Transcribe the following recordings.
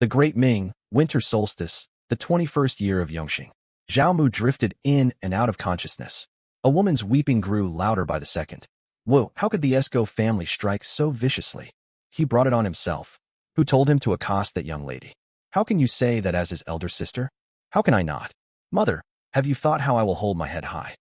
The Great Ming, winter solstice, the 21st year of Yongxing. Zhao Mu drifted in and out of consciousness. A woman's weeping grew louder by the second. Whoa, how could the Esco family strike so viciously? He brought it on himself. Who told him to accost that young lady? How can you say that as his elder sister? How can I not? Mother, have you thought how I will hold my head high?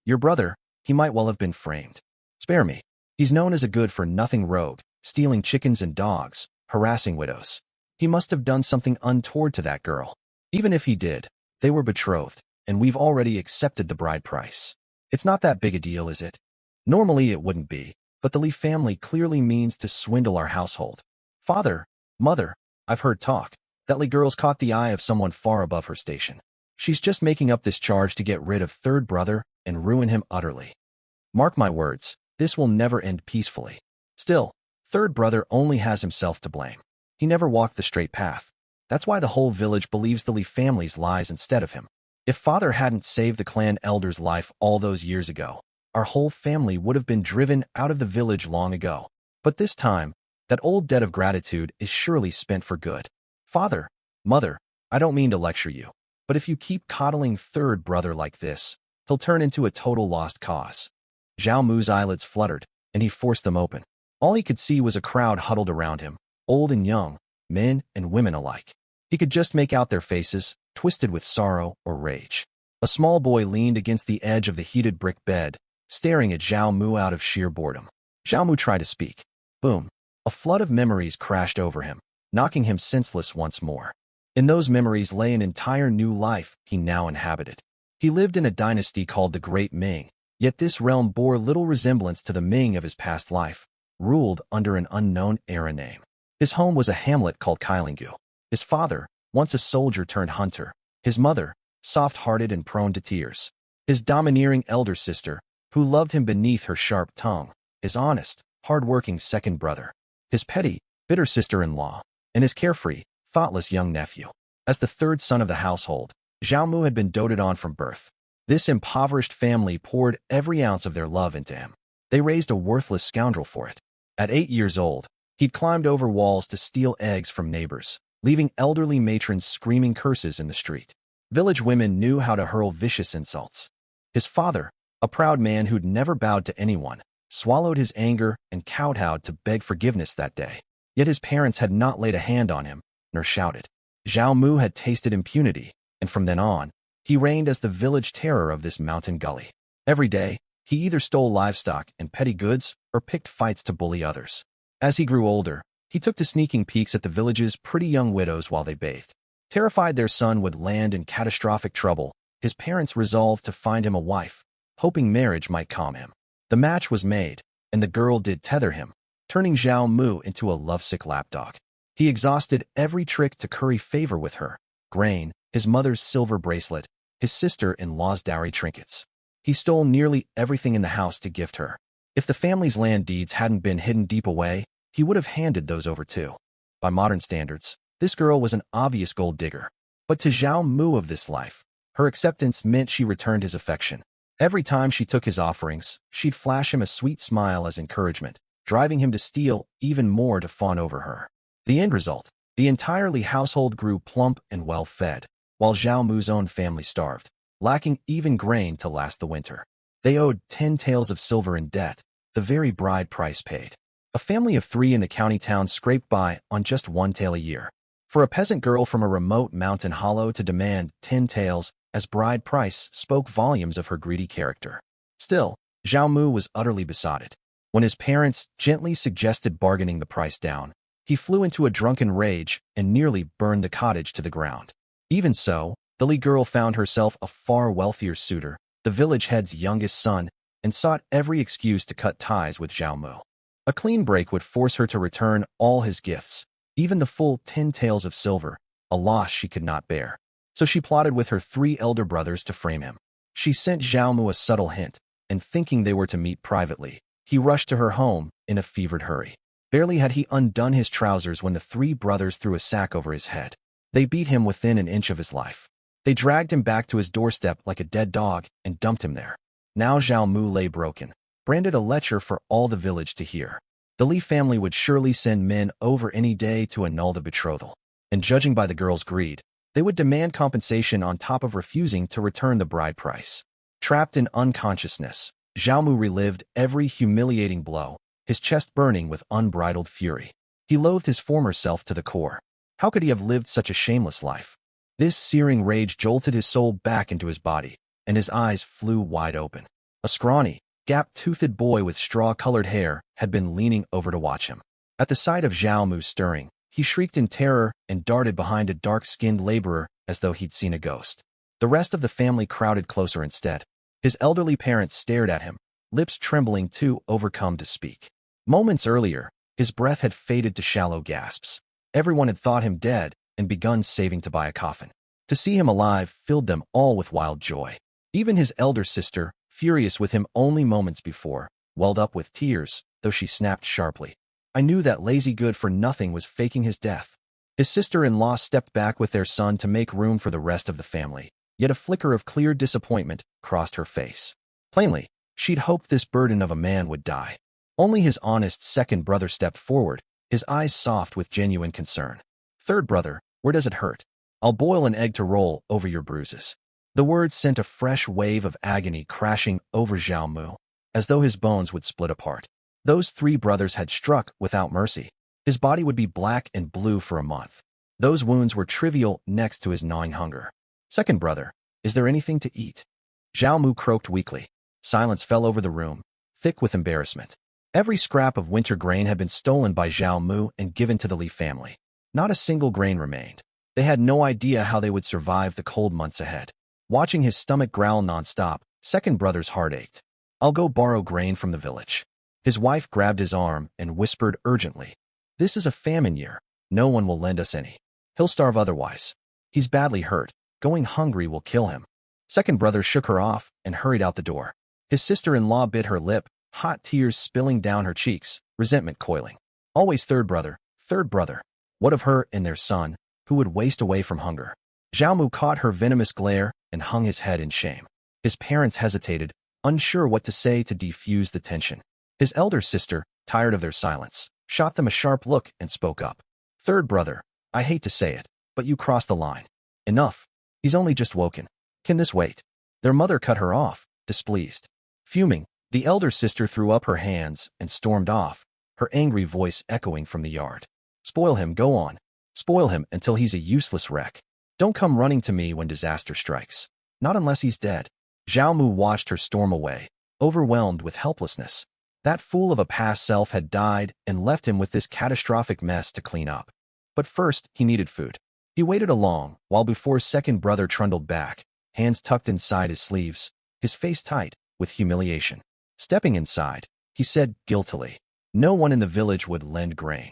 Your brother, he might well have been framed. Spare me. He's known as a good-for-nothing rogue, stealing chickens and dogs, harassing widows. He must have done something untoward to that girl. Even if he did, they were betrothed, and we've already accepted the bride price. It's not that big a deal, is it? Normally it wouldn't be, but the Li family clearly means to swindle our household. Father, mother, I've heard talk. That Li girl's caught the eye of someone far above her station. She's just making up this charge to get rid of third brother and ruin him utterly. Mark my words, this will never end peacefully. Still, third brother only has himself to blame. He never walked the straight path. That's why the whole village believes the Li family's lies instead of him. If father hadn't saved the clan elder's life all those years ago, our whole family would have been driven out of the village long ago. But this time, that old debt of gratitude is surely spent for good. Father, mother, I don't mean to lecture you, but if you keep coddling third brother like this, he'll turn into a total lost cause. Zhao Mu's eyelids fluttered, and he forced them open. All he could see was a crowd huddled around him, old and young, men and women alike. He could just make out their faces, twisted with sorrow or rage. A small boy leaned against the edge of the heated brick bed, staring at Zhao Mu out of sheer boredom. Zhao Mu tried to speak. Boom. A flood of memories crashed over him, knocking him senseless once more. In those memories lay an entire new life he now inhabited. He lived in a dynasty called the Great Ming, yet this realm bore little resemblance to the Ming of his past life, ruled under an unknown era name. His home was a hamlet called Kailingu. His father, once a soldier turned hunter. His mother, soft-hearted and prone to tears. His domineering elder sister, who loved him beneath her sharp tongue. His honest, hard-working second brother. His petty, bitter sister-in-law. And his carefree, thoughtless young nephew. As the third son of the household, Zhao Mu had been doted on from birth. This impoverished family poured every ounce of their love into him. They raised a worthless scoundrel for it. At 8 years old, he'd climbed over walls to steal eggs from neighbors, leaving elderly matrons screaming curses in the street. Village women knew how to hurl vicious insults. His father, a proud man who'd never bowed to anyone, swallowed his anger and kowtowed to beg forgiveness that day. Yet his parents had not laid a hand on him, nor shouted. Zhao Mu had tasted impunity, and from then on, he reigned as the village terror of this mountain gully. Every day, he either stole livestock and petty goods or picked fights to bully others. As he grew older, he took to sneaking peeks at the village's pretty young widows while they bathed. Terrified their son would land in catastrophic trouble, his parents resolved to find him a wife, hoping marriage might calm him. The match was made, and the girl did tether him, turning Zhao Mu into a lovesick lapdog. He exhausted every trick to curry favor with her: grain, his mother's silver bracelet, his sister-in-law's dowry trinkets. He stole nearly everything in the house to gift her. If the family's land deeds hadn't been hidden deep away, he would have handed those over too. By modern standards, this girl was an obvious gold digger. But to Zhao Mu of this life, her acceptance meant she returned his affection. Every time she took his offerings, she'd flash him a sweet smile as encouragement, driving him to steal even more to fawn over her. The end result, the entire Li household grew plump and well-fed, while Zhao Mu's own family starved, lacking even grain to last the winter. They owed 10 taels of silver in debt, the very bride price paid. A family of 3 in the county town scraped by on just 1 tael a year. For a peasant girl from a remote mountain hollow to demand 10 taels as bride price spoke volumes of her greedy character. Still, Zhao Mu was utterly besotted. When his parents gently suggested bargaining the price down, he flew into a drunken rage and nearly burned the cottage to the ground. Even so, the Li girl found herself a far wealthier suitor, the village head's youngest son, and sought every excuse to cut ties with Zhao Mu. A clean break would force her to return all his gifts, even the full 10 taels of silver, a loss she could not bear. So she plotted with her 3 elder brothers to frame him. She sent Zhao Mu a subtle hint, and thinking they were to meet privately, he rushed to her home in a fevered hurry. Barely had he undone his trousers when the 3 brothers threw a sack over his head. They beat him within an inch of his life. They dragged him back to his doorstep like a dead dog and dumped him there. Now Zhao Mu lay broken, branded a lecher for all the village to hear. The Li family would surely send men over any day to annul the betrothal. and judging by the girl's greed, they would demand compensation on top of refusing to return the bride price. Trapped in unconsciousness, Xiaomu relived every humiliating blow, his chest burning with unbridled fury. He loathed his former self to the core. How could he have lived such a shameless life? This searing rage jolted his soul back into his body, and his eyes flew wide open. A scrawny, gap-toothed boy with straw-colored hair had been leaning over to watch him. At the sight of Xiaomu stirring, he shrieked in terror and darted behind a dark-skinned laborer as though he'd seen a ghost. The rest of the family crowded closer instead. His elderly parents stared at him, lips trembling too overcome to speak. Moments earlier, his breath had faded to shallow gasps. Everyone had thought him dead and begun saving to buy a coffin. To see him alive filled them all with wild joy. Even his elder sister, furious with him only moments before, welled up with tears, though she snapped sharply. I knew that lazy good-for-nothing was faking his death. His sister-in-law stepped back with their son to make room for the rest of the family, yet a flicker of clear disappointment crossed her face. Plainly, she'd hoped this burden of a man would die. Only his honest second brother stepped forward, his eyes soft with genuine concern. Third brother, where does it hurt? I'll boil an egg to roll over your bruises. The words sent a fresh wave of agony crashing over Xiaomu, as though his bones would split apart. Those three brothers had struck without mercy. His body would be black and blue for a month. Those wounds were trivial next to his gnawing hunger. Second brother, is there anything to eat? Xiaomu croaked weakly. Silence fell over the room, thick with embarrassment. Every scrap of winter grain had been stolen by Xiaomu and given to the Li family. Not a single grain remained. They had no idea how they would survive the cold months ahead. Watching his stomach growl nonstop, second brother's heart ached. I'll go borrow grain from the village. His wife grabbed his arm and whispered urgently. This is a famine year. No one will lend us any. He'll starve otherwise. He's badly hurt. Going hungry will kill him. Second brother shook her off and hurried out the door. His sister-in-law bit her lip, hot tears spilling down her cheeks, resentment coiling. Always third brother. What of her and their son, who would waste away from hunger? Xiaomu caught her venomous glare and hung his head in shame. His parents hesitated, unsure what to say to defuse the tension. His elder sister, tired of their silence, shot them a sharp look and spoke up. Third brother, I hate to say it, but you crossed the line. Enough. He's only just woken. Can this wait? Their mother cut her off, displeased. Fuming, the elder sister threw up her hands and stormed off, her angry voice echoing from the yard. Spoil him, go on. Spoil him until he's a useless wreck. Don't come running to me when disaster strikes. Not unless he's dead. Xiaomu watched her storm away, overwhelmed with helplessness. That fool of a past self had died and left him with this catastrophic mess to clean up. But first, he needed food. He waited along, while before second brother trundled back, hands tucked inside his sleeves, his face tight with humiliation. Stepping inside, he said guiltily, no one in the village would lend grain.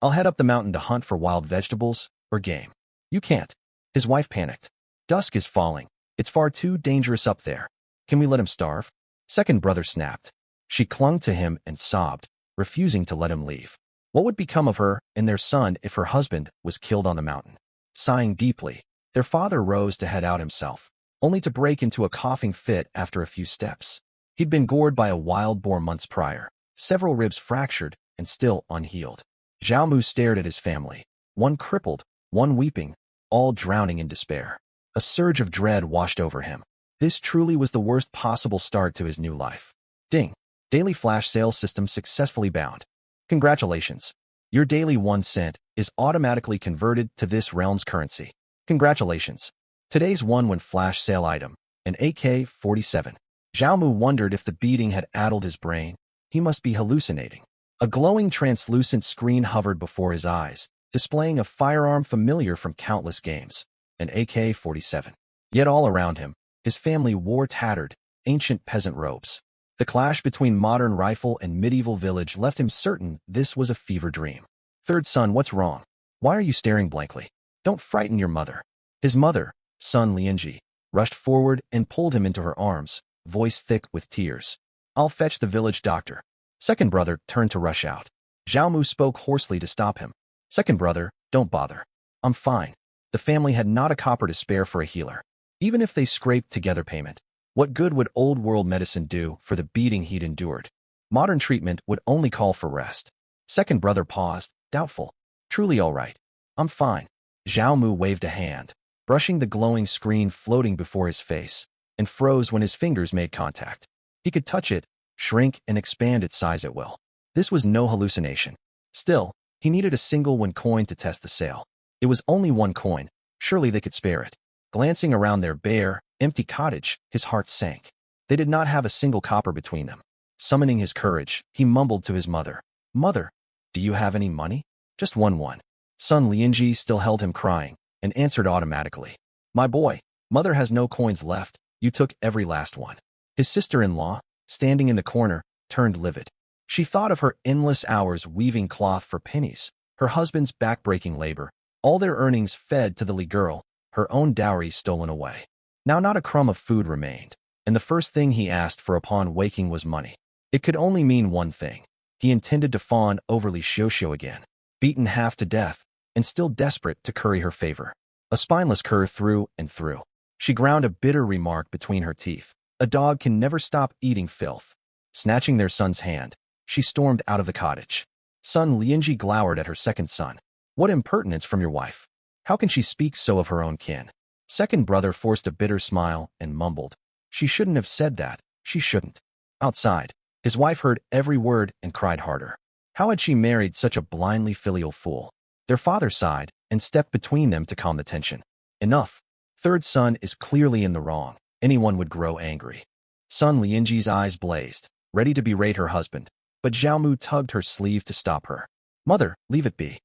I'll head up the mountain to hunt for wild vegetables or game. You can't. His wife panicked. Dusk is falling. It's far too dangerous up there. Can we let him starve? Second brother snapped. She clung to him and sobbed, refusing to let him leave. What would become of her and their son if her husband was killed on the mountain? Sighing deeply, their father rose to head out himself, only to break into a coughing fit after a few steps. He'd been gored by a wild boar months prior, several ribs fractured and still unhealed. Xiaomu stared at his family, one crippled, one weeping, all drowning in despair. A surge of dread washed over him. This truly was the worst possible start to his new life. Ding! Daily flash sale system successfully bound. Congratulations. Your daily 1 cent is automatically converted to this realm's currency. Congratulations. Today's 1 flash sale item, an AK-47. Xiaomu wondered if the beating had addled his brain. He must be hallucinating. A glowing translucent screen hovered before his eyes, displaying a firearm familiar from countless games, an AK-47. Yet all around him, his family wore tattered, ancient peasant robes. The clash between modern rifle and medieval village left him certain this was a fever dream. Third son, what's wrong? Why are you staring blankly? Don't frighten your mother. His mother, son Lianji, rushed forward and pulled him into her arms, voice thick with tears. I'll fetch the village doctor. Second brother turned to rush out. Xiaomu spoke hoarsely to stop him. Second brother, don't bother. I'm fine. The family had not a copper to spare for a healer. Even if they scraped together payment, what good would old-world medicine do for the beating he'd endured? Modern treatment would only call for rest. Second brother paused, doubtful. Truly all right. I'm fine. Zhao Mu waved a hand, brushing the glowing screen floating before his face, and froze when his fingers made contact. He could touch it, shrink, and expand its size at will. This was no hallucination. Still, he needed a single one coin to test the sale. It was only one coin. Surely they could spare it. Glancing around their bare, empty cottage, his heart sank. They did not have a single copper between them. Summoning his courage, he mumbled to his mother, "Mother, do you have any money?" "Just one." Son Lianji still held him crying, and answered automatically, "My boy, mother has no coins left. You took every last one." His sister-in-law, standing in the corner, turned livid. She thought of her endless hours weaving cloth for pennies, her husband's back-breaking labor, all their earnings fed to the Li girl, her own dowry stolen away. Now not a crumb of food remained, and the first thing he asked for upon waking was money. It could only mean one thing. He intended to fawn over Li Xiuxiu again, beaten half to death, and still desperate to curry her favor. A spineless cur through and through. She ground a bitter remark between her teeth. A dog can never stop eating filth. Snatching their son's hand, she stormed out of the cottage. Son Lianji glowered at her second son. "What impertinence from your wife! How can she speak so of her own kin?" Second brother forced a bitter smile and mumbled, "She shouldn't have said that, she shouldn't." Outside, his wife heard every word and cried harder. How had she married such a blindly filial fool? Their father sighed and stepped between them to calm the tension. "Enough. Third son is clearly in the wrong. Anyone would grow angry." Son Lianji's eyes blazed, ready to berate her husband, but Zhao Mu tugged her sleeve to stop her. "Mother, leave it be."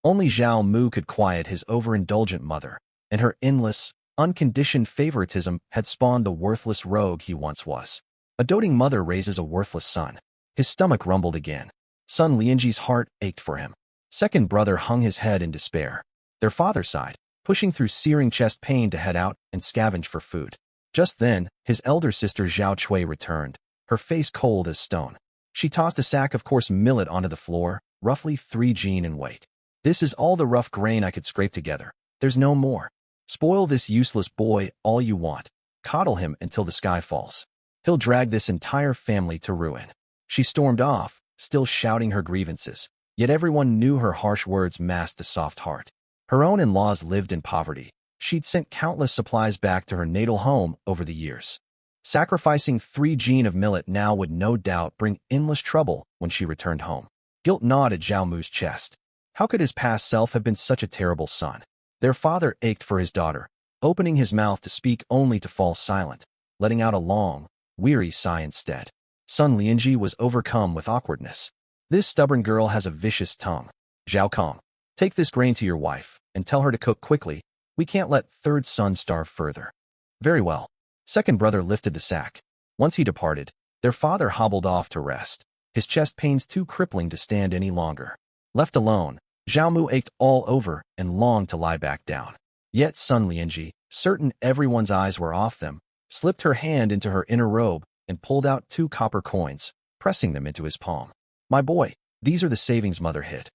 Only Zhao Mu could quiet his overindulgent mother, and her endless, unconditioned favoritism had spawned the worthless rogue he once was. A doting mother raises a worthless son. His stomach rumbled again. Son Lianji's heart ached for him. Second brother hung his head in despair. Their father sighed, pushing through searing chest pain to head out and scavenge for food. Just then, his elder sister Zhao Cui returned, her face cold as stone. She tossed a sack of coarse millet onto the floor, roughly 3 jin in weight. "This is all the rough grain I could scrape together. There's no more. Spoil this useless boy all you want. Coddle him until the sky falls. He'll drag this entire family to ruin." She stormed off, still shouting her grievances, yet everyone knew her harsh words masked a soft heart. Her own in-laws lived in poverty. She'd sent countless supplies back to her natal home over the years. Sacrificing 3 jin of millet now would no doubt bring endless trouble when she returned home. Guilt gnawed at Zhao Mu's chest. How could his past self have been such a terrible son? Their father ached for his daughter, opening his mouth to speak only to fall silent, letting out a long, weary sigh instead. Son Lianji was overcome with awkwardness. "This stubborn girl has a vicious tongue. Zhao Kong, take this grain to your wife, and tell her to cook quickly. We can't let third son starve further." "Very well." Second brother lifted the sack. Once he departed, their father hobbled off to rest, his chest pains too crippling to stand any longer. Left alone, Zhao Mu ached all over and longed to lie back down. Yet Sun Lianji, certain everyone's eyes were off them, slipped her hand into her inner robe and pulled out 2 copper coins, pressing them into his palm. "My boy, these are the savings mother hid."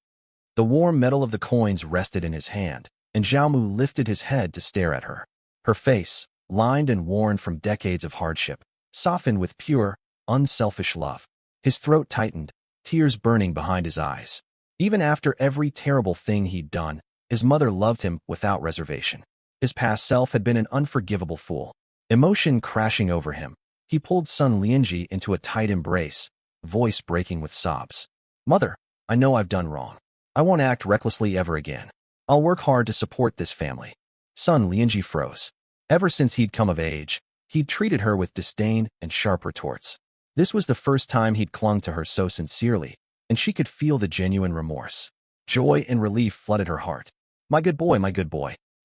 The warm metal of the coins rested in his hand, and Zhao Mu lifted his head to stare at her. Her face, lined and worn from decades of hardship, softened with pure, unselfish love. His throat tightened, tears burning behind his eyes. Even after every terrible thing he'd done, his mother loved him without reservation. His past self had been an unforgivable fool. Emotion crashing over him, he pulled Sun Lianji into a tight embrace, voice breaking with sobs. "Mother, I know I've done wrong. I won't act recklessly ever again. I'll work hard to support this family." Sun Lianji froze. Ever since he'd come of age, he'd treated her with disdain and sharp retorts. This was the first time he'd clung to her so sincerely, and she could feel the genuine remorse. Joy and relief flooded her heart. My good boy,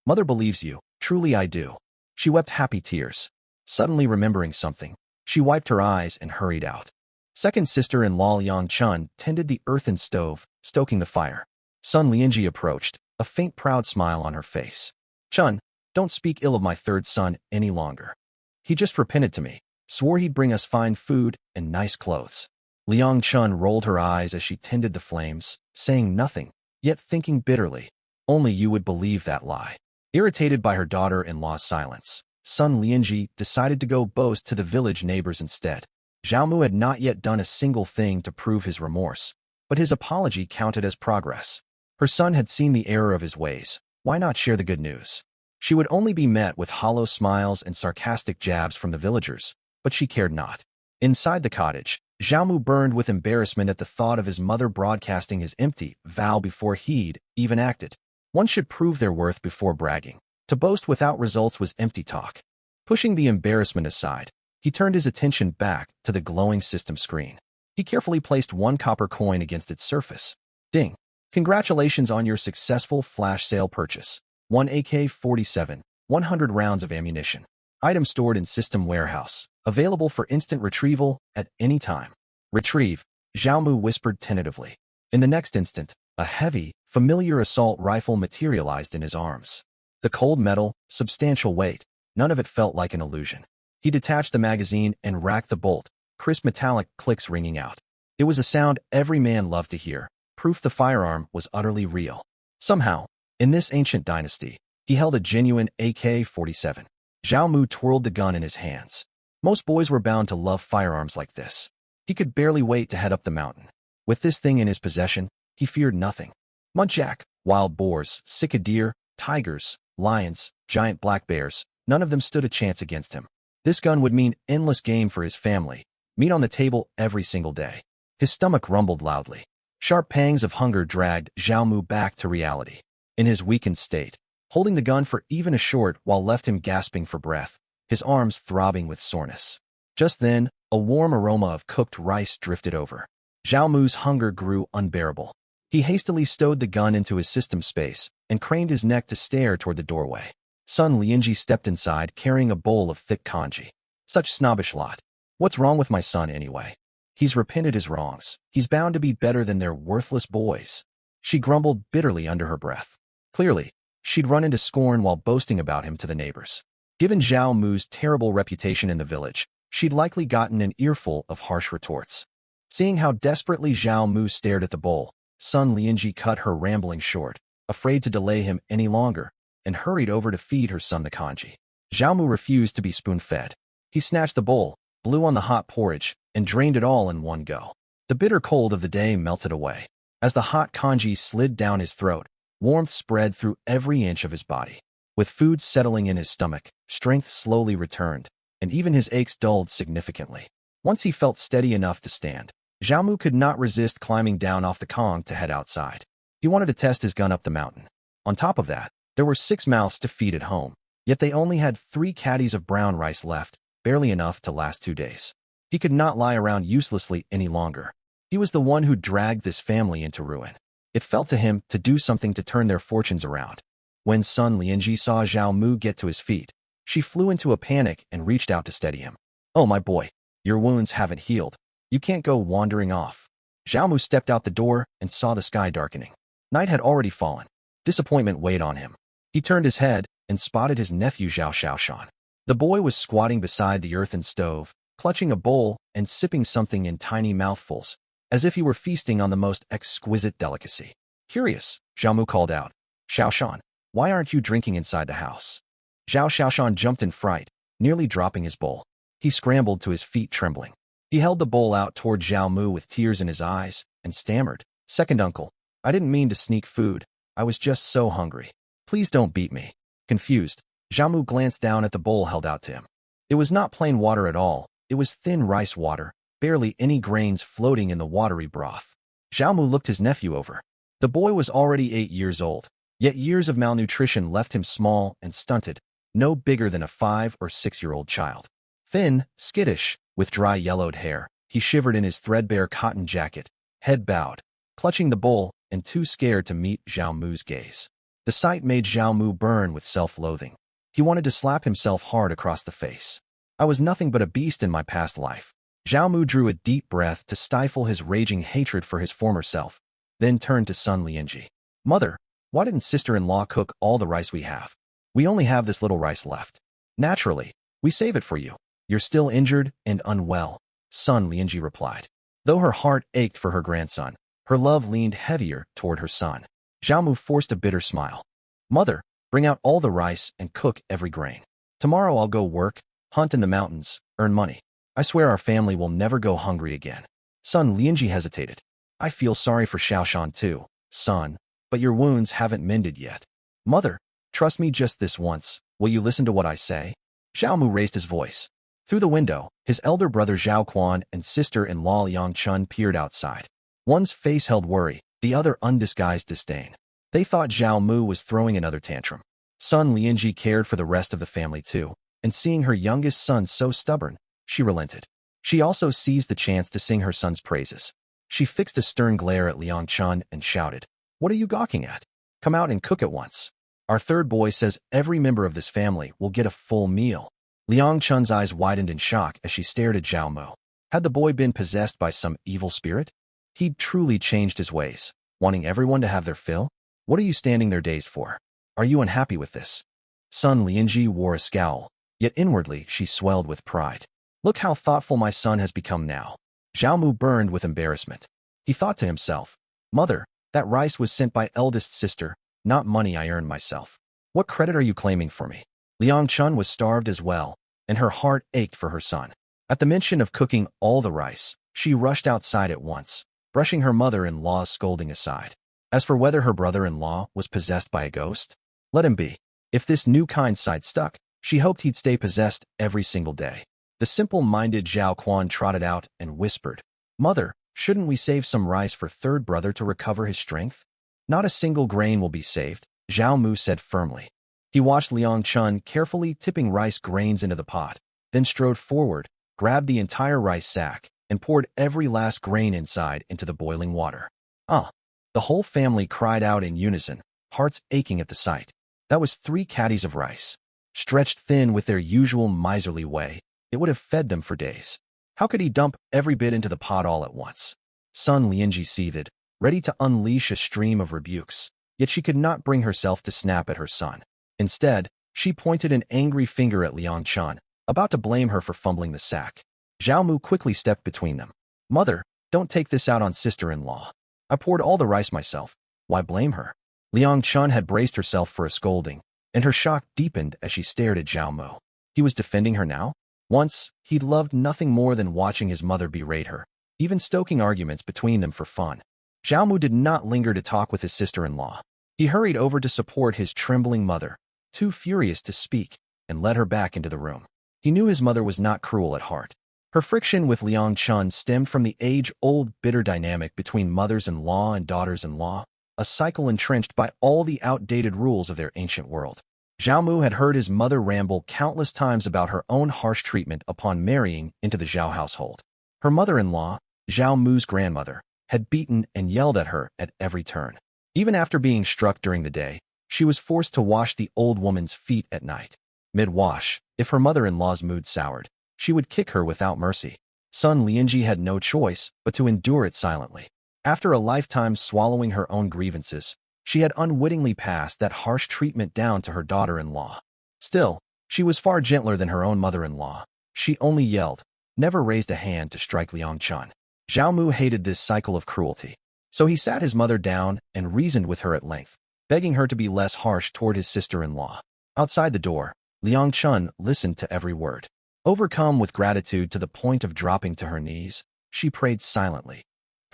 mother believes you, truly I do." She wept happy tears. Suddenly remembering something, she wiped her eyes and hurried out. Second sister-in-law Liang Chun tended the earthen stove, stoking the fire. Sun Lianji approached, a faint proud smile on her face. "Chun, don't speak ill of my third son any longer. He just repented to me, swore he'd bring us fine food and nice clothes." Liang Chun rolled her eyes as she tended the flames, saying nothing, yet thinking bitterly. Only you would believe that lie. Irritated by her daughter-in-law's silence, Sun Lianji decided to go boast to the village neighbors instead. Zhao Mu had not yet done a single thing to prove his remorse, but his apology counted as progress. Her son had seen the error of his ways, Why not share the good news? She would only be met with hollow smiles and sarcastic jabs from the villagers, but she cared not. Inside the cottage, Xiaomu burned with embarrassment at the thought of his mother broadcasting his empty vow before he'd even acted. One should prove their worth before bragging. To boast without results was empty talk. Pushing the embarrassment aside, he turned his attention back to the glowing system screen. He carefully placed one copper coin against its surface. Ding! Congratulations on your successful flash sale purchase. 1 AK-47, 100 rounds of ammunition. Item stored in system warehouse. Available for instant retrieval at any time. Retrieve, Xiaomu whispered tentatively. In the next instant, a heavy, familiar assault rifle materialized in his arms. The cold metal, substantial weight, none of it felt like an illusion. He detached the magazine and racked the bolt, crisp metallic clicks ringing out. It was a sound every man loved to hear, proof the firearm was utterly real. Somehow, in this ancient dynasty, he held a genuine AK-47. Xiaomu twirled the gun in his hands. Most boys were bound to love firearms like this. He could barely wait to head up the mountain. With this thing in his possession, he feared nothing. Muntjac, wild boars, sika deer, tigers, lions, giant black bears, none of them stood a chance against him. This gun would mean endless game for his family, meat on the table every single day. His stomach rumbled loudly. Sharp pangs of hunger dragged Xiaomu back to reality. In his weakened state, holding the gun for even a short while left him gasping for breath, his arms throbbing with soreness. Just then, a warm aroma of cooked rice drifted over. Xiaomu's hunger grew unbearable. He hastily stowed the gun into his system space and craned his neck to stare toward the doorway. Son Lianji stepped inside carrying a bowl of thick congee. Such snobbish lot. What's wrong with my son anyway? He's repented his wrongs. He's bound to be better than their worthless boys. She grumbled bitterly under her breath. Clearly, she'd run into scorn while boasting about him to the neighbors. Given Zhao Mu's terrible reputation in the village, she'd likely gotten an earful of harsh retorts. Seeing how desperately Zhao Mu stared at the bowl, Sun Lianji cut her rambling short, afraid to delay him any longer, and hurried over to feed her son the congee. Zhao Mu refused to be spoon-fed. He snatched the bowl, blew on the hot porridge, and drained it all in one go. The bitter cold of the day melted away. As the hot congee slid down his throat, warmth spread through every inch of his body. With food settling in his stomach, strength slowly returned, and even his aches dulled significantly. Once he felt steady enough to stand, Zhao Mu could not resist climbing down off the Kong to head outside. He wanted to test his gun up the mountain. On top of that, there were 6 mouths to feed at home, yet they only had 3 caddies of brown rice left, barely enough to last 2 days. He could not lie around uselessly any longer. He was the one who dragged this family into ruin. It fell to him to do something to turn their fortunes around. When Sun Lianji saw Zhao Mu get to his feet, she flew into a panic and reached out to steady him. "Oh my boy, your wounds haven't healed. You can't go wandering off." Zhao Mu stepped out the door and saw the sky darkening. Night had already fallen. Disappointment weighed on him. He turned his head and spotted his nephew Zhao Xiaoshan. The boy was squatting beside the earthen stove, clutching a bowl and sipping something in tiny mouthfuls, as if he were feasting on the most exquisite delicacy. "Curious," Zhao Mu called out. "Xiaoshan, why aren't you drinking inside the house?" Zhao Xiaoshan jumped in fright, nearly dropping his bowl. He scrambled to his feet trembling. He held the bowl out toward Zhao Mu with tears in his eyes and stammered, "Second uncle, I didn't mean to sneak food. I was just so hungry. Please don't beat me." Confused, Zhao Mu glanced down at the bowl held out to him. It was not plain water at all. It was thin rice water, barely any grains floating in the watery broth. Zhao Mu looked his nephew over. The boy was already 8 years old, yet years of malnutrition left him small and stunted, no bigger than a 5 or 6-year-old child. Thin, skittish, with dry yellowed hair, he shivered in his threadbare cotton jacket, head bowed, clutching the bowl and too scared to meet Zhao Mu's gaze. The sight made Zhao Mu burn with self-loathing. He wanted to slap himself hard across the face. "I was nothing but a beast in my past life." Zhao Mu drew a deep breath to stifle his raging hatred for his former self, then turned to Sun Lianji. "Mother, why didn't sister-in-law cook all the rice we have? We only have this little rice left. Naturally, we save it for you. You're still injured and unwell," Sun Lianji replied. Though her heart ached for her grandson, her love leaned heavier toward her son. Zhao Mu forced a bitter smile. "Mother, bring out all the rice and cook every grain. Tomorrow I'll go work, hunt in the mountains, earn money. I swear our family will never go hungry again." Sun Lianji hesitated. "I feel sorry for Xiaoshan too, son, but your wounds haven't mended yet." Mother, trust me just this once. Will you listen to what I say? Zhao Mu raised his voice. Through the window, his elder brother Zhao Quan and sister-in-law Liang Chun peered outside. One's face held worry, the other undisguised disdain. They thought Zhao Mu was throwing another tantrum. Son Lianji cared for the rest of the family too, and seeing her youngest son so stubborn, she relented. She also seized the chance to sing her son's praises. She fixed a stern glare at Liang Chun and shouted, "What are you gawking at? Come out and cook at once. Our third boy says every member of this family will get a full meal." Liang Chun's eyes widened in shock as she stared at Zhao Mu. Had the boy been possessed by some evil spirit? He'd truly changed his ways, wanting everyone to have their fill? What are you standing there dazed for? Are you unhappy with this? Son Lianji wore a scowl, yet inwardly she swelled with pride. Look how thoughtful my son has become now. Zhao Mu burned with embarrassment. He thought to himself, Mother, that rice was sent by eldest sister, not money I earned myself. What credit are you claiming for me? Liang Chun was starved as well, and her heart ached for her son. At the mention of cooking all the rice, she rushed outside at once, brushing her mother-in-law's scolding aside. As for whether her brother-in-law was possessed by a ghost, let him be. If this new kind side stuck, she hoped he'd stay possessed every single day. The simple-minded Zhao Quan trotted out and whispered, Mother, shouldn't we save some rice for third brother to recover his strength? Not a single grain will be saved, Zhao Mu said firmly. He watched Liang Chun carefully tipping rice grains into the pot, then strode forward, grabbed the entire rice sack, and poured every last grain inside into the boiling water. Ah! The whole family cried out in unison, hearts aching at the sight. That was 3 caddies of rice. Stretched thin with their usual miserly way, it would have fed them for days. How could he dump every bit into the pot all at once? Son Lianji seethed, ready to unleash a stream of rebukes, yet she could not bring herself to snap at her son. Instead, she pointed an angry finger at Liang Chun, about to blame her for fumbling the sack. Zhao Mu quickly stepped between them. Mother, don't take this out on sister-in-law. I poured all the rice myself. Why blame her? Liang Chun had braced herself for a scolding, and her shock deepened as she stared at Zhao Mu. He was defending her now? Once, he'd loved nothing more than watching his mother berate her, even stoking arguments between them for fun. Zhao Mu did not linger to talk with his sister-in-law. He hurried over to support his trembling mother, too furious to speak, and led her back into the room. He knew his mother was not cruel at heart. Her friction with Liang Chun stemmed from the age-old bitter dynamic between mothers-in-law and daughters-in-law, a cycle entrenched by all the outdated rules of their ancient world. Zhao Mu had heard his mother ramble countless times about her own harsh treatment upon marrying into the Zhao household. Her mother-in-law, Zhao Mu's grandmother, had beaten and yelled at her at every turn. Even after being struck during the day, she was forced to wash the old woman's feet at night. Mid-wash, if her mother-in-law's mood soured, she would kick her without mercy. Son Lianji had no choice but to endure it silently. After a lifetime swallowing her own grievances, she had unwittingly passed that harsh treatment down to her daughter-in-law. Still, she was far gentler than her own mother-in-law. She only yelled, never raised a hand to strike Liang Chun. Zhao Mu hated this cycle of cruelty, so he sat his mother down and reasoned with her at length, begging her to be less harsh toward his sister-in-law. Outside the door, Liang Chun listened to every word. Overcome with gratitude to the point of dropping to her knees, she prayed silently.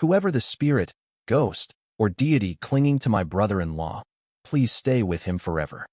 Whoever the spirit, ghost, or deity clinging to my brother-in-law, please stay with him forever.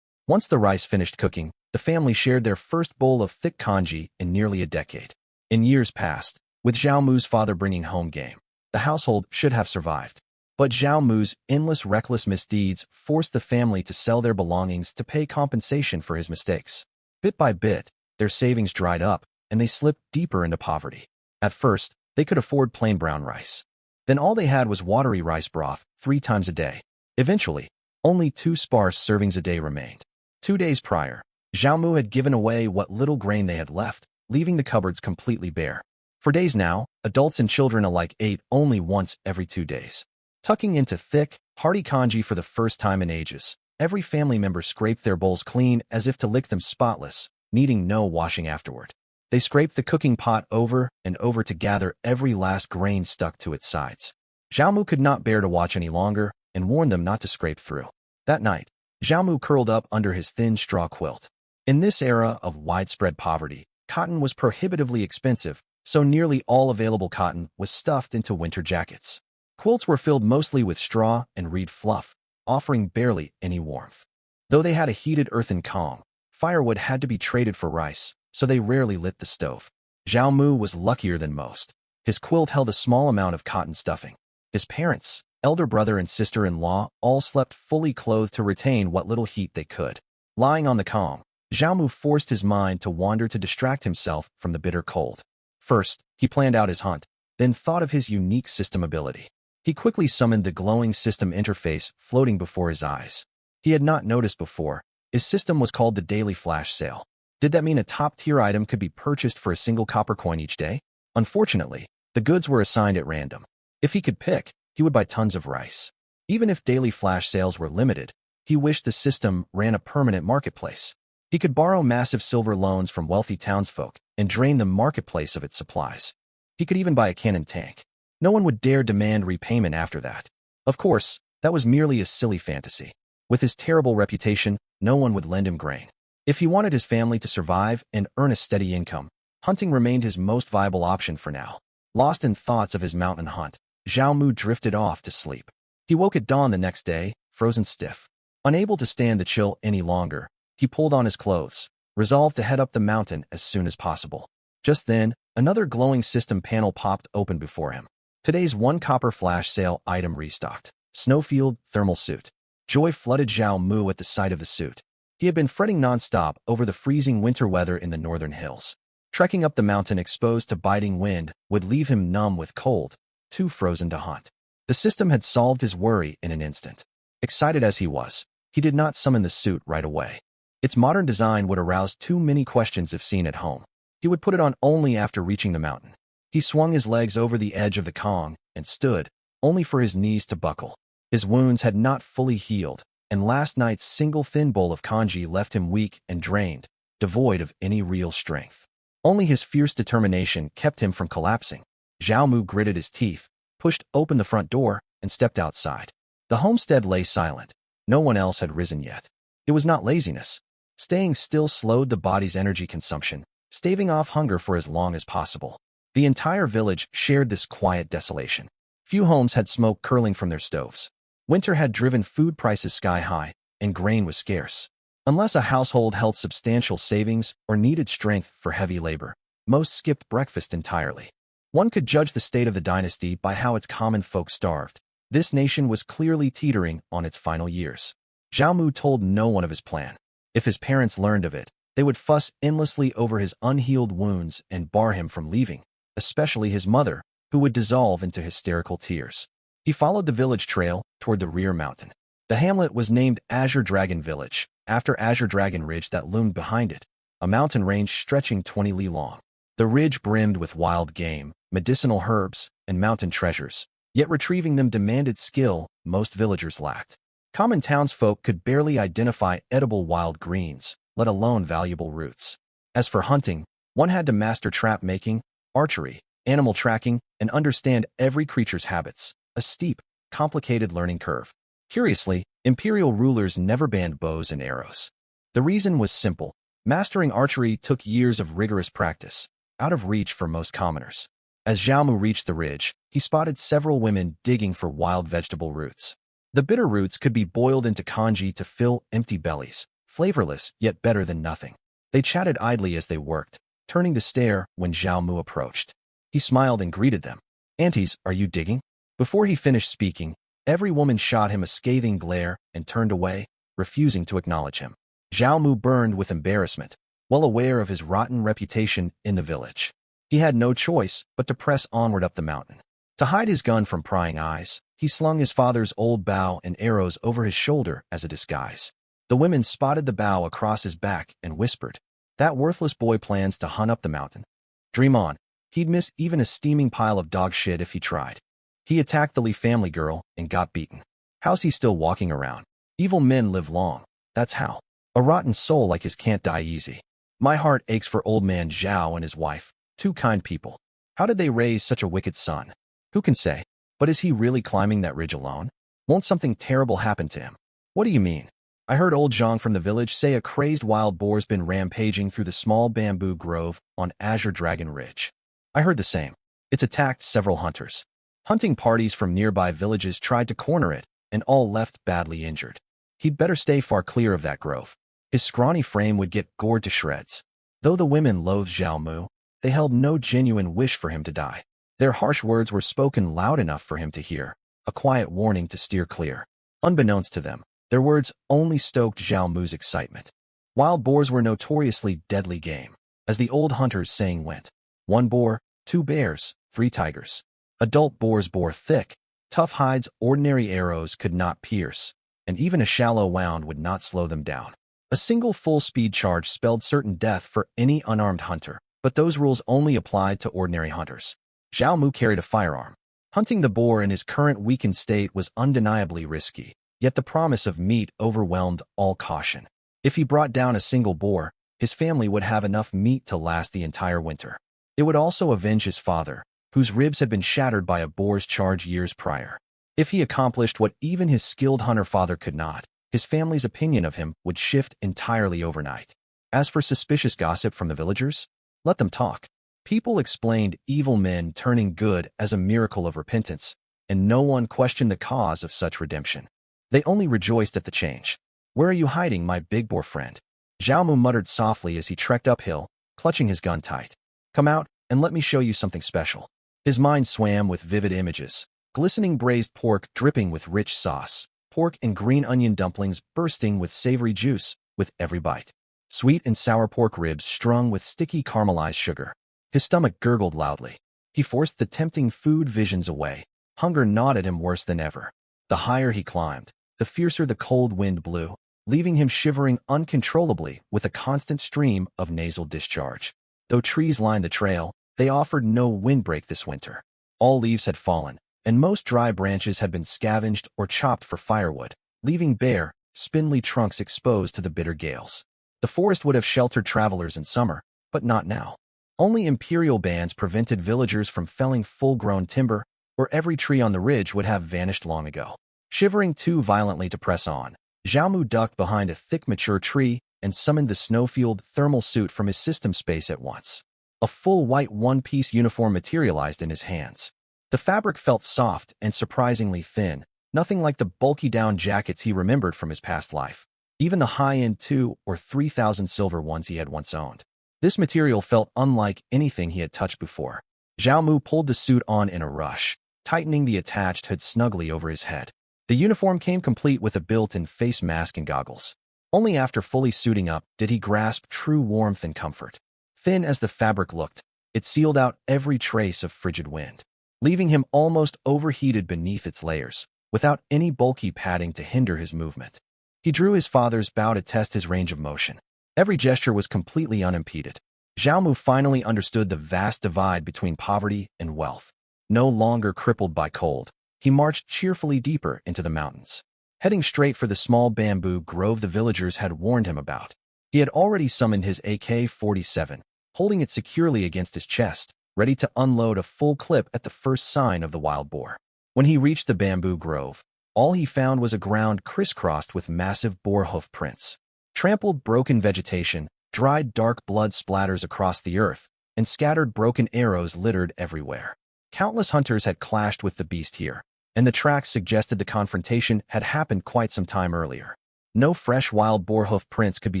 Once the rice finished cooking, the family shared their first bowl of thick congee in nearly a decade. In years past, with Zhao Mu's father bringing home game, the household should have survived. But Zhao Mu's endless reckless misdeeds forced the family to sell their belongings to pay compensation for his mistakes. Bit by bit, their savings dried up, and they slipped deeper into poverty. At first, they could afford plain brown rice. Then all they had was watery rice broth 3 times a day. Eventually, only 2 sparse servings a day remained. 2 days prior, Zhao Mu had given away what little grain they had left, leaving the cupboards completely bare. For days now, adults and children alike ate only once every 2 days. Tucking into thick, hearty congee for the first time in ages, every family member scraped their bowls clean as if to lick them spotless, needing no washing afterward. They scraped the cooking pot over and over to gather every last grain stuck to its sides. Zhao Mu could not bear to watch any longer and warned them not to scrape through. That night, Zhao Mu curled up under his thin straw quilt. In this era of widespread poverty, cotton was prohibitively expensive, so nearly all available cotton was stuffed into winter jackets. Quilts were filled mostly with straw and reed fluff, offering barely any warmth. Though they had a heated earthen Kong, firewood had to be traded for rice, so they rarely lit the stove. Zhao Mu was luckier than most. His quilt held a small amount of cotton stuffing. His parents, elder brother and sister-in-law, all slept fully clothed to retain what little heat they could. Lying on the Kong, Zhao Mu forced his mind to wander to distract himself from the bitter cold. First, he planned out his hunt, then thought of his unique system ability. He quickly summoned the glowing system interface floating before his eyes. He had not noticed before. His system was called the Daily Flash Sale. Did that mean a top-tier item could be purchased for a single copper coin each day? Unfortunately, the goods were assigned at random. If he could pick, he would buy tons of rice. Even if daily flash sales were limited, he wished the system ran a permanent marketplace. He could borrow massive silver loans from wealthy townsfolk and drain the marketplace of its supplies. He could even buy a cannon tank. No one would dare demand repayment after that. Of course, that was merely a silly fantasy. With his terrible reputation, no one would lend him grain. If he wanted his family to survive and earn a steady income, hunting remained his most viable option for now. Lost in thoughts of his mountain hunt, Zhao Mu drifted off to sleep. He woke at dawn the next day, frozen stiff. Unable to stand the chill any longer, he pulled on his clothes, resolved to head up the mountain as soon as possible. Just then, another glowing system panel popped open before him. Today's 1 copper flash sale item restocked. Snowfield thermal suit. Joy flooded Zhao Mu at the sight of the suit. He had been fretting nonstop over the freezing winter weather in the northern hills. Trekking up the mountain exposed to biting wind would leave him numb with cold, too frozen to hunt. The system had solved his worry in an instant. Excited as he was, he did not summon the suit right away. Its modern design would arouse too many questions if seen at home. He would put it on only after reaching the mountain. He swung his legs over the edge of the Kong and stood, only for his knees to buckle. His wounds had not fully healed, and last night's single thin bowl of congee left him weak and drained, devoid of any real strength. Only his fierce determination kept him from collapsing. Zhao Mu gritted his teeth, pushed open the front door, and stepped outside. The homestead lay silent. No one else had risen yet. It was not laziness. Staying still slowed the body's energy consumption, staving off hunger for as long as possible. The entire village shared this quiet desolation. Few homes had smoke curling from their stoves. Winter had driven food prices sky high, and grain was scarce. Unless a household held substantial savings or needed strength for heavy labor, most skipped breakfast entirely. One could judge the state of the dynasty by how its common folk starved. This nation was clearly teetering on its final years. Zhao Mu told no one of his plan. If his parents learned of it, they would fuss endlessly over his unhealed wounds and bar him from leaving, especially his mother, who would dissolve into hysterical tears. He followed the village trail toward the rear mountain. The hamlet was named Azure Dragon Village, after Azure Dragon Ridge that loomed behind it, a mountain range stretching 20 li long. The ridge brimmed with wild game, medicinal herbs, and mountain treasures, yet retrieving them demanded skill most villagers lacked. Common townsfolk could barely identify edible wild greens, let alone valuable roots. As for hunting, one had to master trap making, archery, animal tracking, and understand every creature's habits, a steep, complicated learning curve. Curiously, imperial rulers never banned bows and arrows. The reason was simple. Mastering archery took years of rigorous practice, out of reach for most commoners. As Zhao Mu reached the ridge, he spotted several women digging for wild vegetable roots. The bitter roots could be boiled into congee to fill empty bellies, flavorless yet better than nothing. They chatted idly as they worked, turning to stare when Zhao Mu approached. He smiled and greeted them. "Aunties, are you digging?" Before he finished speaking, every woman shot him a scathing glare and turned away, refusing to acknowledge him. Zhao Mu burned with embarrassment, well aware of his rotten reputation in the village. He had no choice but to press onward up the mountain. To hide his gun from prying eyes, he slung his father's old bow and arrows over his shoulder as a disguise. The women spotted the bow across his back and whispered, "That worthless boy plans to hunt up the mountain. Dream on." He'd miss even a steaming pile of dog shit if he tried. He attacked the Lee family girl and got beaten. How's he still walking around? Evil men live long. That's how. A rotten soul like his can't die easy. My heart aches for old man Zhao and his wife, two kind people. How did they raise such a wicked son? Who can say? But is he really climbing that ridge alone? Won't something terrible happen to him? What do you mean? I heard old Zhang from the village say a crazed wild boar's been rampaging through the small bamboo grove on Azure Dragon Ridge. I heard the same. It's attacked several hunters. Hunting parties from nearby villages tried to corner it, and all left badly injured. He'd better stay far clear of that grove. His scrawny frame would get gored to shreds. Though the women loathed Zhao Mu, they held no genuine wish for him to die. Their harsh words were spoken loud enough for him to hear, a quiet warning to steer clear. Unbeknownst to them, their words only stoked Zhao Mu's excitement. Wild boars were notoriously deadly game. As the old hunter's saying went, 1 boar, 2 bears, 3 tigers. Adult boars bore thick, tough hides ordinary arrows could not pierce, and even a shallow wound would not slow them down. A single full-speed charge spelled certain death for any unarmed hunter, but those rules only applied to ordinary hunters. Zhao Mu carried a firearm. Hunting the boar in his current weakened state was undeniably risky, yet the promise of meat overwhelmed all caution. If he brought down a single boar, his family would have enough meat to last the entire winter. It would also avenge his father, whose ribs had been shattered by a boar's charge years prior. If he accomplished what even his skilled hunter father could not, his family's opinion of him would shift entirely overnight. As for suspicious gossip from the villagers, let them talk. People explained evil men turning good as a miracle of repentance, and no one questioned the cause of such redemption. They only rejoiced at the change. "Where are you hiding, my big boar friend?" Zhao Mu muttered softly as he trekked uphill, clutching his gun tight. "Come out, and let me show you something special." His mind swam with vivid images. Glistening braised pork dripping with rich sauce, pork and green onion dumplings bursting with savory juice with every bite. Sweet and sour pork ribs strung with sticky caramelized sugar. His stomach gurgled loudly. He forced the tempting food visions away. Hunger gnawed at him worse than ever. The higher he climbed, the fiercer the cold wind blew, leaving him shivering uncontrollably with a constant stream of nasal discharge. Though trees lined the trail, they offered no windbreak this winter. All leaves had fallen, and most dry branches had been scavenged or chopped for firewood, leaving bare, spindly trunks exposed to the bitter gales. The forest would have sheltered travelers in summer, but not now. Only imperial bans prevented villagers from felling full-grown timber, or every tree on the ridge would have vanished long ago. Shivering too violently to press on, Zhao Mu ducked behind a thick mature tree and summoned the snow-fueled thermal suit from his system space at once. A full white one-piece uniform materialized in his hands. The fabric felt soft and surprisingly thin, nothing like the bulky down jackets he remembered from his past life, even the high-end 2,000 or 3,000 silver ones he had once owned. This material felt unlike anything he had touched before. Zhao Mu pulled the suit on in a rush, tightening the attached hood snugly over his head. The uniform came complete with a built-in face mask and goggles. Only after fully suiting up did he grasp true warmth and comfort. Thin as the fabric looked, it sealed out every trace of frigid wind, leaving him almost overheated beneath its layers, without any bulky padding to hinder his movement. He drew his father's bow to test his range of motion. Every gesture was completely unimpeded. Zhao Mu finally understood the vast divide between poverty and wealth. No longer crippled by cold, he marched cheerfully deeper into the mountains, heading straight for the small bamboo grove the villagers had warned him about. He had already summoned his AK-47, holding it securely against his chest, ready to unload a full clip at the first sign of the wild boar. When he reached the bamboo grove, all he found was a ground crisscrossed with massive boar hoof prints. Trampled broken vegetation, dried dark blood splatters across the earth, and scattered broken arrows littered everywhere. Countless hunters had clashed with the beast here, and the tracks suggested the confrontation had happened quite some time earlier. No fresh wild boar hoof prints could be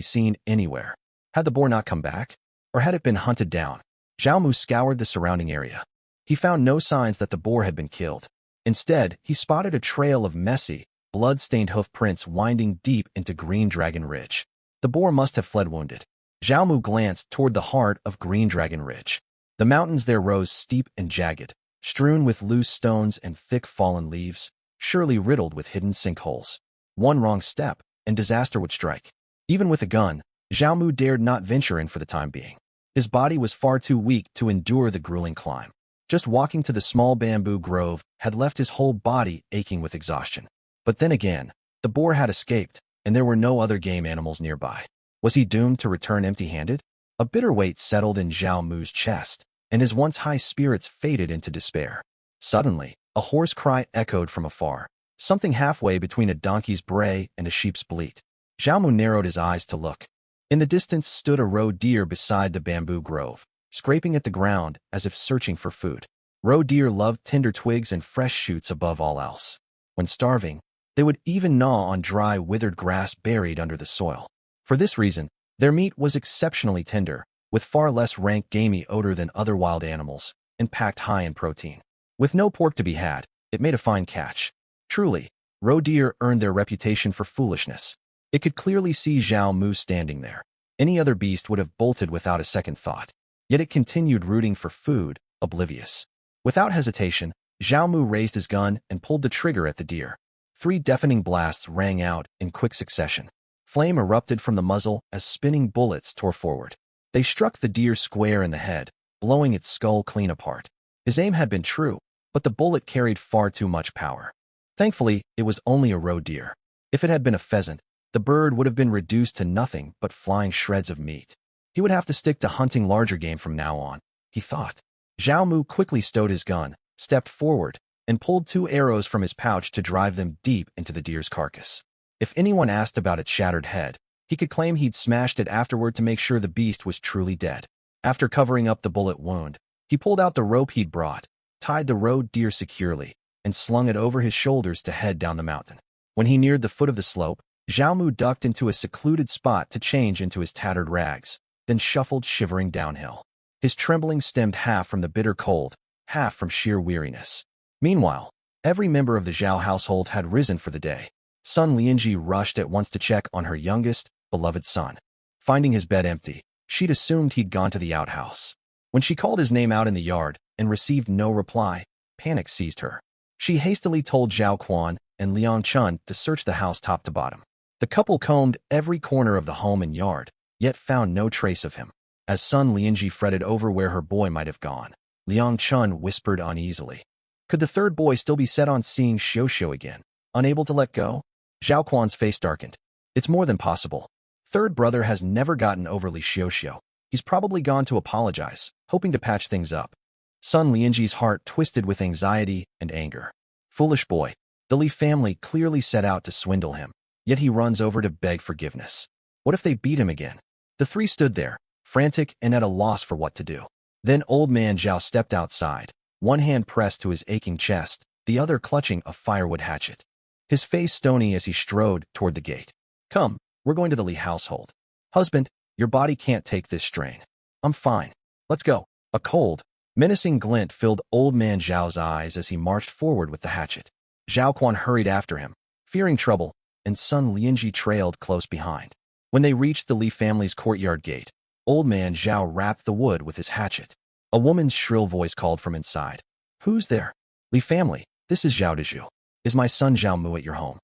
seen anywhere. Had the boar not come back? Or had it been hunted down? Zhao Mu scoured the surrounding area. He found no signs that the boar had been killed. Instead, he spotted a trail of messy, blood-stained hoof prints winding deep into Green Dragon Ridge. The boar must have fled wounded. Zhao Mu glanced toward the heart of Green Dragon Ridge. The mountains there rose steep and jagged, strewn with loose stones and thick fallen leaves, surely riddled with hidden sinkholes. One wrong step, and disaster would strike. Even with a gun, Zhao Mu dared not venture in for the time being. His body was far too weak to endure the grueling climb. Just walking to the small bamboo grove had left his whole body aching with exhaustion. But then again, the boar had escaped, and there were no other game animals nearby. Was he doomed to return empty-handed? A bitter weight settled in Zhao Mu's chest, and his once high spirits faded into despair. Suddenly, a hoarse cry echoed from afar, something halfway between a donkey's bray and a sheep's bleat. Zhao Mu narrowed his eyes to look. In the distance stood a roe deer beside the bamboo grove, scraping at the ground as if searching for food. Roe deer loved tender twigs and fresh shoots above all else. When starving, They would even gnaw on dry, withered grass buried under the soil. For this reason, their meat was exceptionally tender, with far less rank gamey odor than other wild animals, and packed high in protein. With no pork to be had, it made a fine catch. Truly, roe deer earned their reputation for foolishness. It could clearly see Zhao Mu standing there. Any other beast would have bolted without a second thought. Yet it continued rooting for food, oblivious. Without hesitation, Zhao Mu raised his gun and pulled the trigger at the deer. 3 deafening blasts rang out in quick succession. Flame erupted from the muzzle as spinning bullets tore forward. They struck the deer square in the head, blowing its skull clean apart. His aim had been true, but the bullet carried far too much power. Thankfully, it was only a roe deer. If it had been a pheasant, the bird would have been reduced to nothing but flying shreds of meat. He would have to stick to hunting larger game from now on, he thought. Zhao Mu quickly stowed his gun, stepped forward, and pulled 2 arrows from his pouch to drive them deep into the deer's carcass. If anyone asked about its shattered head, he could claim he'd smashed it afterward to make sure the beast was truly dead. After covering up the bullet wound, he pulled out the rope he'd brought, tied the roe deer securely, and slung it over his shoulders to head down the mountain. When he neared the foot of the slope, Zhao Mu ducked into a secluded spot to change into his tattered rags, then shuffled shivering downhill. His trembling stemmed half from the bitter cold, half from sheer weariness. Meanwhile, every member of the Zhao household had risen for the day. Sun Lianji rushed at once to check on her youngest, beloved son. Finding his bed empty, she'd assumed he'd gone to the outhouse. When she called his name out in the yard and received no reply, panic seized her. She hastily told Zhao Quan and Liang Chun to search the house top to bottom. The couple combed every corner of the home and yard, yet found no trace of him. As Sun Lianji fretted over where her boy might have gone, Liang Chun whispered uneasily. Could the third boy still be set on seeing Xiao again, unable to let go? Zhao Quan's face darkened. It's more than possible. Third brother has never gotten overly Xiao. He's probably gone to apologize, hoping to patch things up. Sun Lianji's heart twisted with anxiety and anger. Foolish boy. The Li family clearly set out to swindle him, yet he runs over to beg forgiveness. What if they beat him again? The 3 stood there, frantic and at a loss for what to do. Then old man Zhao stepped outside, one hand pressed to his aching chest, the other clutching a firewood hatchet. His face stony as he strode toward the gate. Come, we're going to the Li household. Husband, your body can't take this strain. I'm fine. Let's go. A cold, menacing glint filled old man Zhao's eyes as he marched forward with the hatchet. Zhao Quan hurried after him, fearing trouble, and Sun Lianji trailed close behind. When they reached the Li family's courtyard gate, old man Zhao rapped the wood with his hatchet. A woman's shrill voice called from inside. Who's there? Li family, this is Zhao Dezhu. Is my son Zhao Mu at your home?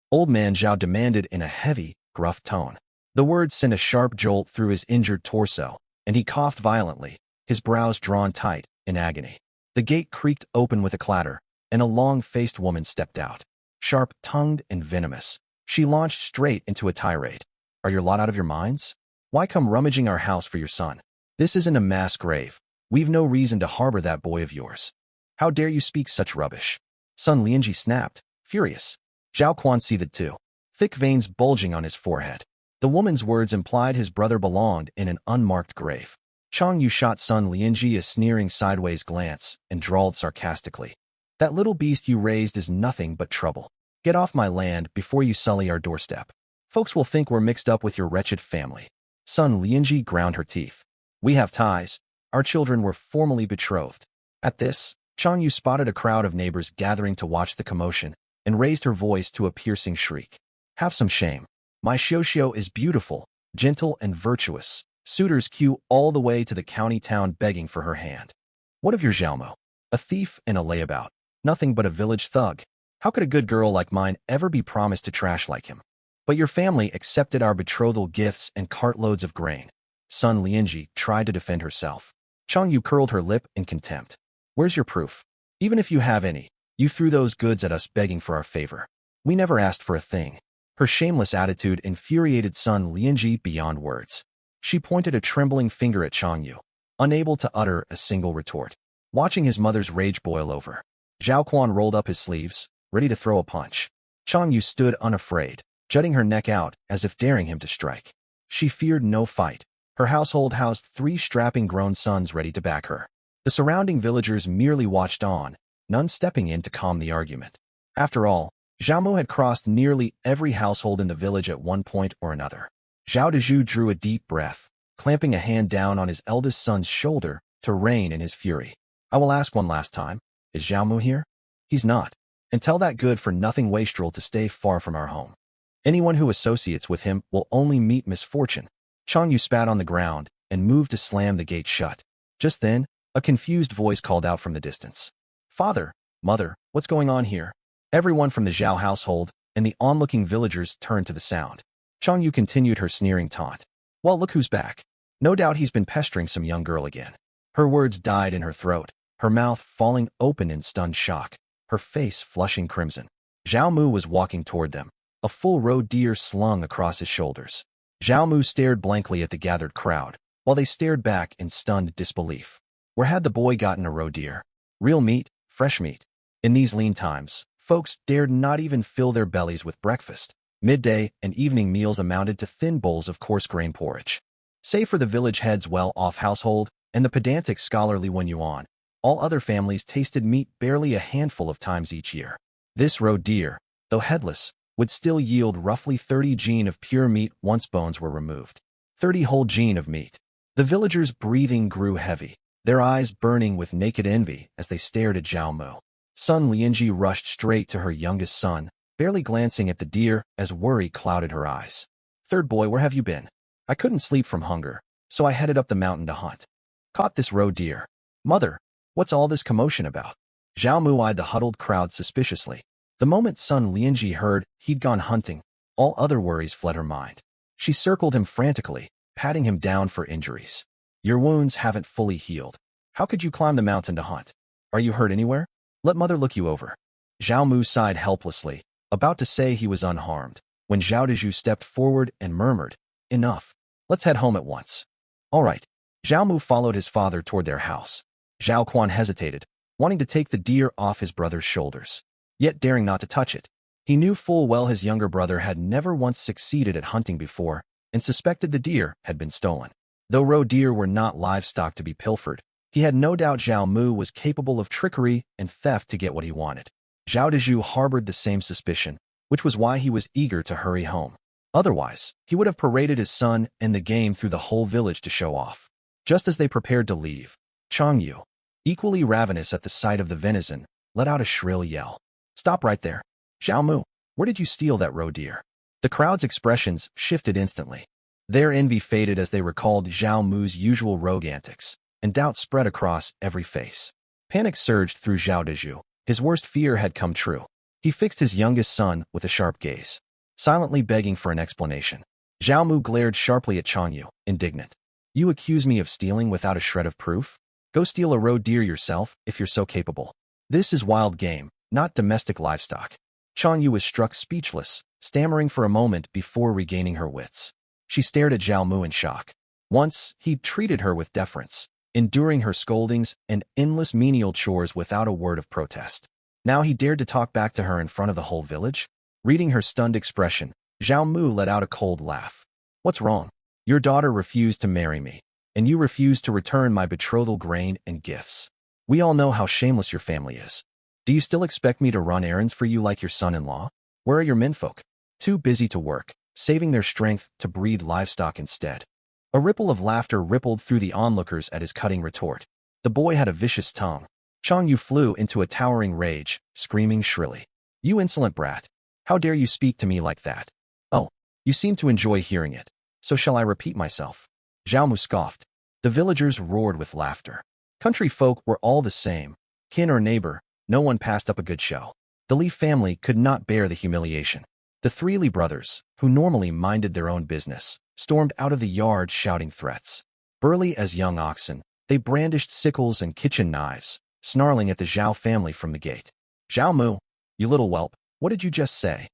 Old man Zhao demanded in a heavy, gruff tone. The words sent a sharp jolt through his injured torso, and he coughed violently, his brows drawn tight in agony. The gate creaked open with a clatter, and a long-faced woman stepped out. Sharp-tongued and venomous, she launched straight into a tirade. Are your lot out of your minds? Why come rummaging our house for your son? This isn't a mass grave. We've no reason to harbor that boy of yours. How dare you speak such rubbish? Sun Lianji snapped, furious. Zhao Quan seethed too, thick veins bulging on his forehead. The woman's words implied his brother belonged in an unmarked grave. Chang Yu shot Sun Lianji a sneering sideways glance and drawled sarcastically. That little beast you raised is nothing but trouble. Get off my land before you sully our doorstep. Folks will think we're mixed up with your wretched family. Sun Lianji ground her teeth. We have ties. Our children were formally betrothed. At this, Chang Yu spotted a crowd of neighbors gathering to watch the commotion and raised her voice to a piercing shriek. Have some shame. My Xiao is beautiful, gentle, and virtuous. Suitors queue all the way to the county town begging for her hand. What of your Zhaomo? A thief and a layabout. Nothing but a village thug. How could a good girl like mine ever be promised to trash like him? But your family accepted our betrothal gifts and cartloads of grain. Sun Lianji tried to defend herself. Chang Yu curled her lip in contempt. Where's your proof? Even if you have any, you threw those goods at us begging for our favor. We never asked for a thing. Her shameless attitude infuriated Sun Lianji beyond words. She pointed a trembling finger at Chang Yu, unable to utter a single retort. Watching his mother's rage boil over, Zhao Quan rolled up his sleeves, ready to throw a punch. Chang Yu stood unafraid, jutting her neck out as if daring him to strike. She feared no fight. Her household housed 3 strapping grown sons ready to back her. The surrounding villagers merely watched on, none stepping in to calm the argument. After all, Zhao Mu had crossed nearly every household in the village at one point or another. Zhao Dezhu drew a deep breath, clamping a hand down on his eldest son's shoulder to rein in his fury. I will ask one last time. Is Zhao Mu here? He's not. And tell that good-for-nothing wastrel to stay far from our home. Anyone who associates with him will only meet misfortune. Chang Yu spat on the ground and moved to slam the gate shut. Just then, a confused voice called out from the distance. Father, mother, what's going on here? Everyone from the Zhao household and the onlooking villagers turned to the sound. Chang Yu continued her sneering taunt. Well, look who's back. No doubt he's been pestering some young girl again. Her words died in her throat, her mouth falling open in stunned shock, her face flushing crimson. Zhao Mu was walking toward them, a full roe deer slung across his shoulders. Zhao Mu stared blankly at the gathered crowd, while they stared back in stunned disbelief. Where had the boy gotten a roe deer? Real meat, fresh meat. In these lean times, folks dared not even fill their bellies with breakfast. Midday and evening meals amounted to thin bowls of coarse grain porridge. Save for the village head's well-off household and the pedantic scholarly Wen Yuan, all other families tasted meat barely a handful of times each year. This roe deer, though headless, would still yield roughly 30 jin of pure meat once bones were removed. 30 whole jin of meat. The villagers' breathing grew heavy, their eyes burning with naked envy as they stared at Zhao Mu. Son Lianji rushed straight to her youngest son, barely glancing at the deer as worry clouded her eyes. Third boy, where have you been? I couldn't sleep from hunger, so I headed up the mountain to hunt. Caught this roe deer. Mother, what's all this commotion about? Zhao Mu eyed the huddled crowd suspiciously. The moment son Lianji heard he'd gone hunting, all other worries fled her mind. She circled him frantically, patting him down for injuries. Your wounds haven't fully healed. How could you climb the mountain to hunt? Are you hurt anywhere? Let mother look you over. Zhao Mu sighed helplessly, about to say he was unharmed, when Zhao Dezhu stepped forward and murmured, Enough. Let's head home at once. All right. Zhao Mu followed his father toward their house. Zhao Quan hesitated, wanting to take the deer off his brother's shoulders, yet daring not to touch it. He knew full well his younger brother had never once succeeded at hunting before and suspected the deer had been stolen. Though roe deer were not livestock to be pilfered, he had no doubt Zhao Mu was capable of trickery and theft to get what he wanted. Zhao Dezhu harbored the same suspicion, which was why he was eager to hurry home. Otherwise, he would have paraded his son and the game through the whole village to show off. Just as they prepared to leave, Chang Yu, equally ravenous at the sight of the venison, let out a shrill yell. Stop right there. Zhao Mu, where did you steal that roe deer? The crowd's expressions shifted instantly. Their envy faded as they recalled Zhao Mu's usual rogue antics, and doubt spread across every face. Panic surged through Zhao Dezhu. His worst fear had come true. He fixed his youngest son with a sharp gaze, silently begging for an explanation. Zhao Mu glared sharply at Chang Yu, indignant. You accuse me of stealing without a shred of proof? Go steal a roe deer yourself if you're so capable. This is wild game, not domestic livestock. Chang Yu was struck speechless, stammering for a moment before regaining her wits. She stared at Zhao Mu in shock. Once, he'd treated her with deference, enduring her scoldings and endless menial chores without a word of protest. Now he dared to talk back to her in front of the whole village? Reading her stunned expression, Zhao Mu let out a cold laugh. What's wrong? Your daughter refused to marry me, and you refused to return my betrothal grain and gifts. We all know how shameless your family is. Do you still expect me to run errands for you like your son-in-law? Where are your menfolk? Too busy to work, saving their strength to breed livestock instead. A ripple of laughter rippled through the onlookers at his cutting retort. The boy had a vicious tongue. Chang Yu flew into a towering rage, screaming shrilly. You insolent brat! How dare you speak to me like that? Oh, you seem to enjoy hearing it. So shall I repeat myself? Zhao Mu scoffed. The villagers roared with laughter. Country folk were all the same. Kin or neighbor, no one passed up a good show. The Li family could not bear the humiliation. The three Li brothers, who normally minded their own business, stormed out of the yard shouting threats. Burly as young oxen, they brandished sickles and kitchen knives, snarling at the Zhao family from the gate. Zhao Mu, you little whelp, what did you just say?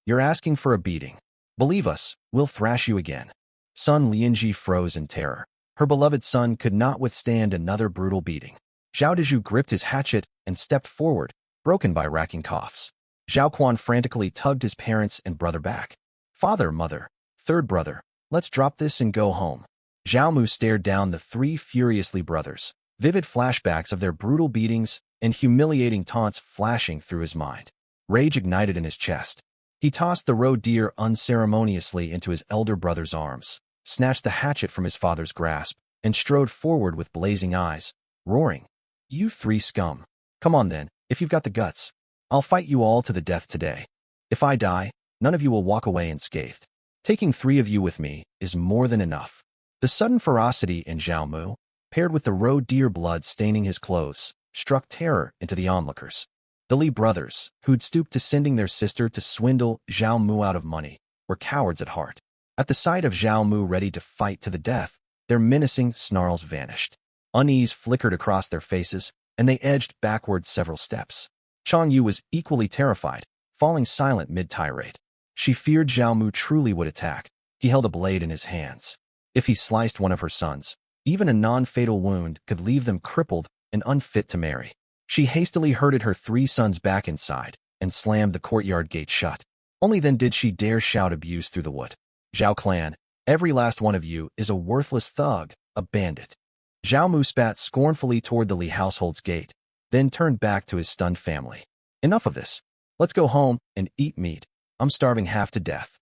You're asking for a beating. Believe us, we'll thrash you again. Son Lianji froze in terror. Her beloved son could not withstand another brutal beating. Zhao Dezhu gripped his hatchet and stepped forward, broken by racking coughs. Zhao Quan frantically tugged his parents and brother back. Father, mother, third brother, let's drop this and go home. Zhao Mu stared down the three furiously brothers, vivid flashbacks of their brutal beatings and humiliating taunts flashing through his mind. Rage ignited in his chest. He tossed the roe deer unceremoniously into his elder brother's arms, snatched the hatchet from his father's grasp, and strode forward with blazing eyes, roaring, "You three scum! Come on then, if you've got the guts. I'll fight you all to the death today. If I die, none of you will walk away unscathed. Taking 3 of you with me is more than enough." The sudden ferocity in Zhao Mu, paired with the roe deer blood staining his clothes, struck terror into the onlookers. The Li brothers, who'd stooped to sending their sister to swindle Zhao Mu out of money, were cowards at heart. At the sight of Zhao Mu ready to fight to the death, their menacing snarls vanished. Unease flickered across their faces, and they edged backward several steps. Chang Yu was equally terrified, falling silent mid-tirade. She feared Zhao Mu truly would attack. He held a blade in his hands. If he sliced one of her sons, even a non-fatal wound could leave them crippled and unfit to marry. She hastily herded her 3 sons back inside and slammed the courtyard gate shut. Only then did she dare shout abuse through the wood. "Zhao clan, every last one of you is a worthless thug, a bandit." Zhao Mu spat scornfully toward the Li household's gate, then turned back to his stunned family. "Enough of this. Let's go home and eat meat. I'm starving half to death."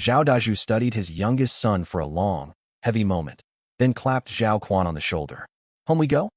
Zhao Daju studied his youngest son for a long, heavy moment, then clapped Zhao Quan on the shoulder. "Home we go?"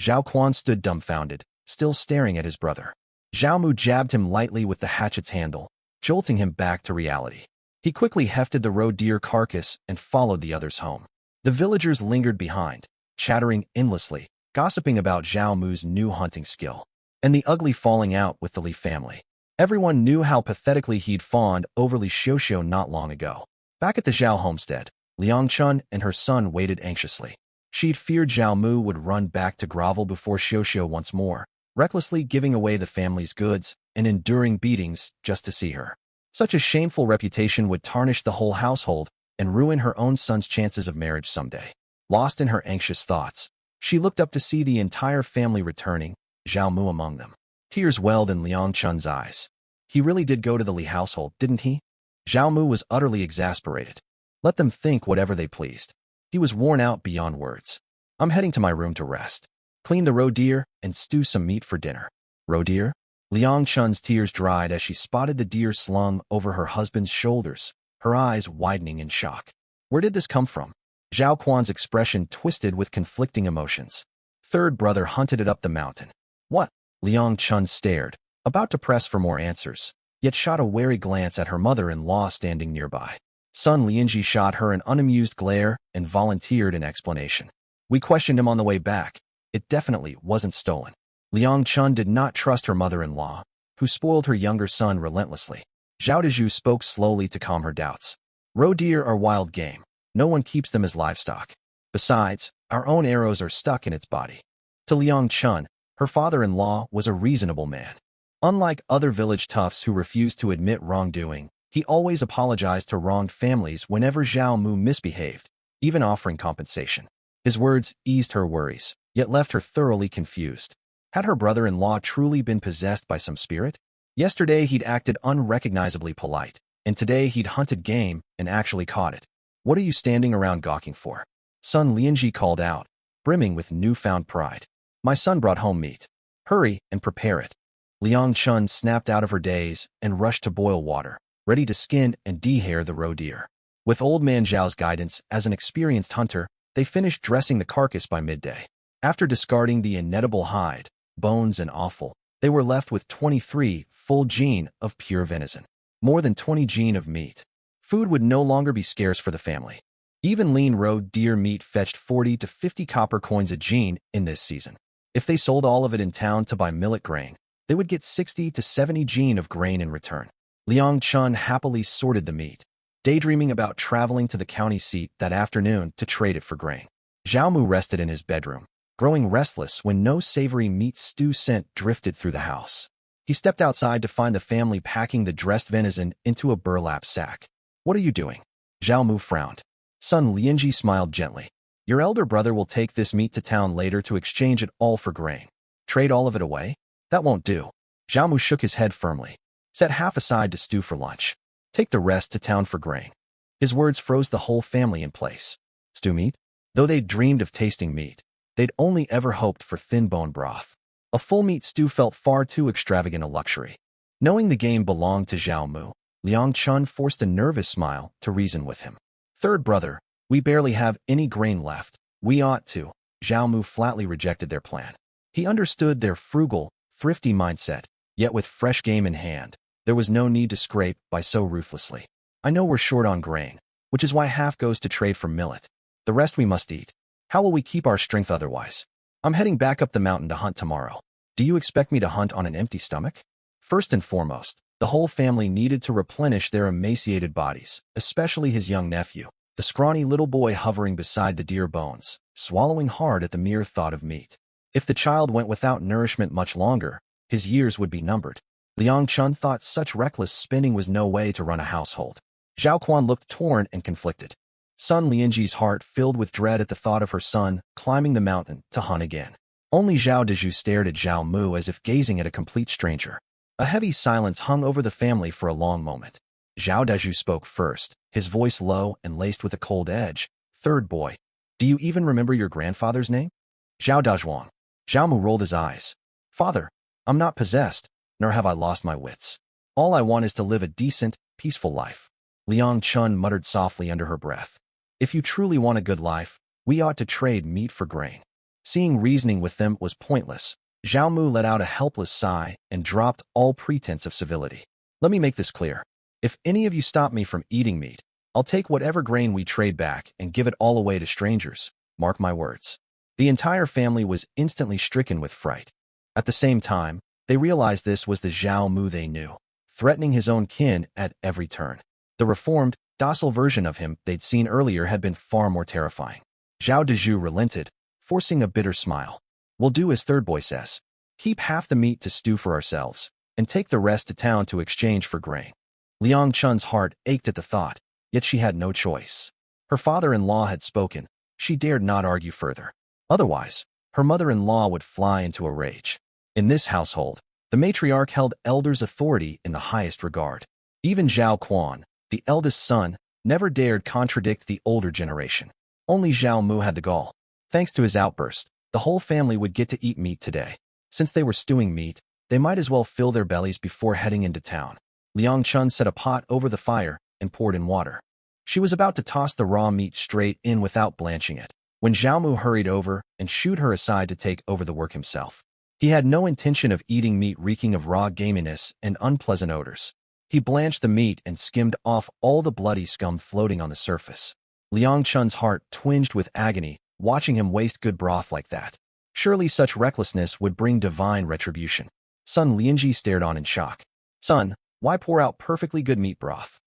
Zhao Quan stood dumbfounded, still staring at his brother. Zhao Mu jabbed him lightly with the hatchet's handle, jolting him back to reality. He quickly hefted the roe deer carcass and followed the others home. The villagers lingered behind, chattering endlessly, gossiping about Zhao Mu's new hunting skill, and the ugly falling out with the Li family. Everyone knew how pathetically he'd fawned over Li Xiuxiu not long ago. Back at the Zhao homestead, Liang Chun and her son waited anxiously. She'd feared Zhao Mu would run back to grovel before Xiuxiu once more, recklessly giving away the family's goods and enduring beatings just to see her. Such a shameful reputation would tarnish the whole household and ruin her own son's chances of marriage someday. Lost in her anxious thoughts, she looked up to see the entire family returning, Zhao Mu among them. Tears welled in Liang Chun's eyes. He really did go to the Li household, didn't he? Zhao Mu was utterly exasperated. Let them think whatever they pleased. He was worn out beyond words. "I'm heading to my room to rest. Clean the roe deer and stew some meat for dinner." "Roe deer?" Liang Chun's tears dried as she spotted the deer slung over her husband's shoulders, her eyes widening in shock. Where did this come from? Zhao Quan's expression twisted with conflicting emotions. "Third brother hunted it up the mountain." "What?" Liang Chun stared, about to press for more answers, yet shot a wary glance at her mother-in-law standing nearby. Son Lianji shot her an unamused glare and volunteered an explanation. "We questioned him on the way back. It definitely wasn't stolen." Liang Chun did not trust her mother-in-law, who spoiled her younger son relentlessly. Zhao Dezhu spoke slowly to calm her doubts. "Roe deer are wild game. No one keeps them as livestock. Besides, our own arrows are stuck in its body." To Liang Chun, her father-in-law was a reasonable man. Unlike other village toughs who refused to admit wrongdoing, he always apologized to wronged families whenever Zhao Mu misbehaved, even offering compensation. His words eased her worries, yet left her thoroughly confused. Had her brother-in-law truly been possessed by some spirit? Yesterday he'd acted unrecognizably polite, and today he'd hunted game and actually caught it. "What are you standing around gawking for?" Son Lianji called out, brimming with newfound pride. "My son brought home meat. Hurry and prepare it." Liang Chun snapped out of her daze and rushed to boil water, ready to skin and dehair the roe deer. With old man Zhao's guidance as an experienced hunter, they finished dressing the carcass by midday. After discarding the inedible hide, bones and offal, they were left with 23 full gene of pure venison, more than 20 gene of meat. Food would no longer be scarce for the family. Even lean roe deer meat fetched 40 to 50 copper coins a gene in this season. If they sold all of it in town to buy millet grain, they would get 60 to 70 gene of grain in return. Liang Chun happily sorted the meat, daydreaming about traveling to the county seat that afternoon to trade it for grain. Zhao Mu rested in his bedroom, growing restless when no savory meat stew scent drifted through the house. He stepped outside to find the family packing the dressed venison into a burlap sack. "What are you doing?" Zhao Mu frowned. Son Lianji smiled gently. "Your elder brother will take this meat to town later to exchange it all for grain. Trade all of it away? That won't do." Zhao Mu shook his head firmly. "Set half aside to stew for lunch. Take the rest to town for grain." His words froze the whole family in place. Stew meat? Though they'd dreamed of tasting meat, they'd only ever hoped for thin bone broth. A full meat stew felt far too extravagant a luxury. Knowing the game belonged to Zhao Mu, Liang Chun forced a nervous smile to reason with him. Third brother, we barely have any grain left. We ought to. Zhao Mu flatly rejected their plan. He understood their frugal, thrifty mindset, yet with fresh game in hand, there was no need to scrape by so ruthlessly. I know we're short on grain, which is why half goes to trade for millet. The rest we must eat. How will we keep our strength otherwise? I'm heading back up the mountain to hunt tomorrow. Do you expect me to hunt on an empty stomach? First and foremost, the whole family needed to replenish their emaciated bodies, especially his young nephew, the scrawny little boy hovering beside the deer bones, swallowing hard at the mere thought of meat. If the child went without nourishment much longer, his years would be numbered. Liang Chun thought such reckless spending was no way to run a household. Zhao Quan looked torn and conflicted. Son Lianji's heart filled with dread at the thought of her son climbing the mountain to hunt again. Only Zhao Dezhu stared at Zhao Mu as if gazing at a complete stranger. A heavy silence hung over the family for a long moment. Zhao Dezhu spoke first, his voice low and laced with a cold edge. Third boy, do you even remember your grandfather's name? Zhao Dazhuang. Zhao Mu rolled his eyes. Father, I'm not possessed, nor have I lost my wits. All I want is to live a decent, peaceful life. Liang Chun muttered softly under her breath. If you truly want a good life, we ought to trade meat for grain. Seeing reasoning with them was pointless, Zhao Mu let out a helpless sigh and dropped all pretense of civility. Let me make this clear. If any of you stop me from eating meat, I'll take whatever grain we trade back and give it all away to strangers. Mark my words. The entire family was instantly stricken with fright. At the same time, they realized this was the Zhao Mu they knew, threatening his own kin at every turn. The reformed, docile version of him they'd seen earlier had been far more terrifying. Zhao Dezhu relented, forcing a bitter smile. We'll do as third boy says. Keep half the meat to stew for ourselves, and take the rest to town to exchange for grain. Liang Chun's heart ached at the thought, yet she had no choice. Her father-in-law had spoken. She dared not argue further. Otherwise, her mother-in-law would fly into a rage. In this household, the matriarch held elders' authority in the highest regard. Even Zhao Quan, the eldest son, never dared contradict the older generation. Only Zhao Mu had the gall. Thanks to his outburst, the whole family would get to eat meat today. Since they were stewing meat, they might as well fill their bellies before heading into town. Liang Chun set a pot over the fire and poured in water. She was about to toss the raw meat straight in without blanching it, when Zhao Mu hurried over and shooed her aside to take over the work himself. He had no intention of eating meat reeking of raw gaminess and unpleasant odors. He blanched the meat and skimmed off all the bloody scum floating on the surface. Liang Chun's heart twinged with agony, watching him waste good broth like that. Surely such recklessness would bring divine retribution. Son Lianji stared on in shock. Son, why pour out perfectly good meat broth?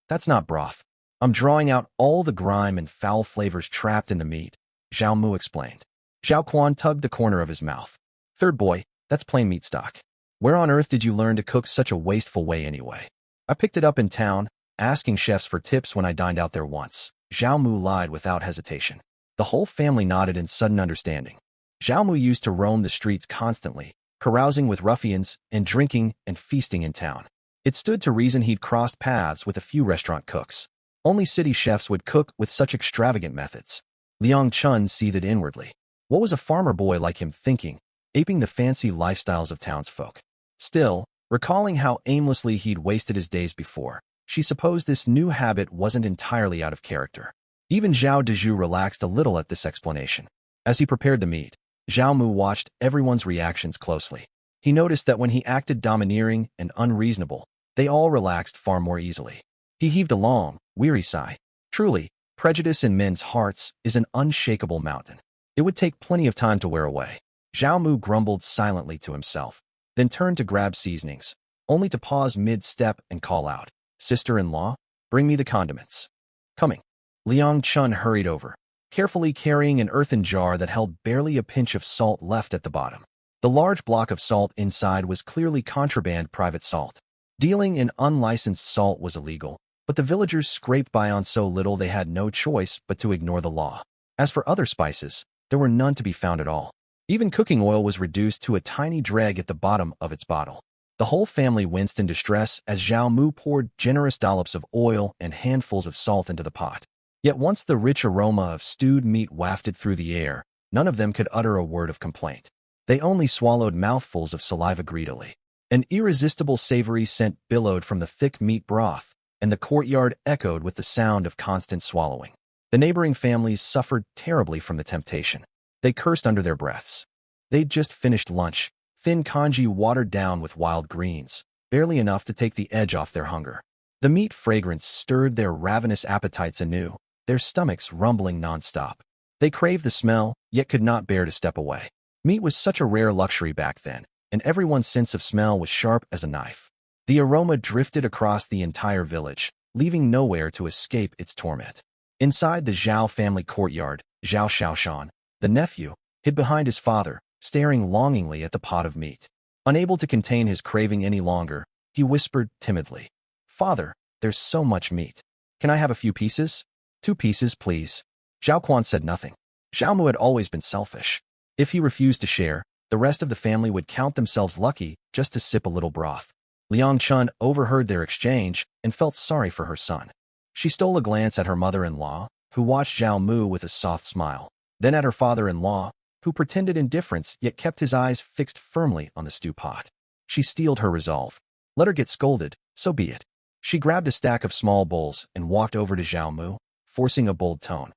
That's not broth. I'm drawing out all the grime and foul flavors trapped in the meat, Zhao Mu explained. Zhao Quan tugged the corner of his mouth. Third boy, that's plain meat stock. Where on earth did you learn to cook such a wasteful way anyway? I picked it up in town, asking chefs for tips when I dined out there once. Zhao Mu lied without hesitation. The whole family nodded in sudden understanding. Zhao Mu used to roam the streets constantly, carousing with ruffians and drinking and feasting in town. It stood to reason he'd crossed paths with a few restaurant cooks. Only city chefs would cook with such extravagant methods. Liang Chun seethed inwardly. What was a farmer boy like him thinking, aping the fancy lifestyles of townsfolk? Still, recalling how aimlessly he'd wasted his days before, she supposed this new habit wasn't entirely out of character. Even Zhao Dezhu relaxed a little at this explanation. As he prepared the meat, Zhao Mu watched everyone's reactions closely. He noticed that when he acted domineering and unreasonable, they all relaxed far more easily. He heaved a long, weary sigh. Truly, prejudice in men's hearts is an unshakable mountain. It would take plenty of time to wear away. Zhao Mu grumbled silently to himself, then turned to grab seasonings, only to pause mid-step and call out, Sister-in-law, bring me the condiments. Coming. Liang Chun hurried over, carefully carrying an earthen jar that held barely a pinch of salt left at the bottom. The large block of salt inside was clearly contraband private salt. Dealing in unlicensed salt was illegal, but the villagers scraped by on so little they had no choice but to ignore the law. As for other spices, there were none to be found at all. Even cooking oil was reduced to a tiny dreg at the bottom of its bottle. The whole family winced in distress as Zhao Mu poured generous dollops of oil and handfuls of salt into the pot. Yet once the rich aroma of stewed meat wafted through the air, none of them could utter a word of complaint. They only swallowed mouthfuls of saliva greedily. An irresistible savory scent billowed from the thick meat broth, and the courtyard echoed with the sound of constant swallowing. The neighboring families suffered terribly from the temptation. They cursed under their breaths. They'd just finished lunch, thin congee watered down with wild greens, barely enough to take the edge off their hunger. The meat fragrance stirred their ravenous appetites anew, their stomachs rumbling nonstop. They craved the smell, yet could not bear to step away. Meat was such a rare luxury back then, and everyone's sense of smell was sharp as a knife. The aroma drifted across the entire village, leaving nowhere to escape its torment. Inside the Zhao family courtyard, Zhao Xiaoshan, the nephew, hid behind his father, staring longingly at the pot of meat. Unable to contain his craving any longer, he whispered timidly, "Father, there's so much meat. Can I have a few pieces?" "2 pieces, please." Zhao Quan said nothing. Zhao Mu had always been selfish. If he refused to share, the rest of the family would count themselves lucky just to sip a little broth. Liang Chun overheard their exchange and felt sorry for her son. She stole a glance at her mother-in-law, who watched Zhao Mu with a soft smile, then at her father-in-law, who pretended indifference yet kept his eyes fixed firmly on the stew pot. She steeled her resolve. Let her get scolded, so be it. She grabbed a stack of small bowls and walked over to Zhao Mu, forcing a bold tone.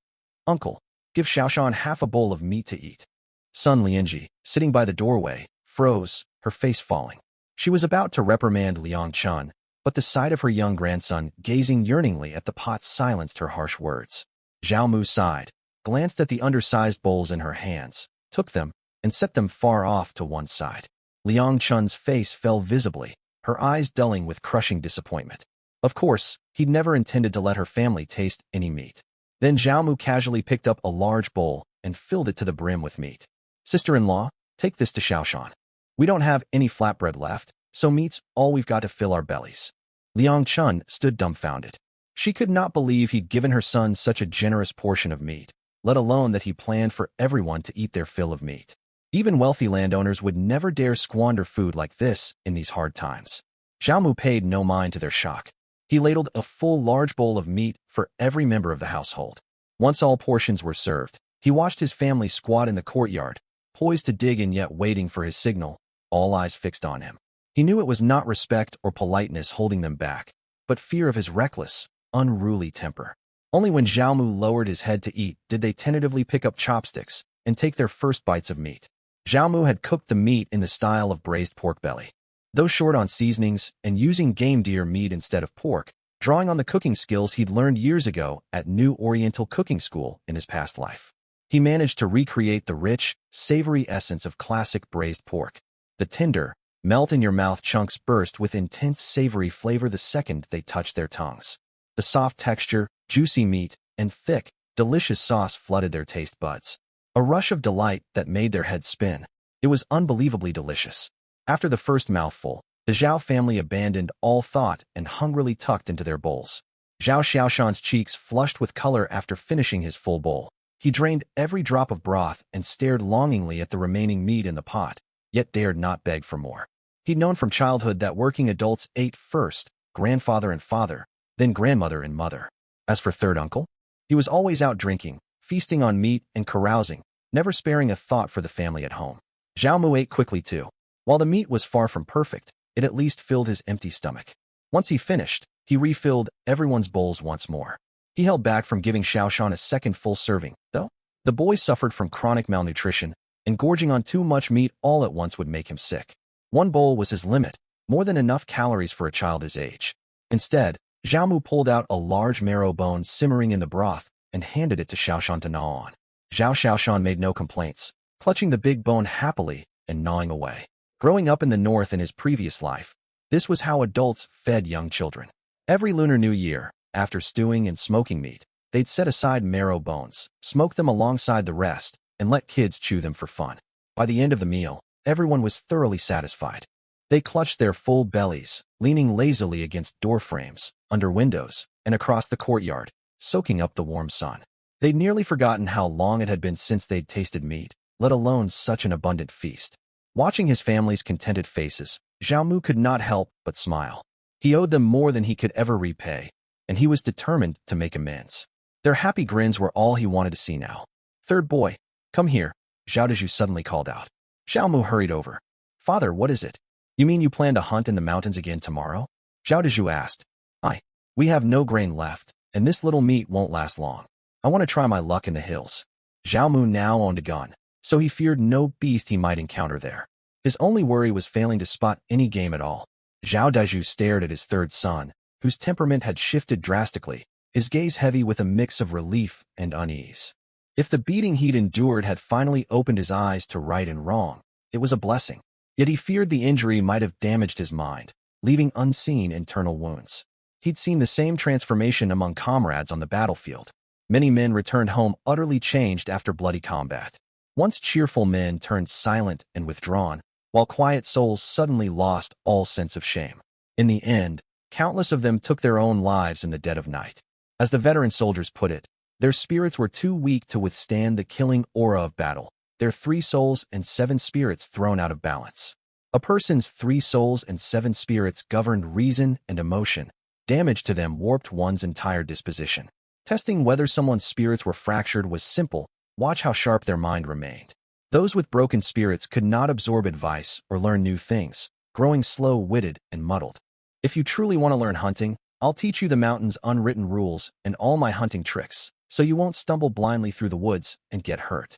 "Uncle, give Xiaoshan half a bowl of meat to eat." Son Lianji, sitting by the doorway, froze, her face falling. She was about to reprimand Liang Chun, but the sight of her young grandson gazing yearningly at the pot silenced her harsh words. Zhao Mu sighed, glanced at the undersized bowls in her hands, took them, and set them far off to one side. Liang Chun's face fell visibly, her eyes dulling with crushing disappointment. Of course, he'd never intended to let her family taste any meat. Then Zhao Mu casually picked up a large bowl and filled it to the brim with meat. "Sister-in-law, take this to Xiaoshan. We don't have any flatbread left, so meat's all we've got to fill our bellies." Liang Chun stood dumbfounded. She could not believe he'd given her son such a generous portion of meat, let alone that he planned for everyone to eat their fill of meat. Even wealthy landowners would never dare squander food like this in these hard times. Zhao Mu paid no mind to their shock. He ladled a full large bowl of meat for every member of the household. Once all portions were served, he watched his family squat in the courtyard, poised to dig in yet waiting for his signal, all eyes fixed on him. He knew it was not respect or politeness holding them back, but fear of his reckless, unruly temper. Only when Zhao Mu lowered his head to eat did they tentatively pick up chopsticks and take their first bites of meat. Zhao Mu had cooked the meat in the style of braised pork belly. Though short on seasonings and using game deer meat instead of pork, drawing on the cooking skills he'd learned years ago at New Oriental Cooking School in his past life, he managed to recreate the rich, savory essence of classic braised pork. The tender, melt-in-your-mouth chunks burst with intense savory flavor the second they touched their tongues. The soft texture, juicy meat, and thick, delicious sauce flooded their taste buds. A rush of delight that made their heads spin. It was unbelievably delicious. After the first mouthful, the Zhao family abandoned all thought and hungrily tucked into their bowls. Zhao Xiaoshan's cheeks flushed with color after finishing his full bowl. He drained every drop of broth and stared longingly at the remaining meat in the pot, yet dared not beg for more. He'd known from childhood that working adults ate first, grandfather and father, then grandmother and mother. As for third uncle, he was always out drinking, feasting on meat and carousing, never sparing a thought for the family at home. Zhao Mu ate quickly too. While the meat was far from perfect, it at least filled his empty stomach. Once he finished, he refilled everyone's bowls once more. He held back from giving Xiaoshan a second full serving, though. The boy suffered from chronic malnutrition, and gorging on too much meat all at once would make him sick. One bowl was his limit, more than enough calories for a child his age. Instead, Zhao Mu pulled out a large marrow bone simmering in the broth and handed it to Xiaoshan to gnaw on. Zhao Xiaoshan made no complaints, clutching the big bone happily and gnawing away. Growing up in the north in his previous life, this was how adults fed young children. Every Lunar New Year, after stewing and smoking meat, they'd set aside marrow bones, smoke them alongside the rest, and let kids chew them for fun. By the end of the meal, everyone was thoroughly satisfied. They clutched their full bellies, leaning lazily against door frames, under windows, and across the courtyard, soaking up the warm sun. They'd nearly forgotten how long it had been since they'd tasted meat, let alone such an abundant feast. Watching his family's contented faces, Zhao Mu could not help but smile. He owed them more than he could ever repay, and he was determined to make amends. Their happy grins were all he wanted to see now. "Third boy, come here," Zhao Dezhu suddenly called out. Zhao Mu hurried over. "Father, what is it?" You mean you plan to hunt in the mountains again tomorrow? Zhao Dezhu asked. Aye. We have no grain left, and this little meat won't last long. I want to try my luck in the hills. Zhao Mu now owned a gun, so he feared no beast he might encounter there. His only worry was failing to spot any game at all. Zhao Dezhu stared at his third son, whose temperament had shifted drastically, his gaze heavy with a mix of relief and unease. If the beating he'd endured had finally opened his eyes to right and wrong, it was a blessing. Yet he feared the injury might have damaged his mind, leaving unseen internal wounds. He'd seen the same transformation among comrades on the battlefield. Many men returned home utterly changed after bloody combat. Once cheerful men turned silent and withdrawn, while quiet souls suddenly lost all sense of shame. In the end, countless of them took their own lives in the dead of night. As the veteran soldiers put it, their spirits were too weak to withstand the killing aura of battle, their 3 souls and 7 spirits thrown out of balance. A person's 3 souls and 7 spirits governed reason and emotion. Damage to them warped one's entire disposition. Testing whether someone's spirits were fractured was simple. Watch how sharp their mind remained. Those with broken spirits could not absorb advice or learn new things, growing slow-witted and muddled. If you truly want to learn hunting, I'll teach you the mountain's unwritten rules and all my hunting tricks, so you won't stumble blindly through the woods and get hurt.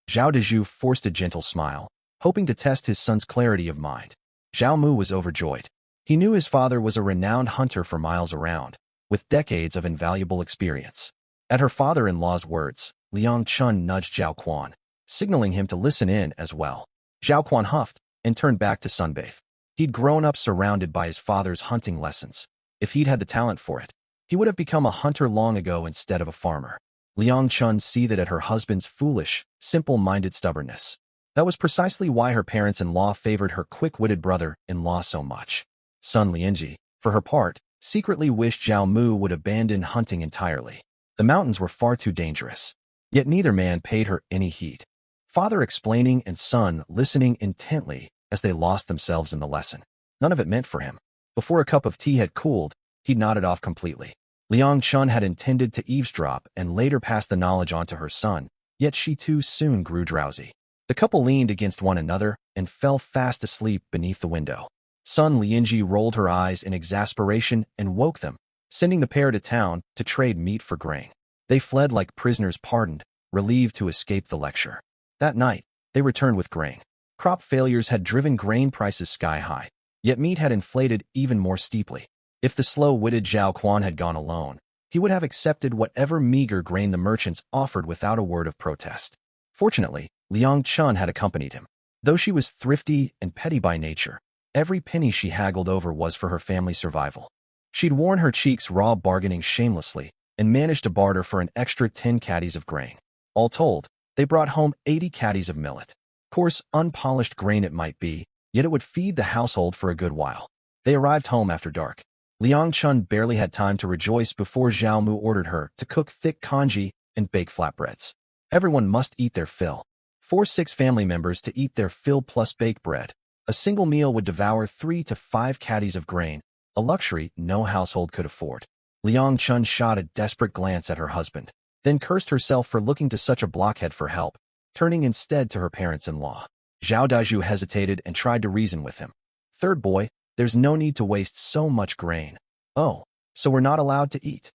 Zhao Dezhu forced a gentle smile, hoping to test his son's clarity of mind. Zhao Mu was overjoyed. He knew his father was a renowned hunter for miles around, with decades of invaluable experience. At her father-in-law's words, Liang Chun nudged Zhao Quan, signaling him to listen in as well. Zhao Quan huffed and turned back to sunbathe. He'd grown up surrounded by his father's hunting lessons. If he'd had the talent for it, he would have become a hunter long ago instead of a farmer. Liang Chun seethed at her husband's foolish, simple-minded stubbornness. That was precisely why her parents-in-law favored her quick-witted brother-in-law so much. Son Lianji, for her part, secretly wished Zhao Mu would abandon hunting entirely. The mountains were far too dangerous. Yet neither man paid her any heed. Father explaining and son listening intently as they lost themselves in the lesson. None of it meant for him. Before a cup of tea had cooled, he'd nodded off completely. Liang Chun had intended to eavesdrop and later pass the knowledge on to her son, yet she too soon grew drowsy. The couple leaned against one another and fell fast asleep beneath the window. Son Lianji rolled her eyes in exasperation and woke them, sending the pair to town to trade meat for grain. They fled like prisoners pardoned, relieved to escape the lecture. That night, they returned with grain. Crop failures had driven grain prices sky high, yet meat had inflated even more steeply. If the slow-witted Zhao Quan had gone alone, he would have accepted whatever meager grain the merchants offered without a word of protest. Fortunately, Liang Chun had accompanied him. Though she was thrifty and petty by nature, every penny she haggled over was for her family's survival. She'd worn her cheeks raw bargaining shamelessly and managed to barter for an extra 10 caddies of grain. All told, they brought home 80 caddies of millet. Coarse, unpolished grain it might be, yet it would feed the household for a good while. They arrived home after dark. Liang Chun barely had time to rejoice before Zhao Mu ordered her to cook thick congee and bake flatbreads. Everyone must eat their fill. 4-6 family members to eat their fill plus bake bread. A single meal would devour 3 to 5 caddies of grain, a luxury no household could afford. Liang Chun shot a desperate glance at her husband, then cursed herself for looking to such a blockhead for help, turning instead to her parents-in-law. Zhao Dezhu hesitated and tried to reason with him. Third boy, there's no need to waste so much grain. Oh, so we're not allowed to eat?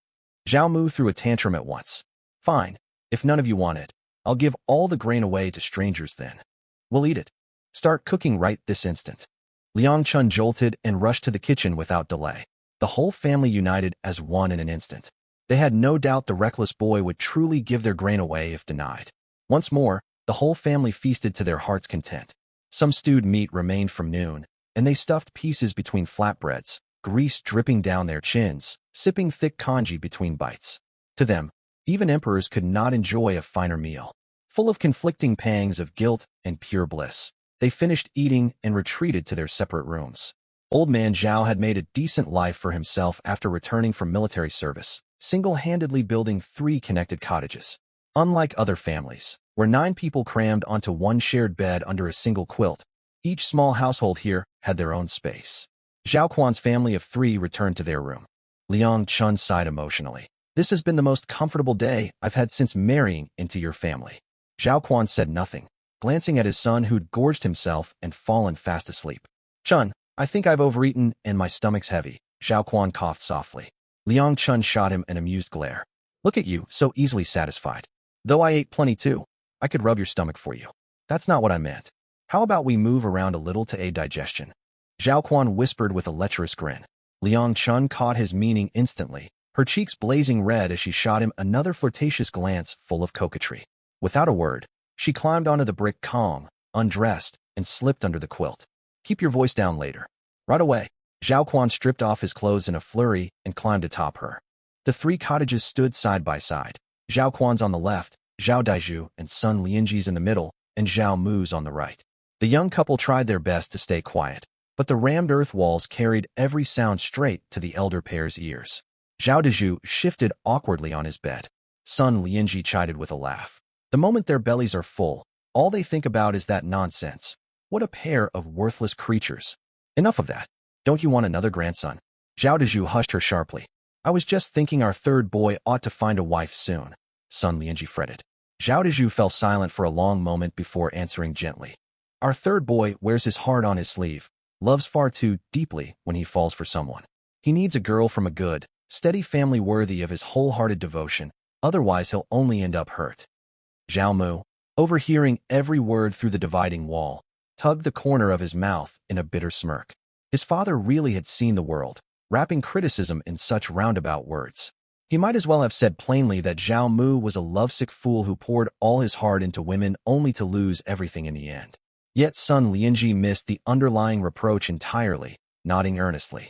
Zhao Mu threw a tantrum at once. Fine, if none of you want it, I'll give all the grain away to strangers then. We'll eat it. Start cooking right this instant. Liang Chun jolted and rushed to the kitchen without delay. The whole family united as one in an instant. They had no doubt the reckless boy would truly give their grain away if denied. Once more, the whole family feasted to their heart's content. Some stewed meat remained from noon, and they stuffed pieces between flatbreads, grease dripping down their chins, sipping thick congee between bites. To them, even emperors could not enjoy a finer meal. Full of conflicting pangs of guilt and pure bliss, they finished eating and retreated to their separate rooms. Old man Zhao had made a decent life for himself after returning from military service, single-handedly building 3 connected cottages. Unlike other families, where 9 people crammed onto one shared bed under a single quilt, each small household here had their own space. Zhao Quan's family of 3 returned to their room. Liang Chun sighed emotionally. This has been the most comfortable day I've had since marrying into your family. Zhao Quan said nothing, glancing at his son who'd gorged himself and fallen fast asleep. Chun, I think I've overeaten and my stomach's heavy. Zhao Quan coughed softly. Liang Chun shot him an amused glare. Look at you, so easily satisfied. Though I ate plenty too. I could rub your stomach for you. That's not what I meant. How about we move around a little to aid digestion? Zhao Quan whispered with a lecherous grin. Liang Chun caught his meaning instantly, her cheeks blazing red as she shot him another flirtatious glance full of coquetry. Without a word, she climbed onto the brick Kong, undressed, and slipped under the quilt. Keep your voice down later. Right away. Zhao Quan stripped off his clothes in a flurry and climbed atop her. The three cottages stood side by side. Zhao Quan's on the left, Zhao Daiju and son Lianji's in the middle, and Zhao Mu's on the right. The young couple tried their best to stay quiet, but the rammed earth walls carried every sound straight to the elder pair's ears. Zhao Daiju shifted awkwardly on his bed. Son Lianji chided with a laugh. The moment their bellies are full, all they think about is that nonsense. What a pair of worthless creatures. Enough of that. Don't you want another grandson? Zhao Daiju hushed her sharply. I was just thinking our third boy ought to find a wife soon. Son Lianji fretted. Zhao Daiju fell silent for a long moment before answering gently. Our third boy wears his heart on his sleeve, loves far too deeply when he falls for someone. He needs a girl from a good, steady family worthy of his wholehearted devotion, otherwise he'll only end up hurt. Zhao Mu, overhearing every word through the dividing wall, tugged the corner of his mouth in a bitter smirk. His father really had seen the world, wrapping criticism in such roundabout words. He might as well have said plainly that Zhao Mu was a lovesick fool who poured all his heart into women only to lose everything in the end. Yet son Lianji missed the underlying reproach entirely, nodding earnestly.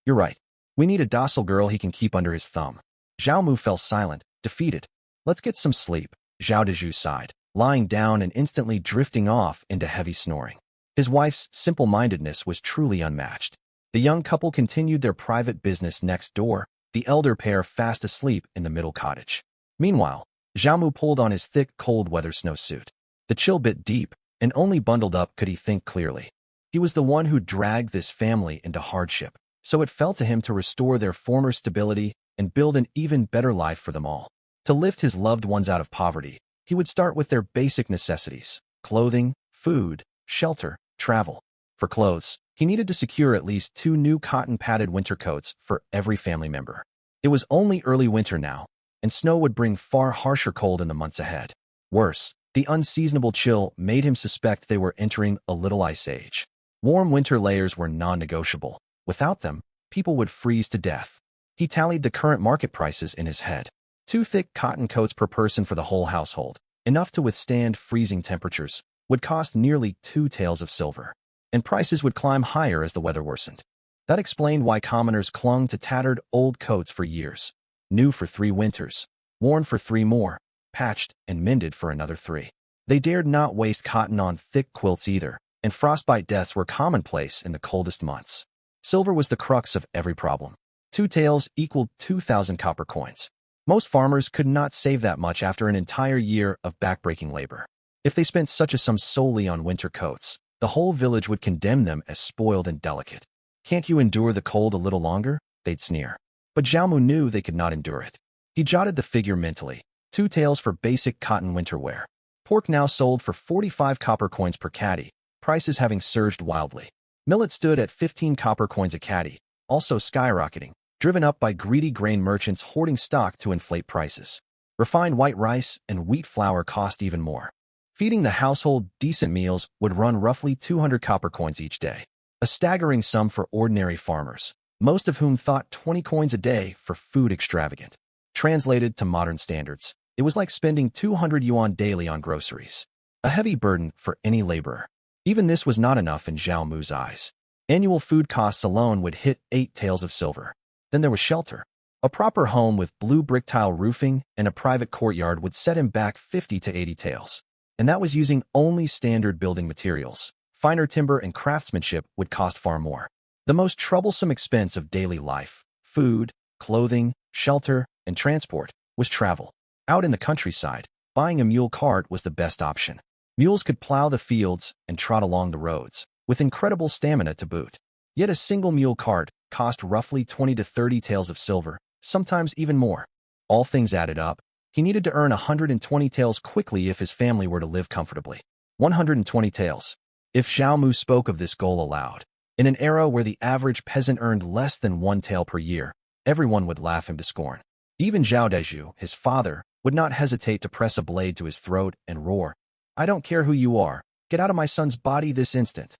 You're right. We need a docile girl he can keep under his thumb. Zhao Mu fell silent, defeated. Let's get some sleep, Zhao Daiju sighed, lying down and instantly drifting off into heavy snoring. His wife's simple-mindedness was truly unmatched. The young couple continued their private business next door, the elder pair fast asleep in the middle cottage. Meanwhile, Zhao Mu pulled on his thick, cold-weather snowsuit. The chill bit deep, and only bundled up could he think clearly. He was the one who dragged this family into hardship, so it fell to him to restore their former stability and build an even better life for them all. To lift his loved ones out of poverty, he would start with their basic necessities: clothing, food, shelter, travel. For clothes, he needed to secure at least 2 new cotton-padded winter coats for every family member. It was only early winter now, and snow would bring far harsher cold in the months ahead. Worse, the unseasonable chill made him suspect they were entering a little ice age. Warm winter layers were non-negotiable. Without them, people would freeze to death. He tallied the current market prices in his head. 2 thick cotton coats per person for the whole household, enough to withstand freezing temperatures, would cost nearly 2 taels of silver. And prices would climb higher as the weather worsened. That explained why commoners clung to tattered old coats for years, new for 3 winters, worn for 3 more, patched and mended for another 3. They dared not waste cotton on thick quilts either, and frostbite deaths were commonplace in the coldest months. Silver was the crux of every problem. 2 taels equaled 2,000 copper coins. Most farmers could not save that much after an entire year of backbreaking labor. If they spent such a sum solely on winter coats, the whole village would condemn them as spoiled and delicate. Can't you endure the cold a little longer? They'd sneer. But Zhao Mu knew they could not endure it. He jotted the figure mentally. 2 taels for basic cotton winter wear. Pork now sold for 45 copper coins per caddy, prices having surged wildly. Millet stood at 15 copper coins a caddy, also skyrocketing, driven up by greedy grain merchants hoarding stock to inflate prices. Refined white rice and wheat flour cost even more. Feeding the household decent meals would run roughly 200 copper coins each day, a staggering sum for ordinary farmers, most of whom thought 20 coins a day for food extravagant. Translated to modern standards, it was like spending 200 yuan daily on groceries, a heavy burden for any laborer. Even this was not enough in Zhao Mu's eyes. Annual food costs alone would hit 8 taels of silver. Then there was shelter. A proper home with blue brick tile roofing and a private courtyard would set him back 50 to 80 taels. And that was using only standard building materials. Finer timber and craftsmanship would cost far more. The most troublesome expense of daily life, food, clothing, shelter, and transport, was travel. Out in the countryside, buying a mule cart was the best option. Mules could plow the fields and trot along the roads, with incredible stamina to boot. Yet a single mule cart cost roughly 20 to 30 taels of silver, sometimes even more. All things added up, he needed to earn 120 taels quickly if his family were to live comfortably. 120 taels. If Zhao Mu spoke of this goal aloud, In an era where the average peasant earned less than one tael per year, everyone would laugh him to scorn. Even Zhao Deju, his father, would not hesitate to press a blade to his throat and roar, "I don't care who you are. Get out of my son's body this instant."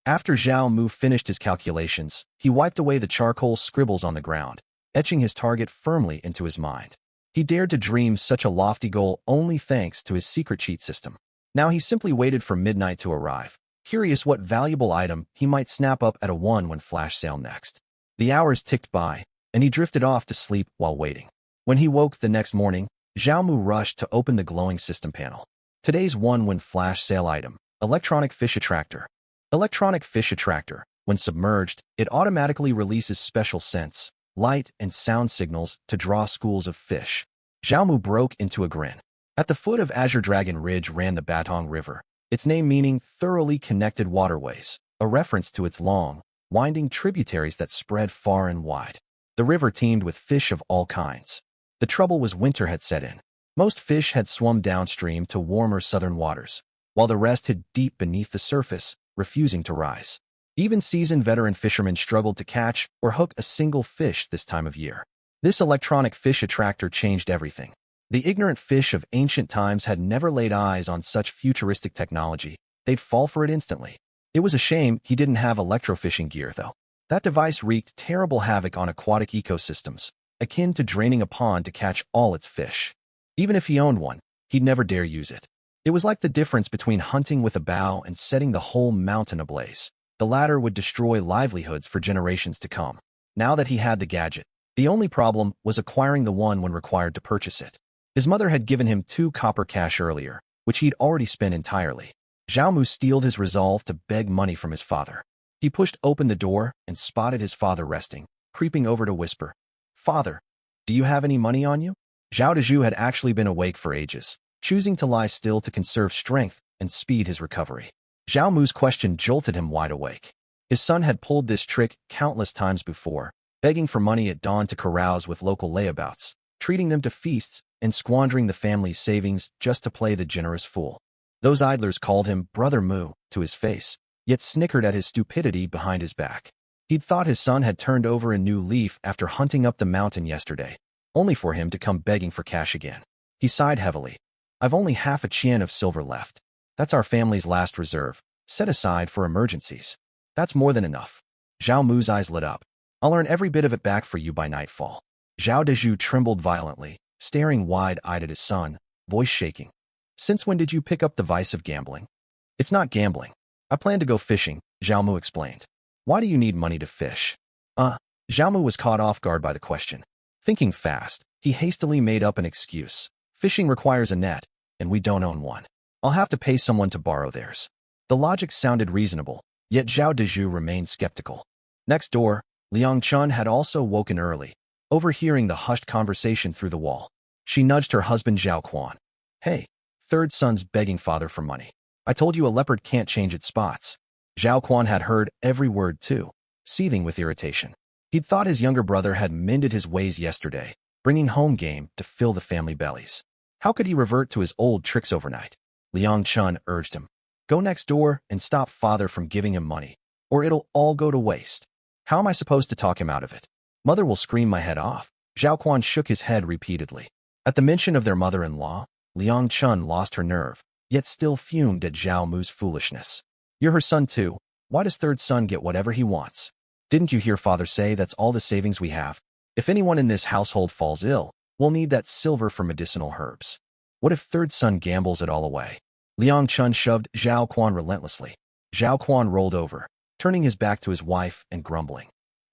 After Zhao Mu finished his calculations, he wiped away the charcoal scribbles on the ground, etching his target firmly into his mind. He dared to dream such a lofty goal only thanks to his secret cheat system. Now he simply waited for midnight to arrive, curious what valuable item he might snap up at a one-when flash sale next. The hours ticked by, and he drifted off to sleep while waiting. When he woke the next morning, Zhao Mu rushed to open the glowing system panel. Today's one-when flash sale item, electronic fish attractor. Electronic fish attractor. When submerged, it automatically releases special scents, light, and sound signals to draw schools of fish. Zhao Mu broke into a grin. At the foot of Azure Dragon Ridge ran the Batong River, its name meaning thoroughly connected waterways, a reference to its long, winding tributaries that spread far and wide. The river teemed with fish of all kinds. The trouble was winter had set in. Most fish had swum downstream to warmer southern waters, while the rest hid deep beneath the surface, refusing to rise. Even seasoned veteran fishermen struggled to catch or hook a single fish this time of year. This electronic fish attractor changed everything. The ignorant fish of ancient times had never laid eyes on such futuristic technology. They'd fall for it instantly. It was a shame he didn't have electrofishing gear, though. That device wreaked terrible havoc on aquatic ecosystems, akin to draining a pond to catch all its fish. Even if he owned one, he'd never dare use it. It was like the difference between hunting with a bow and setting the whole mountain ablaze. The latter would destroy livelihoods for generations to come. Now that he had the gadget, the only problem was acquiring the one when required to purchase it. His mother had given him 2 copper cash earlier, which he'd already spent entirely. Zhao Mu steeled his resolve to beg money from his father. He pushed open the door and spotted his father resting, creeping over to whisper, "Father, do you have any money on you?" Zhao Deju had actually been awake for ages, choosing to lie still to conserve strength and speed his recovery. Zhao Mu's question jolted him wide awake. His son had pulled this trick countless times before, begging for money at dawn to carouse with local layabouts, treating them to feasts, and squandering the family's savings just to play the generous fool. Those idlers called him Brother Mu to his face, yet snickered at his stupidity behind his back. He'd thought his son had turned over a new leaf after hunting up the mountain yesterday, only for him to come begging for cash again. He sighed heavily. "I've only half a qian of silver left. That's our family's last reserve, set aside for emergencies. That's more than enough." Zhao Mu's eyes lit up. "I'll earn every bit of it back for you by nightfall." Zhao Deju trembled violently, staring wide-eyed at his son, voice shaking. "Since when did you pick up the vice of gambling?" "It's not gambling. I plan to go fishing," Zhao Mu explained. "Why do you need money to fish?" Zhao Mu was caught off guard by the question. Thinking fast, he hastily made up an excuse. "Fishing requires a net, and we don't own one. I'll have to pay someone to borrow theirs." The logic sounded reasonable, yet Zhao Deju remained skeptical. Next door, Liang Chun had also woken early, overhearing the hushed conversation through the wall. She nudged her husband Zhao Quan. "Hey, third son's begging father for money. I told you a leopard can't change its spots." Zhao Quan had heard every word too, seething with irritation. He'd thought his younger brother had mended his ways yesterday, bringing home game to fill the family bellies. How could he revert to his old tricks overnight? Liang Chun urged him. "Go next door and stop father from giving him money, or it'll all go to waste." "How am I supposed to talk him out of it? Mother will scream my head off." Zhao Quan shook his head repeatedly. At the mention of their mother-in-law, Liang Chun lost her nerve, yet still fumed at Zhao Mu's foolishness. "You're her son too. Why does third son get whatever he wants? Didn't you hear father say that's all the savings we have? If anyone in this household falls ill, we'll need that silver for medicinal herbs. What if third son gambles it all away?" Liang Chun shoved Zhao Quan relentlessly. Zhao Quan rolled over, turning his back to his wife and grumbling.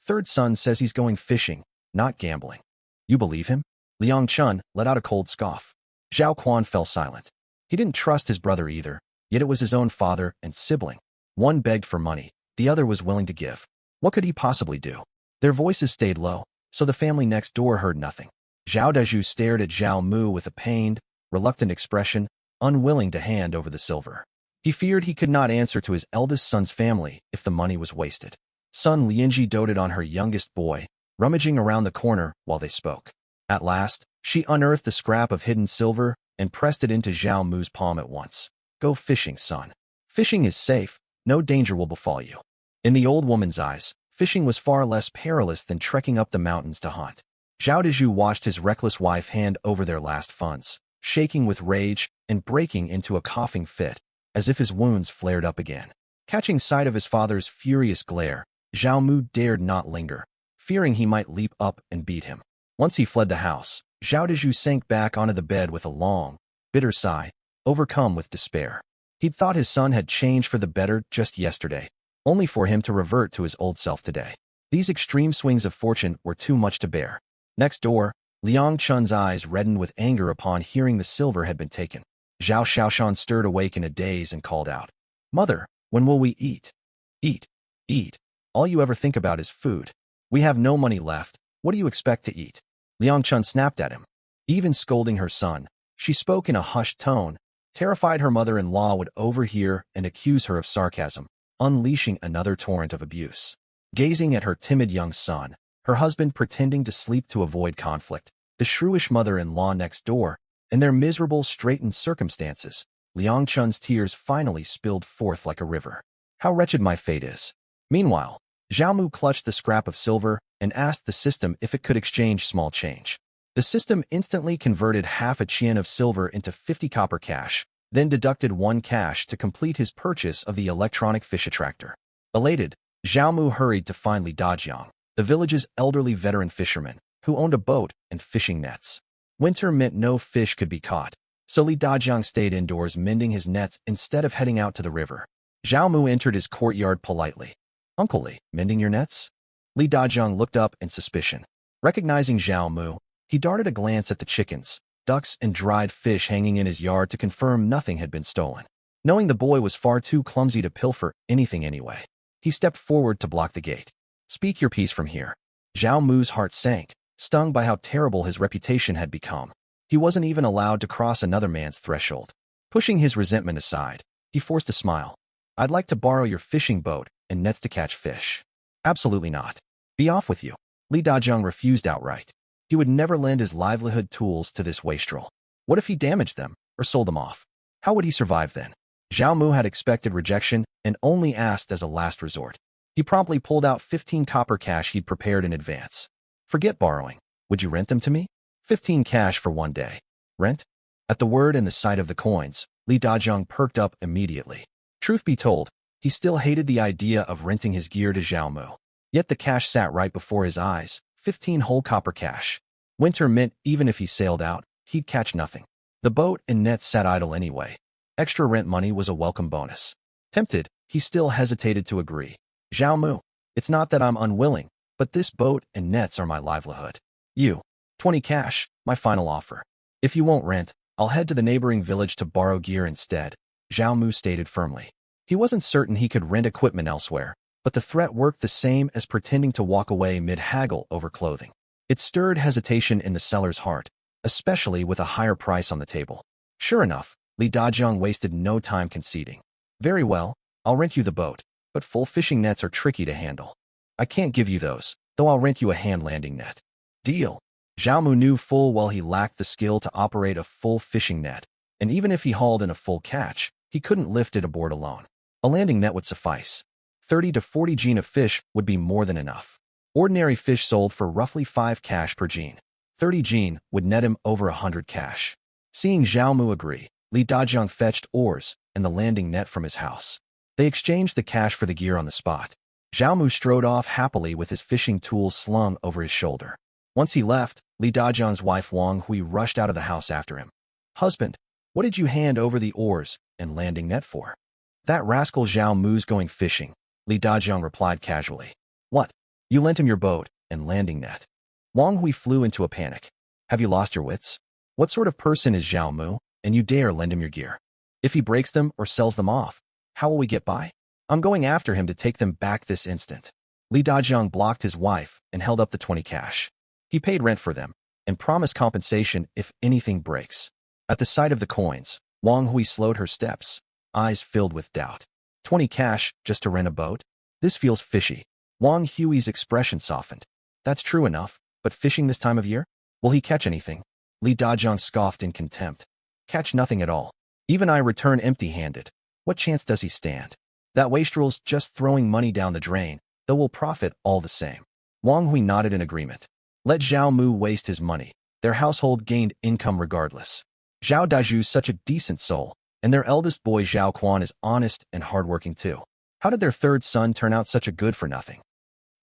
"Third son says he's going fishing, not gambling. You believe him?" Liang Chun let out a cold scoff. Zhao Quan fell silent. He didn't trust his brother either, yet it was his own father and sibling. One begged for money, the other was willing to give. What could he possibly do? Their voices stayed low, so the family next door heard nothing. Zhao Deju stared at Zhao Mu with a pained, reluctant expression, unwilling to hand over the silver. He feared he could not answer to his eldest son's family if the money was wasted. Son Lianji doted on her youngest boy, rummaging around the corner while they spoke. At last, she unearthed a scrap of hidden silver and pressed it into Zhao Mu's palm at once. "Go fishing, son. Fishing is safe. No danger will befall you." In the old woman's eyes, fishing was far less perilous than trekking up the mountains to hunt. Zhao Dezhu watched his reckless wife hand over their last funds, shaking with rage and breaking into a coughing fit, as if his wounds flared up again. Catching sight of his father's furious glare, Zhao Mu dared not linger, fearing he might leap up and beat him. Once he fled the house, Zhao Dezhu sank back onto the bed with a long, bitter sigh, overcome with despair. He'd thought his son had changed for the better just yesterday, only for him to revert to his old self today. These extreme swings of fortune were too much to bear. Next door, Liang Chun's eyes reddened with anger upon hearing the silver had been taken. Zhao Xiaoshan stirred awake in a daze and called out, "Mother, when will we eat? Eat, eat. All you ever think about is food. We have no money left. What do you expect to eat?" Liang Chun snapped at him. Even scolding her son, she spoke in a hushed tone, terrified her mother-in-law would overhear and accuse her of sarcasm, unleashing another torrent of abuse. Gazing at her timid young son, her husband pretending to sleep to avoid conflict, the shrewish mother-in-law next door, and their miserable, straitened circumstances, Liang Chun's tears finally spilled forth like a river. How wretched my fate is. Meanwhile, Zhao Mu clutched the scrap of silver and asked the system if it could exchange small change. The system instantly converted half a qian of silver into 50 copper cash, then deducted 1 cash to complete his purchase of the electronic fish attractor. Elated, Zhao Mu hurried to find Li Dajiang, the village's elderly veteran fisherman, who owned a boat and fishing nets. Winter meant no fish could be caught, so Li Dajiang stayed indoors mending his nets instead of heading out to the river. Zhao Mu entered his courtyard politely. "Uncle Li, mending your nets?" Li Dajiang looked up in suspicion. Recognizing Zhao Mu, he darted a glance at the chickens, ducks, and dried fish hanging in his yard to confirm nothing had been stolen. Knowing the boy was far too clumsy to pilfer anything anyway, he stepped forward to block the gate. "Speak your piece from here." Zhao Mu's heart sank, stung by how terrible his reputation had become. He wasn't even allowed to cross another man's threshold. Pushing his resentment aside, he forced a smile. "I'd like to borrow your fishing boat and nets to catch fish." "Absolutely not. Be off with you." Li Dajiang refused outright. He would never lend his livelihood tools to this wastrel. What if he damaged them or sold them off? How would he survive then? Zhao Mu had expected rejection and only asked as a last resort. He promptly pulled out 15 copper cash he'd prepared in advance. "Forget borrowing. Would you rent them to me? 15 cash for 1 day. Rent?" At the word and the sight of the coins, Li Dajiang perked up immediately. Truth be told, he still hated the idea of renting his gear to Zhao Mu. Yet the cash sat right before his eyes, 15 whole copper cash. Winter meant even if he sailed out, he'd catch nothing. The boat and nets sat idle anyway. Extra rent money was a welcome bonus. Tempted, he still hesitated to agree. "Zhao Mu, it's not that I'm unwilling, but this boat and nets are my livelihood. 20 cash, my final offer. If you won't rent, I'll head to the neighboring village to borrow gear instead," Zhao Mu stated firmly. He wasn't certain he could rent equipment elsewhere, but the threat worked the same as pretending to walk away mid-haggle over clothing. It stirred hesitation in the seller's heart, especially with a higher price on the table. Sure enough, Li Dajiang wasted no time conceding. "Very well, I'll rent you the boat, but full fishing nets are tricky to handle. I can't give you those, though I'll rent you a hand landing net." "Deal." Zhao Mu knew full well he lacked the skill to operate a full fishing net, and even if he hauled in a full catch, he couldn't lift it aboard alone. A landing net would suffice. 30 to 40 jin of fish would be more than enough. Ordinary fish sold for roughly 5 cash per jin. 30 jin would net him over 100 cash. Seeing Zhao Mu agree, Li Dajiang fetched oars and the landing net from his house. They exchanged the cash for the gear on the spot. Zhao Mu strode off happily with his fishing tools slung over his shoulder. Once he left, Li Dajiang's wife Wang Hui rushed out of the house after him. "Husband, what did you hand over the oars and landing net for?" "That rascal Zhao Mu's going fishing," Li Dajiang replied casually. "What? You lent him your boat and landing net?" Wang Hui flew into a panic. "Have you lost your wits? What sort of person is Zhao Mu, and you dare lend him your gear? If he breaks them or sells them off, how will we get by? I'm going after him to take them back this instant." Li Dajiang blocked his wife and held up the 20 cash. He paid rent for them and promised compensation if anything breaks. At the sight of the coins, Wang Hui slowed her steps, eyes filled with doubt. 20 cash just to rent a boat? This feels fishy. Wang Hui's expression softened. "That's true enough, but fishing this time of year? Will he catch anything?" Li Dajiang scoffed in contempt. "Catch nothing at all. Even I return empty-handed. What chance does he stand?" That wastrel's just throwing money down the drain, though we'll profit all the same. Wang Hui nodded in agreement. Let Zhao Mu waste his money. Their household gained income regardless. Zhao Daju's such a decent soul, and their eldest boy Zhao Quan is honest and hardworking too. How did their third son turn out such a good-for-nothing?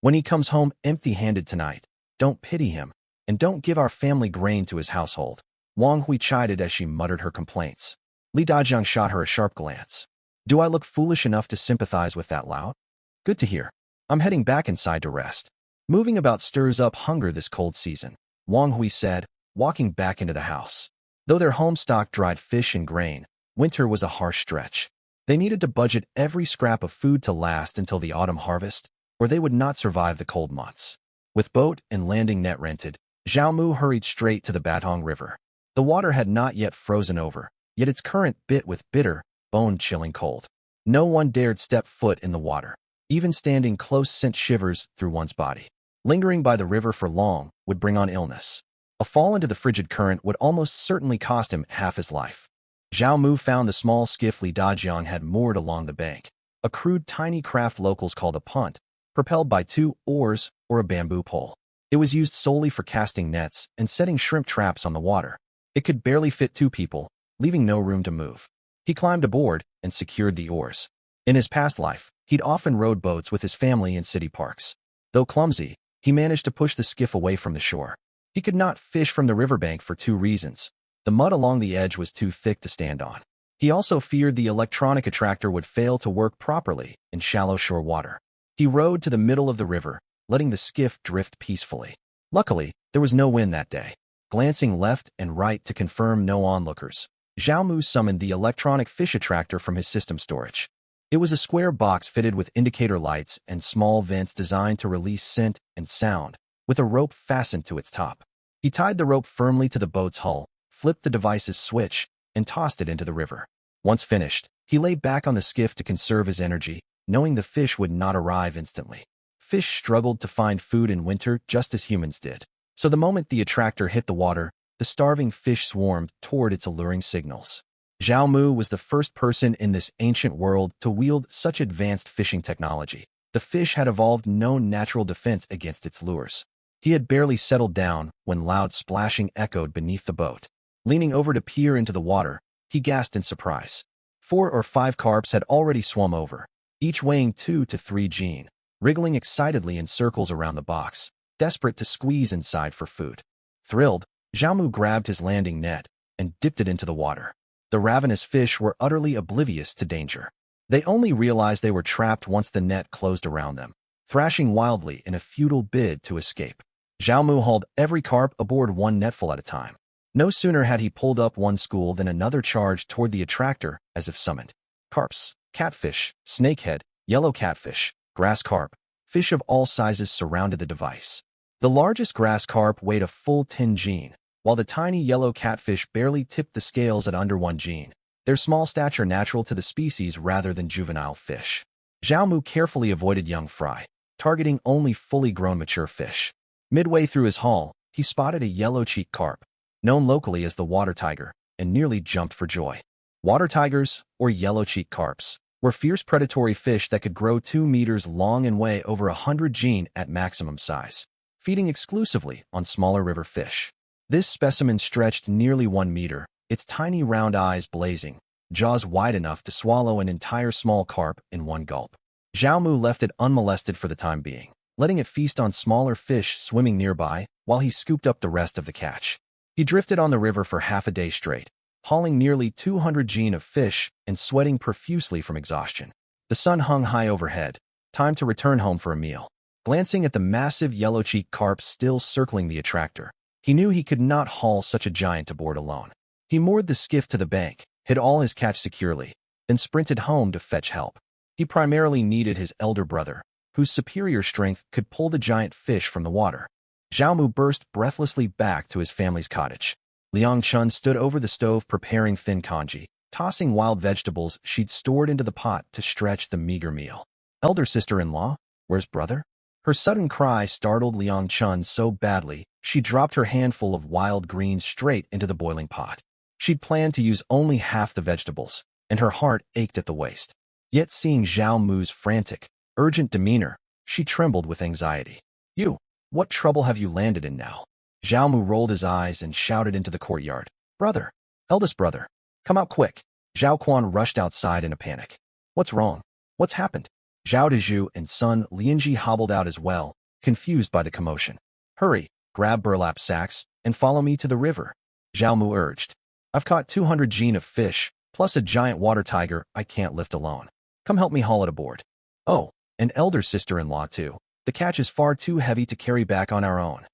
When he comes home empty-handed tonight, don't pity him, and don't give our family grain to his household. Wang Hui chided as she muttered her complaints. Li Dajiang shot her a sharp glance. Do I look foolish enough to sympathize with that lout? Good to hear. I'm heading back inside to rest. Moving about stirs up hunger this cold season, Wang Hui said, walking back into the house. Though their home stocked dried fish and grain, winter was a harsh stretch. They needed to budget every scrap of food to last until the autumn harvest, or they would not survive the cold months. With boat and landing net rented, Zhao Mu hurried straight to the Batong River. The water had not yet frozen over, yet its current bit with bitter, bone-chilling cold. No one dared step foot in the water. Even standing close sent shivers through one's body. Lingering by the river for long would bring on illness. A fall into the frigid current would almost certainly cost him half his life. Zhao Mu found the small skiff Li Dajiang had moored along the bank, a crude tiny craft locals called a punt, propelled by 2 oars or a bamboo pole. It was used solely for casting nets and setting shrimp traps on the water. It could barely fit 2 people, leaving no room to move. He climbed aboard and secured the oars. In his past life, he'd often rowed boats with his family in city parks. Though clumsy, he managed to push the skiff away from the shore. He could not fish from the riverbank for 2 reasons. The mud along the edge was too thick to stand on. He also feared the electronic attractor would fail to work properly in shallow shore water. He rowed to the middle of the river, letting the skiff drift peacefully. Luckily, there was no wind that day. Glancing left and right to confirm no onlookers, Zhao Mu summoned the electronic fish attractor from his system storage. It was a square box fitted with indicator lights and small vents designed to release scent and sound, with a rope fastened to its top. He tied the rope firmly to the boat's hull, flipped the device's switch, and tossed it into the river. Once finished, he lay back on the skiff to conserve his energy, knowing the fish would not arrive instantly. Fish struggled to find food in winter just as humans did. So the moment the attractor hit the water, the starving fish swarmed toward its alluring signals. Zhao Mu was the first person in this ancient world to wield such advanced fishing technology. The fish had evolved no natural defense against its lures. He had barely settled down when loud splashing echoed beneath the boat. Leaning over to peer into the water, he gasped in surprise. 4 or 5 carps had already swum over, each weighing 2 to 3 jin, wriggling excitedly in circles around the box, desperate to squeeze inside for food. Thrilled, Zhao Mu grabbed his landing net and dipped it into the water. The ravenous fish were utterly oblivious to danger. They only realized they were trapped once the net closed around them, thrashing wildly in a futile bid to escape. Zhao Mu hauled every carp aboard one netful at a time. No sooner had he pulled up one school than another charged toward the attractor as if summoned. Carps, catfish, snakehead, yellow catfish, grass carp, fish of all sizes surrounded the device. The largest grass carp weighed a full 10 jin, while the tiny yellow catfish barely tipped the scales at under 1 jin, their small stature natural to the species rather than juvenile fish. Zhao Mu carefully avoided young fry, targeting only fully grown mature fish. Midway through his haul, he spotted a yellow-cheeked carp, known locally as the water tiger, and nearly jumped for joy. Water tigers, or yellow-cheeked carps, were fierce predatory fish that could grow 2 meters long and weigh over 100 jin at maximum size, feeding exclusively on smaller river fish. This specimen stretched nearly 1 meter, its tiny round eyes blazing, jaws wide enough to swallow an entire small carp in one gulp. Zhao Mu left it unmolested for the time being, letting it feast on smaller fish swimming nearby while he scooped up the rest of the catch. He drifted on the river for half a day straight, hauling nearly 200 jin of fish and sweating profusely from exhaustion. The sun hung high overhead. Time to return home for a meal. Glancing at the massive yellow-cheeked carp still circling the attractor, he knew he could not haul such a giant aboard alone. He moored the skiff to the bank, hid all his catch securely, then sprinted home to fetch help. He primarily needed his elder brother, whose superior strength could pull the giant fish from the water. Zhao Mu burst breathlessly back to his family's cottage. Liang Chun stood over the stove preparing thin congee, tossing wild vegetables she'd stored into the pot to stretch the meager meal. Elder sister-in-law? Where's brother? Her sudden cry startled Liang Chun so badly, she dropped her handful of wild greens straight into the boiling pot. She'd planned to use only half the vegetables, and her heart ached at the waste. Yet seeing Zhao Mu's frantic, urgent demeanor, she trembled with anxiety. You, what trouble have you landed in now? Zhao Mu rolled his eyes and shouted into the courtyard. Brother, eldest brother, come out quick. Zhao Quan rushed outside in a panic. What's wrong? What's happened? Zhao Dezhu and son Lianji hobbled out as well, confused by the commotion. Hurry, grab burlap sacks, and follow me to the river, Zhao Mu urged. I've caught 200 jin of fish, plus a giant water tiger I can't lift alone. Come help me haul it aboard. Oh, and elder sister-in-law too. The catch is far too heavy to carry back on our own.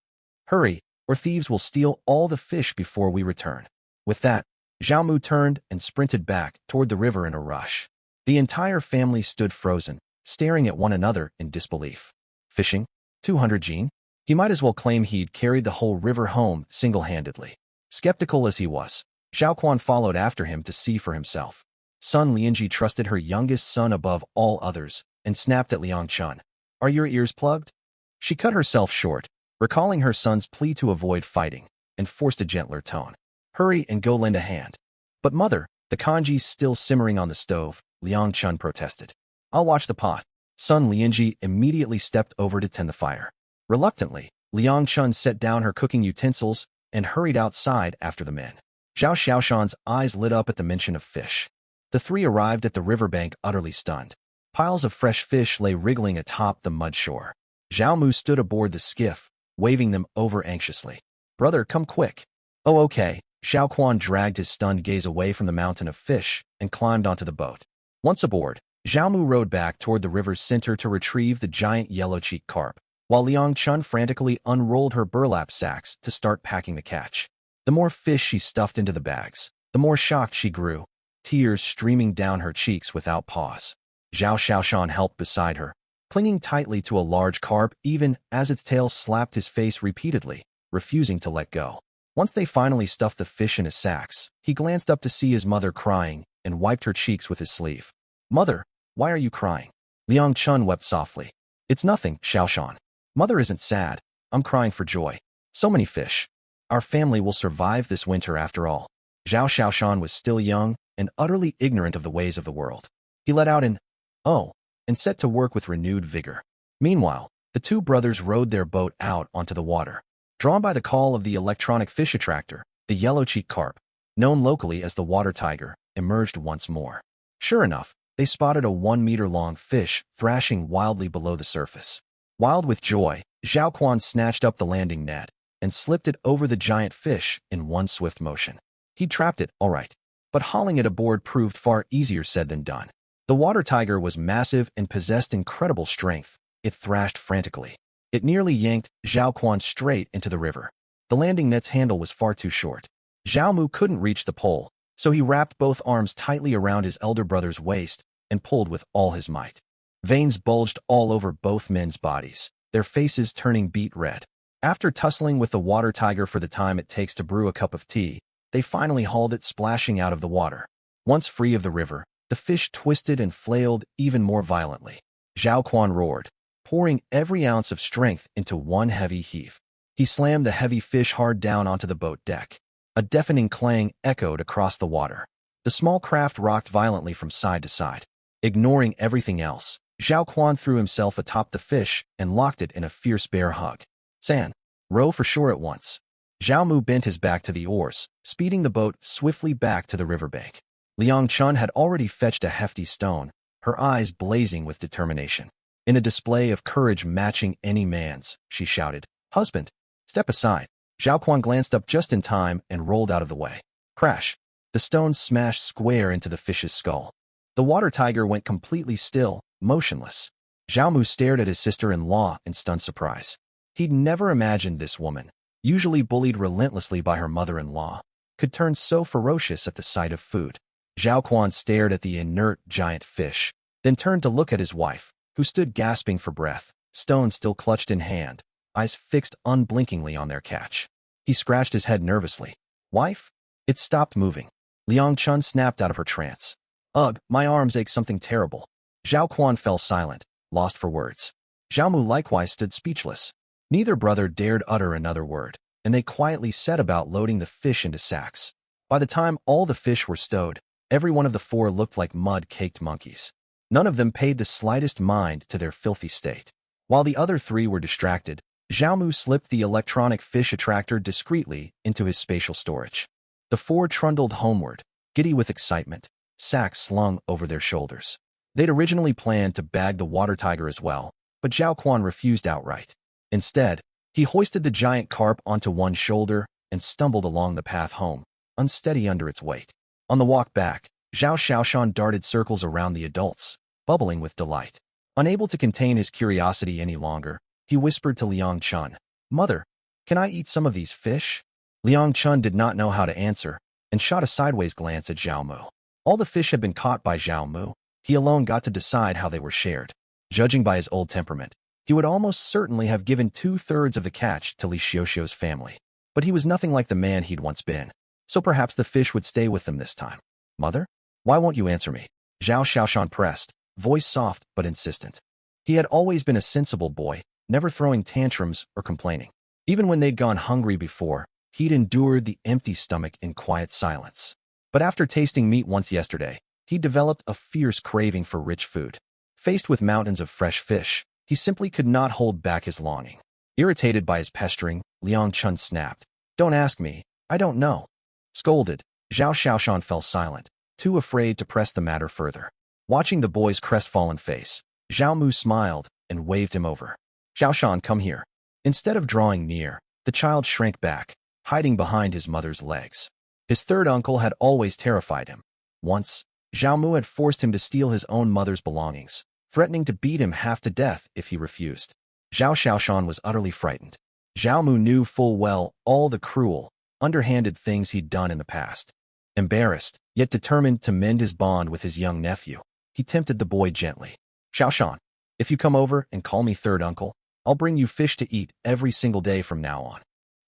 Hurry, or thieves will steal all the fish before we return. With that, Zhao Mu turned and sprinted back toward the river in a rush. The entire family stood frozen, staring at one another in disbelief. Fishing? 200 jin? He might as well claim he'd carried the whole river home single-handedly. Skeptical as he was, Zhao Quan followed after him to see for himself. Son Lianji trusted her youngest son above all others and snapped at Liang Chun. Are your ears plugged? She cut herself short, recalling her son's plea to avoid fighting, and forced a gentler tone. Hurry and go lend a hand. But mother, the kanji's still simmering on the stove, Liang Chun protested. I'll watch the pot. Son Lianji immediately stepped over to tend the fire. Reluctantly, Liang Chun set down her cooking utensils and hurried outside after the men. Zhao Xiaoshan's eyes lit up at the mention of fish. The three arrived at the riverbank utterly stunned. Piles of fresh fish lay wriggling atop the mud shore. Zhao Mu stood aboard the skiff, waving them over anxiously. Brother, come quick. Oh, okay. Zhao Quan dragged his stunned gaze away from the mountain of fish and climbed onto the boat. Once aboard, Zhao Mu rowed back toward the river's center to retrieve the giant yellow-cheeked carp, while Liang Chun frantically unrolled her burlap sacks to start packing the catch. The more fish she stuffed into the bags, the more shocked she grew, tears streaming down her cheeks without pause. Zhao Xiaoshan helped beside her, clinging tightly to a large carp even as its tail slapped his face repeatedly, refusing to let go. Once they finally stuffed the fish in his sacks, he glanced up to see his mother crying and wiped her cheeks with his sleeve. Mother, why are you crying? Liang Chun wept softly. It's nothing, Xiaoshan. Mother isn't sad. I'm crying for joy. So many fish. Our family will survive this winter after all. Zhao Xiaoshan was still young and utterly ignorant of the ways of the world. He let out an "oh" and set to work with renewed vigor. Meanwhile, the two brothers rowed their boat out onto the water. Drawn by the call of the electronic fish attractor, the yellow-cheeked carp, known locally as the water tiger, emerged once more. Sure enough, they spotted a 1-meter-long fish thrashing wildly below the surface. Wild with joy, Zhao Quan snatched up the landing net and slipped it over the giant fish in one swift motion. He'd trapped it, all right, but hauling it aboard proved far easier said than done. The water tiger was massive and possessed incredible strength. It thrashed frantically. It nearly yanked Zhao Quan straight into the river. The landing net's handle was far too short. Zhao Mu couldn't reach the pole, so he wrapped both arms tightly around his elder brother's waist and pulled with all his might. Veins bulged all over both men's bodies, their faces turning beet red. After tussling with the water tiger for the time it takes to brew a cup of tea, they finally hauled it splashing out of the water. Once free of the river, the fish twisted and flailed even more violently. Zhao Quan roared, pouring every ounce of strength into one heavy heave. He slammed the heavy fish hard down onto the boat deck. A deafening clang echoed across the water. The small craft rocked violently from side to side. Ignoring everything else, Zhao Quan threw himself atop the fish and locked it in a fierce bear hug. San, row for shore at once. Zhao Mu bent his back to the oars, speeding the boat swiftly back to the riverbank. Liang Chun had already fetched a hefty stone, her eyes blazing with determination. In a display of courage matching any man's, she shouted, "Husband, step aside." Zhao Quan glanced up just in time and rolled out of the way. Crash! The stone smashed square into the fish's skull. The water tiger went completely still, motionless. Zhao Mu stared at his sister-in-law in stunned surprise. He'd never imagined this woman, usually bullied relentlessly by her mother-in-law, could turn so ferocious at the sight of food. Zhao Quan stared at the inert giant fish, then turned to look at his wife, who stood gasping for breath, stone still clutched in hand, eyes fixed unblinkingly on their catch. He scratched his head nervously. Wife? It stopped moving. Liang Chun snapped out of her trance. Ugh, my arms ache something terrible. Zhao Quan fell silent, lost for words. Zhao Mu likewise stood speechless. Neither brother dared utter another word, and they quietly set about loading the fish into sacks. By the time all the fish were stowed, every one of the four looked like mud-caked monkeys. None of them paid the slightest mind to their filthy state. While the other three were distracted, Xiaomu slipped the electronic fish attractor discreetly into his spatial storage. The four trundled homeward, giddy with excitement, sacks slung over their shoulders. They'd originally planned to bag the water tiger as well, but Zhao Quan refused outright. Instead, he hoisted the giant carp onto one shoulder and stumbled along the path home, unsteady under its weight. On the walk back, Zhao Xiaoshan darted circles around the adults, bubbling with delight. Unable to contain his curiosity any longer, he whispered to Liang Chun, "Mother, can I eat some of these fish?" Liang Chun did not know how to answer and shot a sideways glance at Zhao Mu. All the fish had been caught by Zhao Mu. He alone got to decide how they were shared. Judging by his old temperament, he would almost certainly have given 2/3 of the catch to Li Xiuxiu's family. But he was nothing like the man he'd once been, so perhaps the fish would stay with them this time. "Mother? Why won't you answer me?" Zhao Xiaoshan pressed, voice soft but insistent. He had always been a sensible boy, never throwing tantrums or complaining. Even when they'd gone hungry before, he'd endured the empty stomach in quiet silence. But after tasting meat once yesterday, he developed a fierce craving for rich food. Faced with mountains of fresh fish, he simply could not hold back his longing. Irritated by his pestering, Liang Chun snapped, "Don't ask me, I don't know." Scolded, Zhao Xiaoshan fell silent, too afraid to press the matter further. Watching the boy's crestfallen face, Zhao Mu smiled and waved him over. "Xiaoshan, come here." Instead of drawing near, the child shrank back, hiding behind his mother's legs. His third uncle had always terrified him. Once, Zhao Mu had forced him to steal his own mother's belongings, threatening to beat him half to death if he refused. Zhao Xiaoshan was utterly frightened. Zhao Mu knew full well all the cruel, underhanded things he'd done in the past. Embarrassed, yet determined to mend his bond with his young nephew, he tempted the boy gently. "Xiaoshan, if you come over and call me third uncle, I'll bring you fish to eat every single day from now on."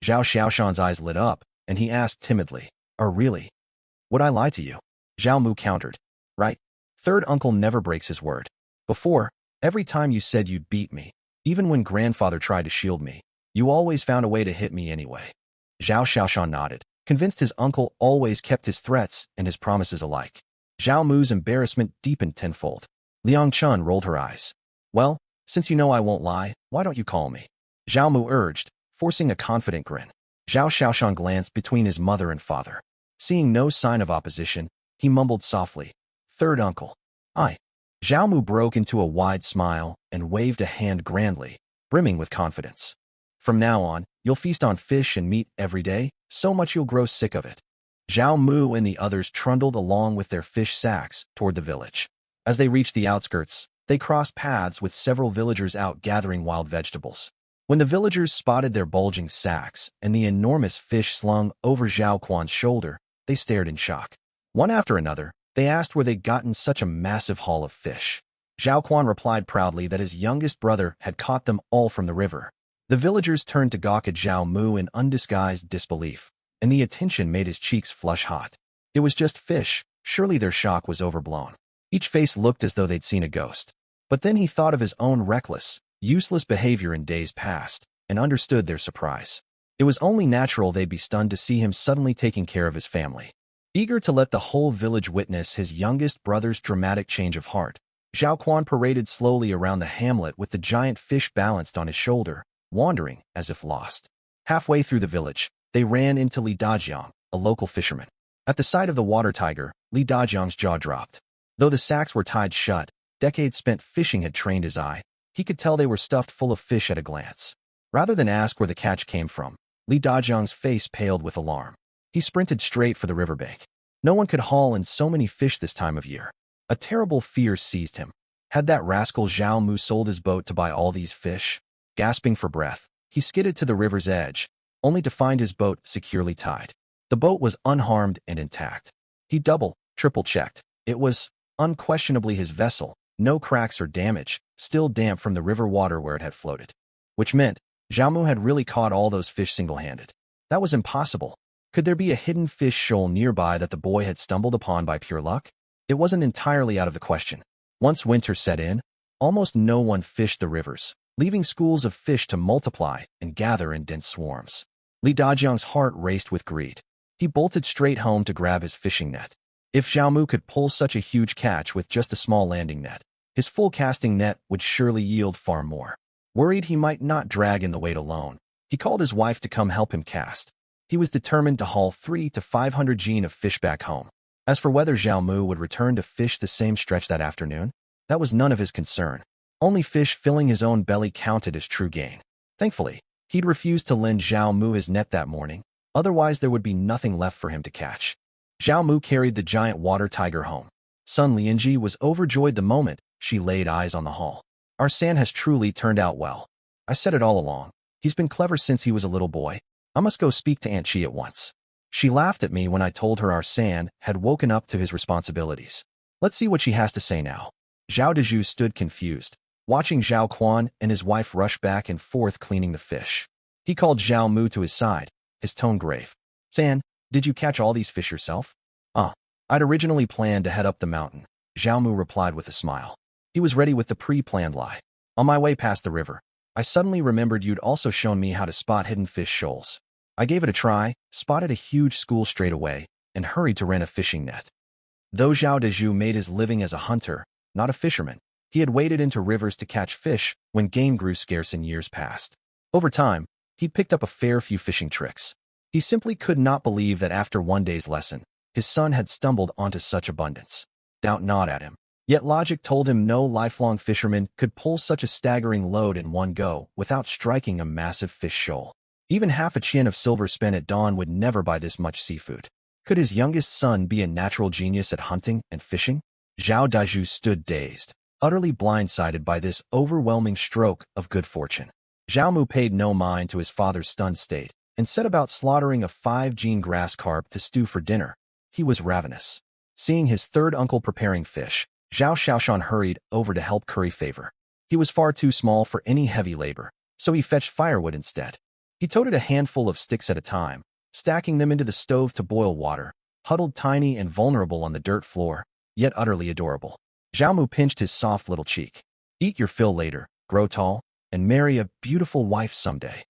Zhao Xiaoshan's eyes lit up, and he asked timidly, "Oh really? Would I lie to you?" Zhao Mu countered, "Right? Third uncle never breaks his word. Before, every time you said you'd beat me, even when grandfather tried to shield me, you always found a way to hit me anyway." Zhao Xiaoshan nodded, convinced his uncle always kept his threats and his promises alike. Zhao Mu's embarrassment deepened tenfold. Liang Chun rolled her eyes. "Well, since you know I won't lie, why don't you call me?" Zhao Mu urged, forcing a confident grin. Zhao Xiaoshan glanced between his mother and father. Seeing no sign of opposition, he mumbled softly, "Third uncle." "I." Zhao Mu broke into a wide smile and waved a hand grandly, brimming with confidence. "From now on, you'll feast on fish and meat every day, so much you'll grow sick of it." Zhao Mu and the others trundled along with their fish sacks toward the village. As they reached the outskirts, they crossed paths with several villagers out gathering wild vegetables. When the villagers spotted their bulging sacks and the enormous fish slung over Zhao Quan's shoulder, they stared in shock. One after another, they asked where they'd gotten such a massive haul of fish. Zhao Quan replied proudly that his youngest brother had caught them all from the river. The villagers turned to gawk at Zhao Mu in undisguised disbelief, and the attention made his cheeks flush hot. It was just fish, surely their shock was overblown. Each face looked as though they'd seen a ghost. But then he thought of his own reckless, useless behavior in days past, and understood their surprise. It was only natural they'd be stunned to see him suddenly taking care of his family. Eager to let the whole village witness his youngest brother's dramatic change of heart, Zhao Quan paraded slowly around the hamlet with the giant fish balanced on his shoulder, wandering as if lost. Halfway through the village, they ran into Li Dajiang, a local fisherman. At the sight of the water tiger, Li Dajiang's jaw dropped. Though the sacks were tied shut, decades spent fishing had trained his eye. He could tell they were stuffed full of fish at a glance. Rather than ask where the catch came from, Li Dajiang's face paled with alarm. He sprinted straight for the riverbank. No one could haul in so many fish this time of year. A terrible fear seized him. Had that rascal Zhao Mu sold his boat to buy all these fish? Gasping for breath, he skidded to the river's edge, only to find his boat securely tied. The boat was unharmed and intact. He triple-checked. It was unquestionably his vessel, no cracks or damage, still damp from the river water where it had floated. Which meant Zhao Mu had really caught all those fish single-handed. That was impossible. Could there be a hidden fish shoal nearby that the boy had stumbled upon by pure luck? It wasn't entirely out of the question. Once winter set in, almost no one fished the rivers, leaving schools of fish to multiply and gather in dense swarms. Li Dajiang's heart raced with greed. He bolted straight home to grab his fishing net. If Zhao Mu could pull such a huge catch with just a small landing net, His full casting net would surely yield far more. Worried he might not drag in the weight alone, he called his wife to come help him cast. He was determined to haul 300 to 500 jin of fish back home. As for whether Zhao Mu would return to fish the same stretch that afternoon, that was none of his concern. Only fish filling his own belly counted as true gain. Thankfully, he'd refused to lend Zhao Mu his net that morning, otherwise there would be nothing left for him to catch. Zhao Mu carried the giant water tiger home. Sun Lianji was overjoyed the moment she laid eyes on the haul. Our San has truly turned out well. I said it all along. He's been clever since he was a little boy. I must go speak to Aunt Chi at once. She laughed at me when I told her our San had woken up to his responsibilities. Let's see what she has to say now. Zhao Dezhu stood confused, watching Zhao Quan and his wife rush back and forth cleaning the fish. He called Zhao Mu to his side, his tone grave. San, did you catch all these fish yourself? I'd originally planned to head up the mountain, Zhao Mu replied with a smile. He was ready with the pre-planned lie. On my way past the river, I suddenly remembered you'd also shown me how to spot hidden fish shoals. I gave it a try, spotted a huge school straight away, and hurried to rent a fishing net. Though Zhao Dezhu made his living as a hunter, not a fisherman, he had waded into rivers to catch fish when game grew scarce in years past. Over time, he'd picked up a fair few fishing tricks. He simply could not believe that after one day's lesson, his son had stumbled onto such abundance. Doubt gnawed at him. Yet logic told him no lifelong fisherman could pull such a staggering load in one go without striking a massive fish shoal. Even half a chin of silver spent at dawn would never buy this much seafood. Could his youngest son be a natural genius at hunting and fishing? Zhao Dezhu stood dazed, utterly blindsided by this overwhelming stroke of good fortune. Zhao Mu paid no mind to his father's stunned state and set about slaughtering a 5-gene grass carp to stew for dinner. He was ravenous. Seeing his third uncle preparing fish, Zhao Xiaoshan hurried over to help curry favor. He was far too small for any heavy labor, so he fetched firewood instead. He toted a handful of sticks at a time, stacking them into the stove to boil water, huddled tiny and vulnerable on the dirt floor, yet utterly adorable. Zhao Mu pinched his soft little cheek. Eat your fill later, grow tall, and marry a beautiful wife someday.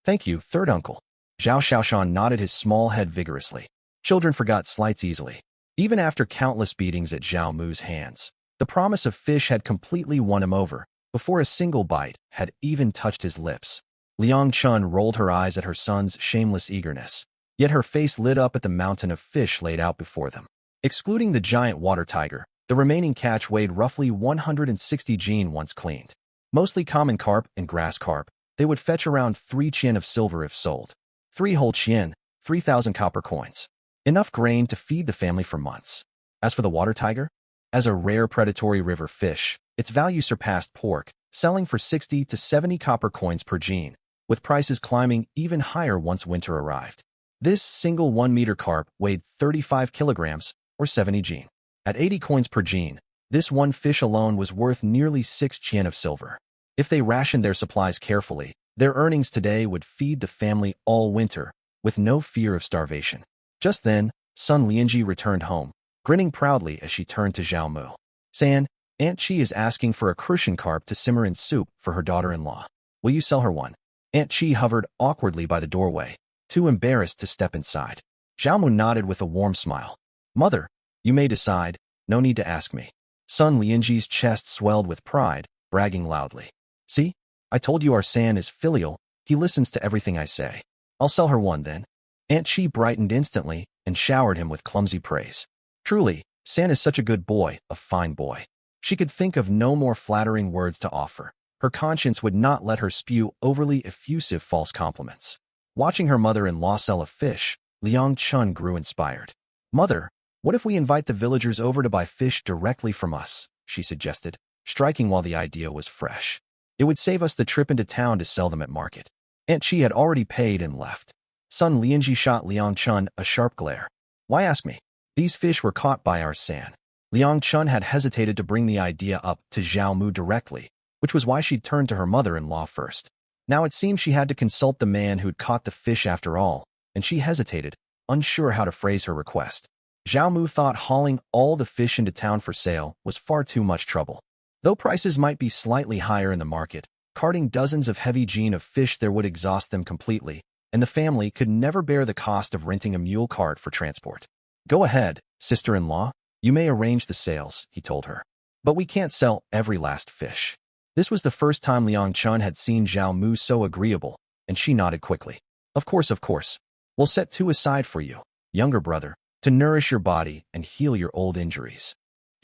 Thank you, third uncle. Zhao Xiaoshan nodded his small head vigorously. Children forgot slights easily. Even after countless beatings at Zhao Mu's hands, the promise of fish had completely won him over, before a single bite had even touched his lips. Liang Chun rolled her eyes at her son's shameless eagerness, yet her face lit up at the mountain of fish laid out before them. Excluding the giant water tiger, the remaining catch weighed roughly 160 jin once cleaned. Mostly common carp and grass carp, they would fetch around 3 chien of silver if sold. 3 whole chien, 3,000 copper coins. Enough grain to feed the family for months. As for the water tiger, as a rare predatory river fish, its value surpassed pork, selling for 60 to 70 copper coins per gene, with prices climbing even higher once winter arrived. This single 1-meter carp weighed 35 kilograms, or 70 jin. At 80 coins per gene, this one fish alone was worth nearly 6 chien of silver. If they rationed their supplies carefully, their earnings today would feed the family all winter, with no fear of starvation. Just then, Sun Lianji returned home, grinning proudly as she turned to Zhao Mu. San, Aunt Chi is asking for a crucian carp to simmer in soup for her daughter-in-law. Will you sell her one? Aunt Chi hovered awkwardly by the doorway, too embarrassed to step inside. Zhao Mu nodded with a warm smile. Mother, you may decide, no need to ask me. Sun Lianji's chest swelled with pride, bragging loudly. See, I told you our San is filial, he listens to everything I say. I'll sell her one then. Aunt Chi brightened instantly and showered him with clumsy praise. Truly, San is such a good boy, a fine boy. She could think of no more flattering words to offer. Her conscience would not let her spew overly effusive false compliments. Watching her mother-in-law sell a fish, Liang Chun grew inspired. Mother, what if we invite the villagers over to buy fish directly from us? She suggested, striking while the idea was fresh. It would save us the trip into town to sell them at market. Aunt Chi had already paid and left. Sun Lianji shot Liang Chun a sharp glare. Why ask me? These fish were caught by our San. Liang Chun had hesitated to bring the idea up to Zhao Mu directly, which was why she'd turned to her mother-in-law first. Now it seemed she had to consult the man who'd caught the fish after all, and she hesitated, unsure how to phrase her request. Zhao Mu thought hauling all the fish into town for sale was far too much trouble. Though prices might be slightly higher in the market, carting dozens of heavy gene of fish there would exhaust them completely, and the family could never bear the cost of renting a mule cart for transport. Go ahead, sister-in-law. You may arrange the sales, he told her. But we can't sell every last fish. This was the first time Liang Chun had seen Zhao Mu so agreeable, and she nodded quickly. Of course, of course. We'll set 2 aside for you, younger brother, to nourish your body and heal your old injuries.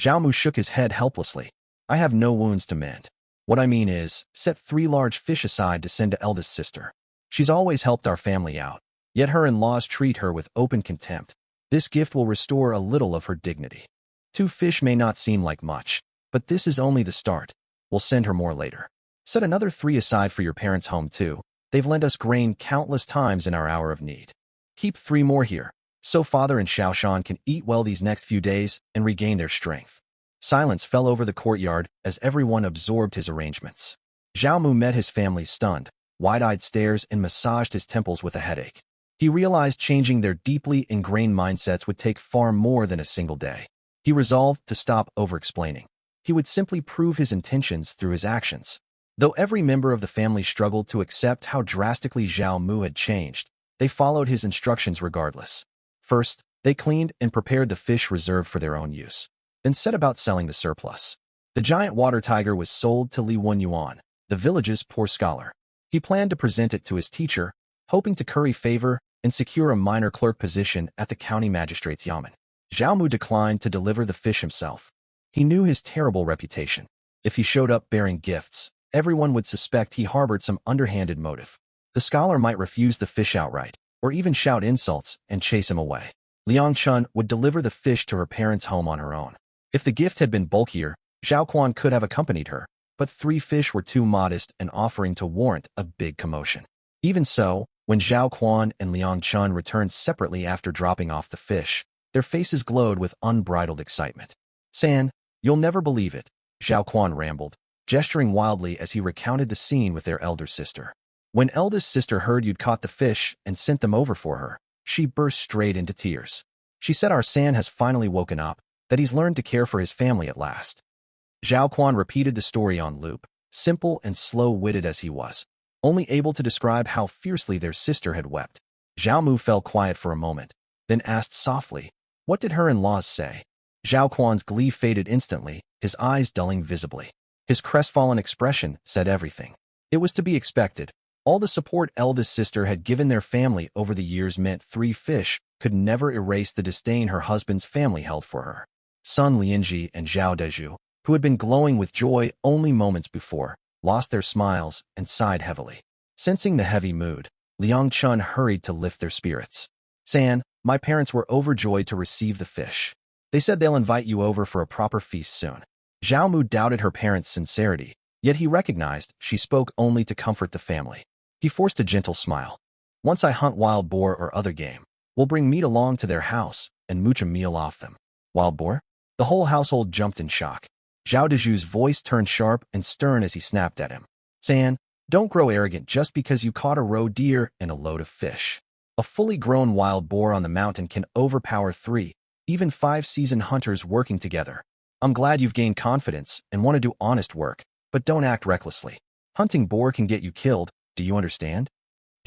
Zhao Mu shook his head helplessly. I have no wounds to mend. What I mean is, set 3 large fish aside to send to eldest sister. She's always helped our family out, yet her in-laws treat her with open contempt. This gift will restore a little of her dignity. 2 fish may not seem like much, but this is only the start. We'll send her more later. Set another 3 aside for your parents' home too. They've lent us grain countless times in our hour of need. Keep 3 more here, so father and Xiaoshan can eat well these next few days and regain their strength. Silence fell over the courtyard as everyone absorbed his arrangements. Zhao Mu met his family stunned, wide-eyed stares and massaged his temples with a headache. He realized changing their deeply ingrained mindsets would take far more than a single day. He resolved to stop over-explaining. He would simply prove his intentions through his actions. Though every member of the family struggled to accept how drastically Zhao Mu had changed, they followed his instructions regardless. First, they cleaned and prepared the fish reserved for their own use, then set about selling the surplus. The giant water tiger was sold to Li Wenyuan, the village's poor scholar. He planned to present it to his teacher, hoping to curry favor and secure a minor clerk position at the county magistrate's yamen. Zhao Mu declined to deliver the fish himself. He knew his terrible reputation. If he showed up bearing gifts, everyone would suspect he harbored some underhanded motive. The scholar might refuse the fish outright, or even shout insults and chase him away. Liang Chun would deliver the fish to her parents' home on her own. If the gift had been bulkier, Zhao Quan could have accompanied her, but 3 fish were too modest an offering to warrant a big commotion. Even so, when Zhao Quan and Liang Chun returned separately after dropping off the fish, their faces glowed with unbridled excitement. San, you'll never believe it, Zhao Quan rambled, gesturing wildly as he recounted the scene with their elder sister. When eldest sister heard you'd caught the fish and sent them over for her, she burst straight into tears. She said our San has finally woken up, that he's learned to care for his family at last. Zhao Quan repeated the story on loop, simple and slow-witted as he was, only able to describe how fiercely their sister had wept. Zhao Mu fell quiet for a moment, then asked softly, what did her in-laws say? Zhao Quan's glee faded instantly, his eyes dulling visibly. His crestfallen expression said everything. It was to be expected. All the support eldest sister had given their family over the years meant 3 fish could never erase the disdain her husband's family held for her. Sun Lianji and Zhao Deju, who had been glowing with joy only moments before, lost their smiles and sighed heavily. Sensing the heavy mood, Liang Chun hurried to lift their spirits. San, my parents were overjoyed to receive the fish. They said they'll invite you over for a proper feast soon. Zhao Mu doubted her parents' sincerity, yet he recognized she spoke only to comfort the family. He forced a gentle smile. Once I hunt wild boar or other game, we'll bring meat along to their house and mooch a meal off them. Wild boar? The whole household jumped in shock. Zhao Deju's voice turned sharp and stern as he snapped at him. San, don't grow arrogant just because you caught a roe deer and a load of fish. A fully grown wild boar on the mountain can overpower 3, even 5 seasoned hunters working together. I'm glad you've gained confidence and want to do honest work, but don't act recklessly. Hunting boar can get you killed, do you understand?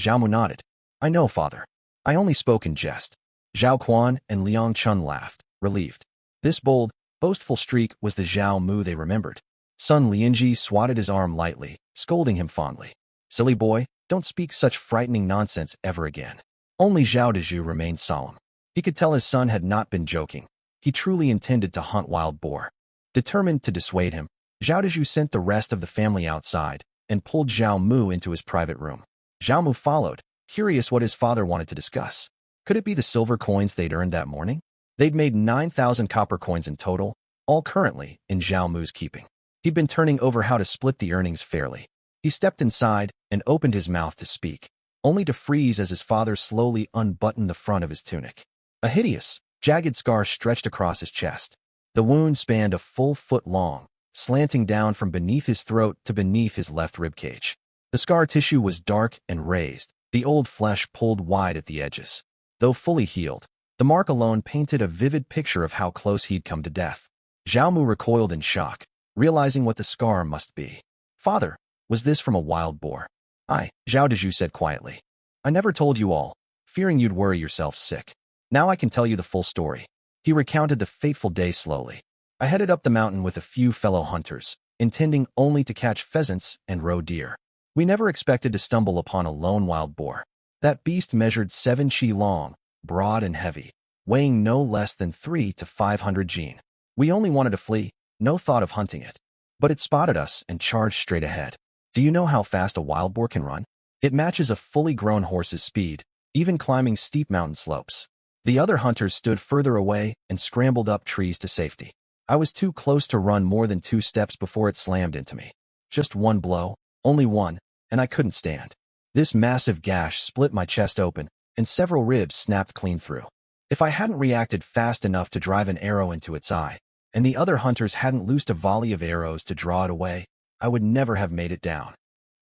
Zhao Mu nodded. I know, father. I only spoke in jest. Zhao Quan and Liang Chun laughed, relieved. This bold, boastful streak was the Zhao Mu they remembered. Sun Lianji swatted his arm lightly, scolding him fondly. Silly boy, don't speak such frightening nonsense ever again. Only Zhao Deju remained solemn. He could tell his son had not been joking. He truly intended to hunt wild boar. Determined to dissuade him, Zhao Deju sent the rest of the family outside and pulled Zhao Mu into his private room. Zhao Mu followed, curious what his father wanted to discuss. Could it be the silver coins they'd earned that morning? They'd made 9,000 copper coins in total, all currently in Zhao Mu's keeping. He'd been turning over how to split the earnings fairly. He stepped inside and opened his mouth to speak, only to freeze as his father slowly unbuttoned the front of his tunic. A hideous, jagged scar stretched across his chest. The wound spanned a full foot long, slanting down from beneath his throat to beneath his left ribcage. The scar tissue was dark and raised, the old flesh pulled wide at the edges. Though fully healed, the mark alone painted a vivid picture of how close he'd come to death. Zhao Mu recoiled in shock, realizing what the scar must be. Father, was this from a wild boar? Zhao Deju said quietly. I never told you all, fearing you'd worry yourself sick. Now I can tell you the full story. He recounted the fateful day slowly. I headed up the mountain with a few fellow hunters, intending only to catch pheasants and roe deer. We never expected to stumble upon a lone wild boar. That beast measured 7 chi long, broad and heavy, weighing no less than 3 to 500 jin. We only wanted to flee, no thought of hunting it. But it spotted us and charged straight ahead. Do you know how fast a wild boar can run? It matches a fully grown horse's speed, even climbing steep mountain slopes. The other hunters stood further away and scrambled up trees to safety. I was too close to run more than 2 steps before it slammed into me. Just one blow, only one, and I couldn't stand. This massive gash split my chest open, and several ribs snapped clean through. If I hadn't reacted fast enough to drive an arrow into its eye, and the other hunters hadn't loosed a volley of arrows to draw it away, I would never have made it down.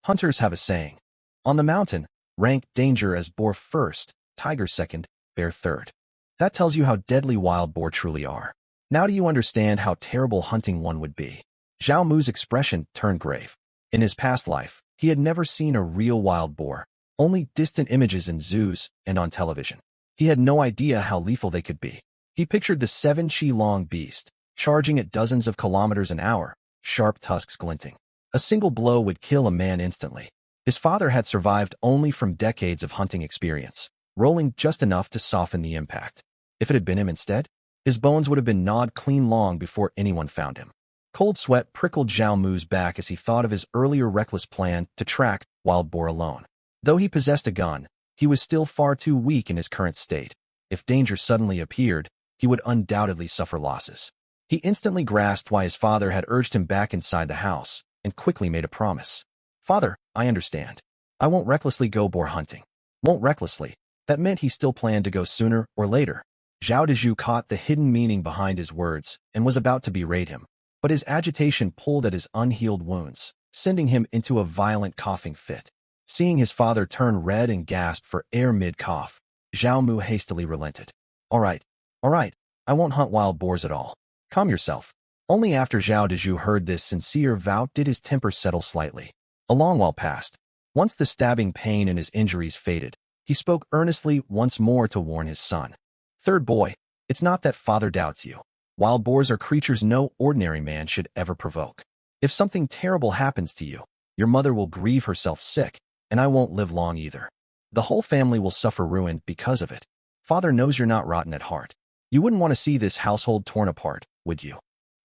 Hunters have a saying. On the mountain, rank danger as boar first, tiger second, bear third. That tells you how deadly wild boar truly are. Now do you understand how terrible hunting one would be? Zhao Mu's expression turned grave. In his past life, he had never seen a real wild boar, only distant images in zoos and on television. He had no idea how lethal they could be. He pictured the 7 chi-long beast, charging at dozens of kilometers an hour, sharp tusks glinting. A single blow would kill a man instantly. His father had survived only from decades of hunting experience, rolling just enough to soften the impact. If it had been him instead, his bones would have been gnawed clean long before anyone found him. Cold sweat prickled Zhao Mu's back as he thought of his earlier reckless plan to track wild boar alone. Though he possessed a gun, he was still far too weak in his current state. If danger suddenly appeared, he would undoubtedly suffer losses. He instantly grasped why his father had urged him back inside the house, and quickly made a promise. Father, I understand. I won't recklessly go boar hunting. Won't recklessly. That meant he still planned to go sooner or later. Zhao Dezhu caught the hidden meaning behind his words and was about to berate him, but his agitation pulled at his unhealed wounds, sending him into a violent coughing fit. Seeing his father turn red and gasp for air mid-cough, Zhao Mu hastily relented. All right, I won't hunt wild boars at all. Calm yourself. Only after Zhao Dezhu heard this sincere vow did his temper settle slightly. A long while passed. Once the stabbing pain and his injuries faded, he spoke earnestly once more to warn his son. Third boy, it's not that father doubts you. Wild boars are creatures no ordinary man should ever provoke. If something terrible happens to you, your mother will grieve herself sick, and I won't live long either. The whole family will suffer ruin because of it. Father knows you're not rotten at heart. You wouldn't want to see this household torn apart, would you?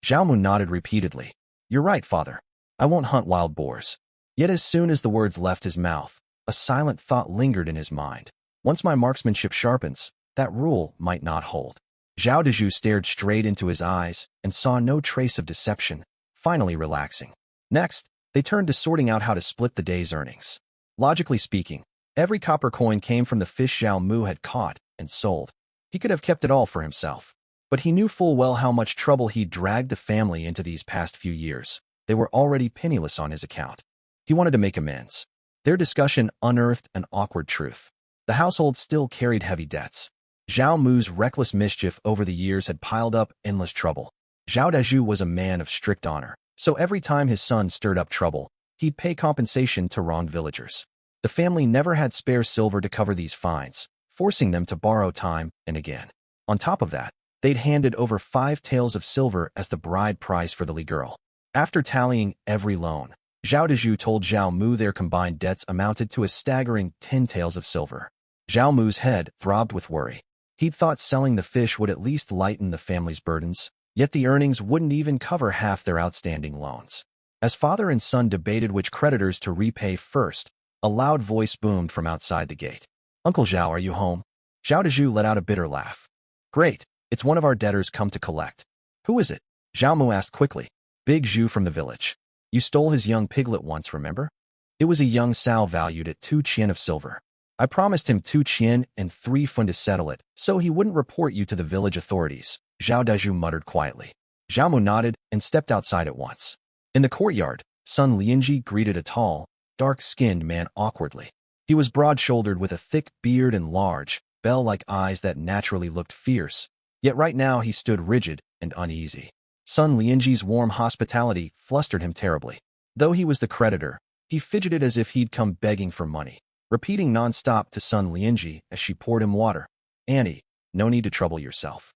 Zhao Mu nodded repeatedly. You're right, father. I won't hunt wild boars. Yet as soon as the words left his mouth, a silent thought lingered in his mind. Once my marksmanship sharpens, that rule might not hold. Zhao Dezhu stared straight into his eyes and saw no trace of deception, finally relaxing. Next, they turned to sorting out how to split the day's earnings. Logically speaking, every copper coin came from the fish Zhao Mu had caught and sold. He could have kept it all for himself. But he knew full well how much trouble he'd dragged the family into these past few years. They were already penniless on his account. He wanted to make amends. Their discussion unearthed an awkward truth. The household still carried heavy debts. Zhao Mu's reckless mischief over the years had piled up endless trouble. Zhao Dezhu was a man of strict honor, so every time his son stirred up trouble, he'd pay compensation to wronged villagers. The family never had spare silver to cover these fines, forcing them to borrow time and again. On top of that, they'd handed over 5 taels of silver as the bride price for the Li girl. After tallying every loan, Zhao Dezhu told Zhao Mu their combined debts amounted to a staggering 10 taels of silver. Zhao Mu's head throbbed with worry. He'd thought selling the fish would at least lighten the family's burdens, yet the earnings wouldn't even cover half their outstanding loans. As father and son debated which creditors to repay first, a loud voice boomed from outside the gate. Uncle Zhao, are you home? Zhao Dezhu let out a bitter laugh. Great, it's one of our debtors come to collect. Who is it? Zhao Mu asked quickly. Big Zhu from the village. You stole his young piglet once, remember? It was a young sow valued at 2 chien of silver. I promised him 2 chien and 3 fun to settle it, so he wouldn't report you to the village authorities, Zhao Dezhu muttered quietly. Zhao Mu nodded and stepped outside at once. In the courtyard, Sun Lianji greeted a tall, dark-skinned man awkwardly. He was broad-shouldered with a thick beard and large, bell-like eyes that naturally looked fierce, yet right now he stood rigid and uneasy. Sun Lianji's warm hospitality flustered him terribly. Though he was the creditor, he fidgeted as if he'd come begging for money, repeating non-stop to Sun Lianji as she poured him water. Annie, no need to trouble yourself.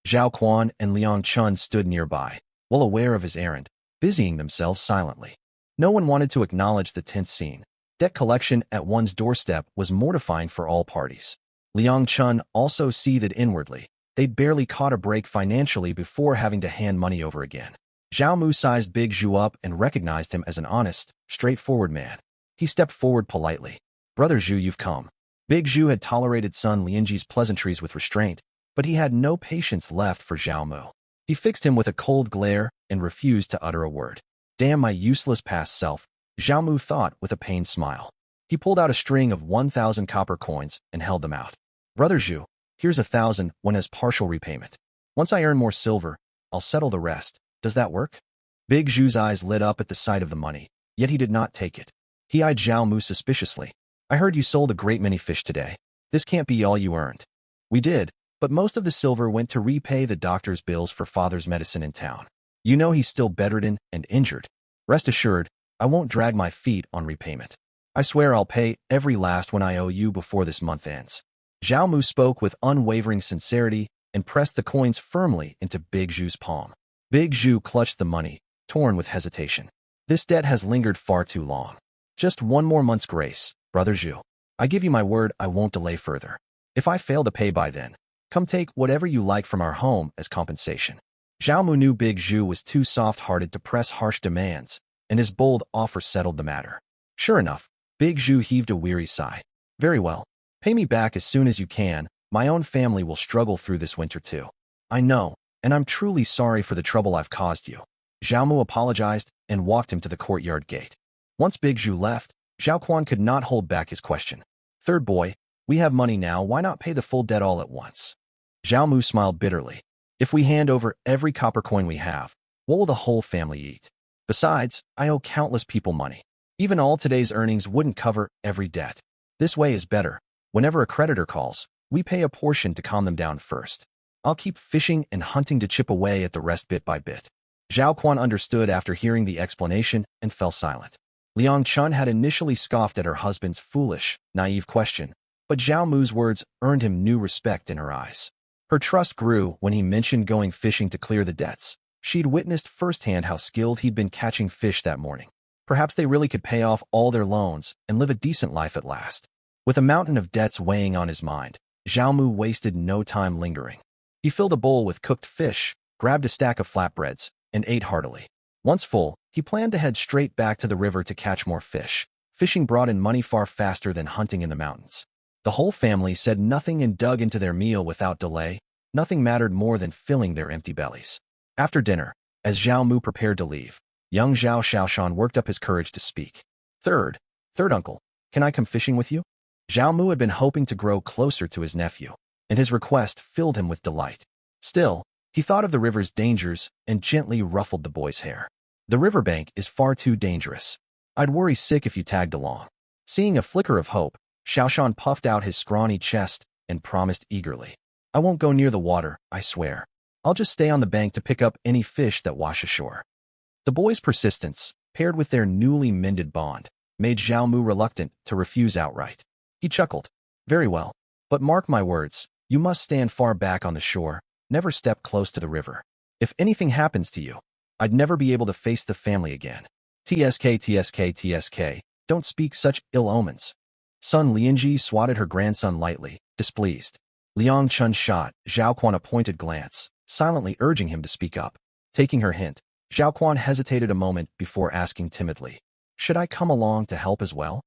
Zhao Quan and Liang Chun stood nearby, well aware of his errand, busying themselves silently. No one wanted to acknowledge the tense scene. Debt collection at one's doorstep was mortifying for all parties. Liang Chun also seethed inwardly. They'd barely caught a break financially before having to hand money over again. Zhao Mu sized Big Zhu up and recognized him as an honest, straightforward man. He stepped forward politely. Brother Zhu, you've come. Big Zhu had tolerated son Lianji's pleasantries with restraint, but he had no patience left for Zhao Mu. He fixed him with a cold glare and refused to utter a word. Damn my useless past self, Zhao Mu thought with a pained smile. He pulled out a string of 1,000 copper coins and held them out. Brother Zhu, here's 1,000 when as partial repayment. Once I earn more silver, I'll settle the rest. Does that work? Big Zhu's eyes lit up at the sight of the money, yet he did not take it. He eyed Zhao Mu suspiciously. I heard you sold a great many fish today. This can't be all you earned. We did, but most of the silver went to repay the doctor's bills for father's medicine in town. You know he's still bedridden and injured. Rest assured, I won't drag my feet on repayment. I swear I'll pay every last one I owe you before this month ends. Zhao Mu spoke with unwavering sincerity and pressed the coins firmly into Big Zhu's palm. Big Zhu clutched the money, torn with hesitation. This debt has lingered far too long. Just one more month's grace, Brother Zhu. I give you my word I won't delay further. If I fail to pay by then, come take whatever you like from our home as compensation. Zhao Mu knew Big Zhu was too soft-hearted to press harsh demands, and his bold offer settled the matter. Sure enough, Big Zhu heaved a weary sigh. Very well. Pay me back as soon as you can. My own family will struggle through this winter too. I know, and I'm truly sorry for the trouble I've caused you. Zhao Mu apologized and walked him to the courtyard gate. Once Big Zhu left, Zhao Quan could not hold back his question. Third boy, we have money now, why not pay the full debt all at once? Zhao Mu smiled bitterly. If we hand over every copper coin we have, what will the whole family eat? Besides, I owe countless people money. Even all today's earnings wouldn't cover every debt. This way is better. Whenever a creditor calls, we pay a portion to calm them down first. I'll keep fishing and hunting to chip away at the rest bit by bit. Zhao Quan understood after hearing the explanation and fell silent. Liang Chun had initially scoffed at her husband's foolish, naive question, but Zhao Mu's words earned him new respect in her eyes. Her trust grew when he mentioned going fishing to clear the debts. She'd witnessed firsthand how skilled he'd been catching fish that morning. Perhaps they really could pay off all their loans and live a decent life at last. With a mountain of debts weighing on his mind, Zhao Mu wasted no time lingering. He filled a bowl with cooked fish, grabbed a stack of flatbreads, and ate heartily. Once full, he planned to head straight back to the river to catch more fish. Fishing brought in money far faster than hunting in the mountains. The whole family said nothing and dug into their meal without delay. Nothing mattered more than filling their empty bellies. After dinner, as Zhao Mu prepared to leave, young Zhao Xiaoshan worked up his courage to speak. Third uncle, can I come fishing with you? Zhao Mu had been hoping to grow closer to his nephew, and his request filled him with delight. Still, he thought of the river's dangers and gently ruffled the boy's hair. The riverbank is far too dangerous. I'd worry sick if you tagged along. Seeing a flicker of hope, Xiaoshan puffed out his scrawny chest and promised eagerly. I won't go near the water, I swear. I'll just stay on the bank to pick up any fish that wash ashore. The boy's persistence, paired with their newly mended bond, made Zhao Mu reluctant to refuse outright. He chuckled. Very well, but mark my words, you must stand far back on the shore, never step close to the river. If anything happens to you, I'd never be able to face the family again. TSK, don't speak such ill omens. Son Lianji swatted her grandson lightly, displeased. Liang Chun shot Zhao Quan a pointed glance, silently urging him to speak up. Taking her hint, Zhao Quan hesitated a moment before asking timidly, should I come along to help as well?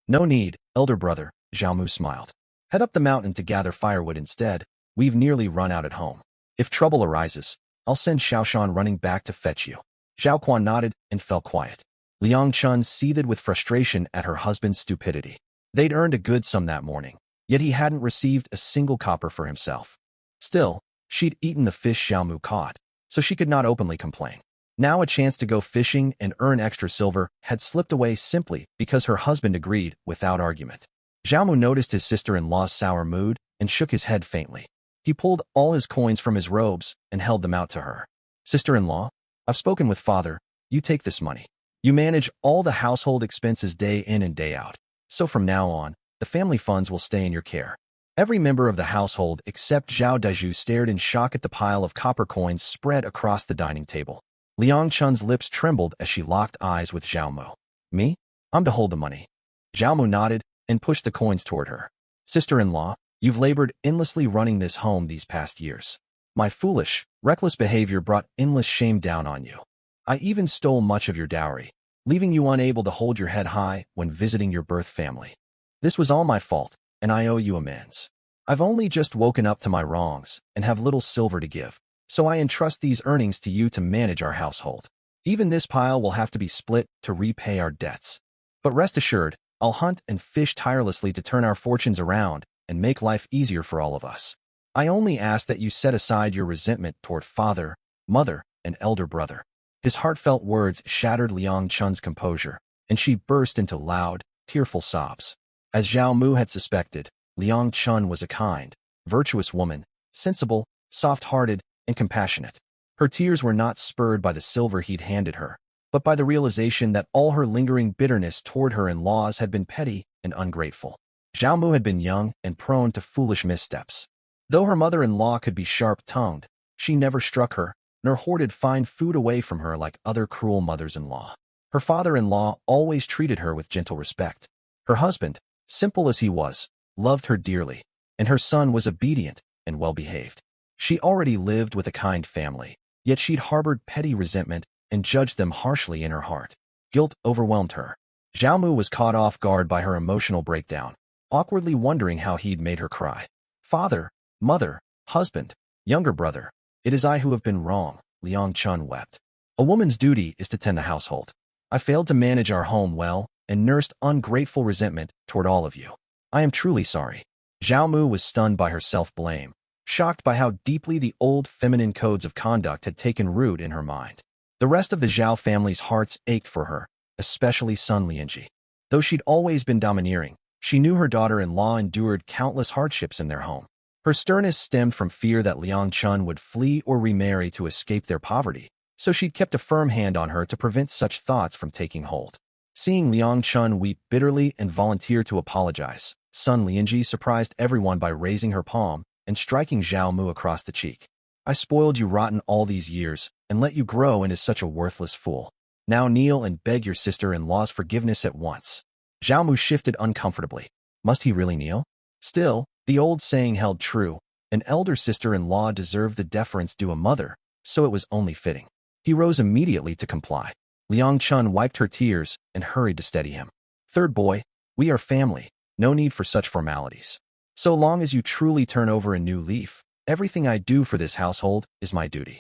No need, elder brother, Zhao Mu smiled. Head up the mountain to gather firewood instead. We've nearly run out at home. If trouble arises, I'll send Xiaoshan running back to fetch you. Zhao Quan nodded and fell quiet. Liang Chun seethed with frustration at her husband's stupidity. They'd earned a good sum that morning, yet he hadn't received a single copper for himself. Still, she'd eaten the fish Zhao Mu caught, so she could not openly complain. Now a chance to go fishing and earn extra silver had slipped away simply because her husband agreed without argument. Zhao Mu noticed his sister-in-law's sour mood and shook his head faintly. He pulled all his coins from his robes and held them out to her. Sister-in-law, I've spoken with father. You take this money. You manage all the household expenses day in and day out. So from now on, the family funds will stay in your care. Every member of the household except Zhao Daiju stared in shock at the pile of copper coins spread across the dining table. Liang Chun's lips trembled as she locked eyes with Zhao Mu. Me? I'm to hold the money. Zhao Mu nodded and pushed the coins toward her. Sister-in-law, you've labored endlessly running this home these past years. My foolish, reckless behavior brought endless shame down on you. I even stole much of your dowry, leaving you unable to hold your head high when visiting your birth family. This was all my fault, and I owe you amends. I've only just woken up to my wrongs and have little silver to give, so I entrust these earnings to you to manage our household. Even this pile will have to be split to repay our debts. But rest assured, I'll hunt and fish tirelessly to turn our fortunes around and make life easier for all of us. I only ask that you set aside your resentment toward father, mother, and elder brother. His heartfelt words shattered Liang Chun's composure, and she burst into loud, tearful sobs. As Zhao Mu had suspected, Liang Chun was a kind, virtuous woman, sensible, soft-hearted, and compassionate. Her tears were not spurred by the silver he'd handed her, but by the realization that all her lingering bitterness toward her in-laws had been petty and ungrateful. Zhao Mu had been young and prone to foolish missteps. Though her mother-in-law could be sharp-tongued, she never struck her, nor hoarded fine food away from her like other cruel mothers-in-law. Her father-in-law always treated her with gentle respect. Her husband, simple as he was, loved her dearly, and her son was obedient and well-behaved. She already lived with a kind family, yet she'd harbored petty resentment and judged them harshly in her heart. Guilt overwhelmed her. Zhao Mu was caught off guard by her emotional breakdown, awkwardly wondering how he'd made her cry. Father, mother, husband, younger brother, it is I who have been wrong, Liang Chun wept. A woman's duty is to tend the household. I failed to manage our home well and nursed ungrateful resentment toward all of you. I am truly sorry. Zhao Mu was stunned by her self-blame, shocked by how deeply the old feminine codes of conduct had taken root in her mind. The rest of the Zhao family's hearts ached for her, especially son Lianji. Though she'd always been domineering, she knew her daughter-in-law endured countless hardships in their home. Her sternness stemmed from fear that Liang Chun would flee or remarry to escape their poverty, so she'd kept a firm hand on her to prevent such thoughts from taking hold. Seeing Liang Chun weep bitterly and volunteer to apologize, son Lianji surprised everyone by raising her palm and striking Zhao Mu across the cheek. I spoiled you rotten all these years and let you grow into such a worthless fool. Now kneel and beg your sister-in-law's forgiveness at once. Zhao Mu shifted uncomfortably. Must he really kneel? Still, the old saying held true. An elder sister-in-law deserved the deference due a mother, so it was only fitting. He rose immediately to comply. Liang Chun wiped her tears and hurried to steady him. Third boy, we are family. No need for such formalities. So long as you truly turn over a new leaf, everything I do for this household is my duty.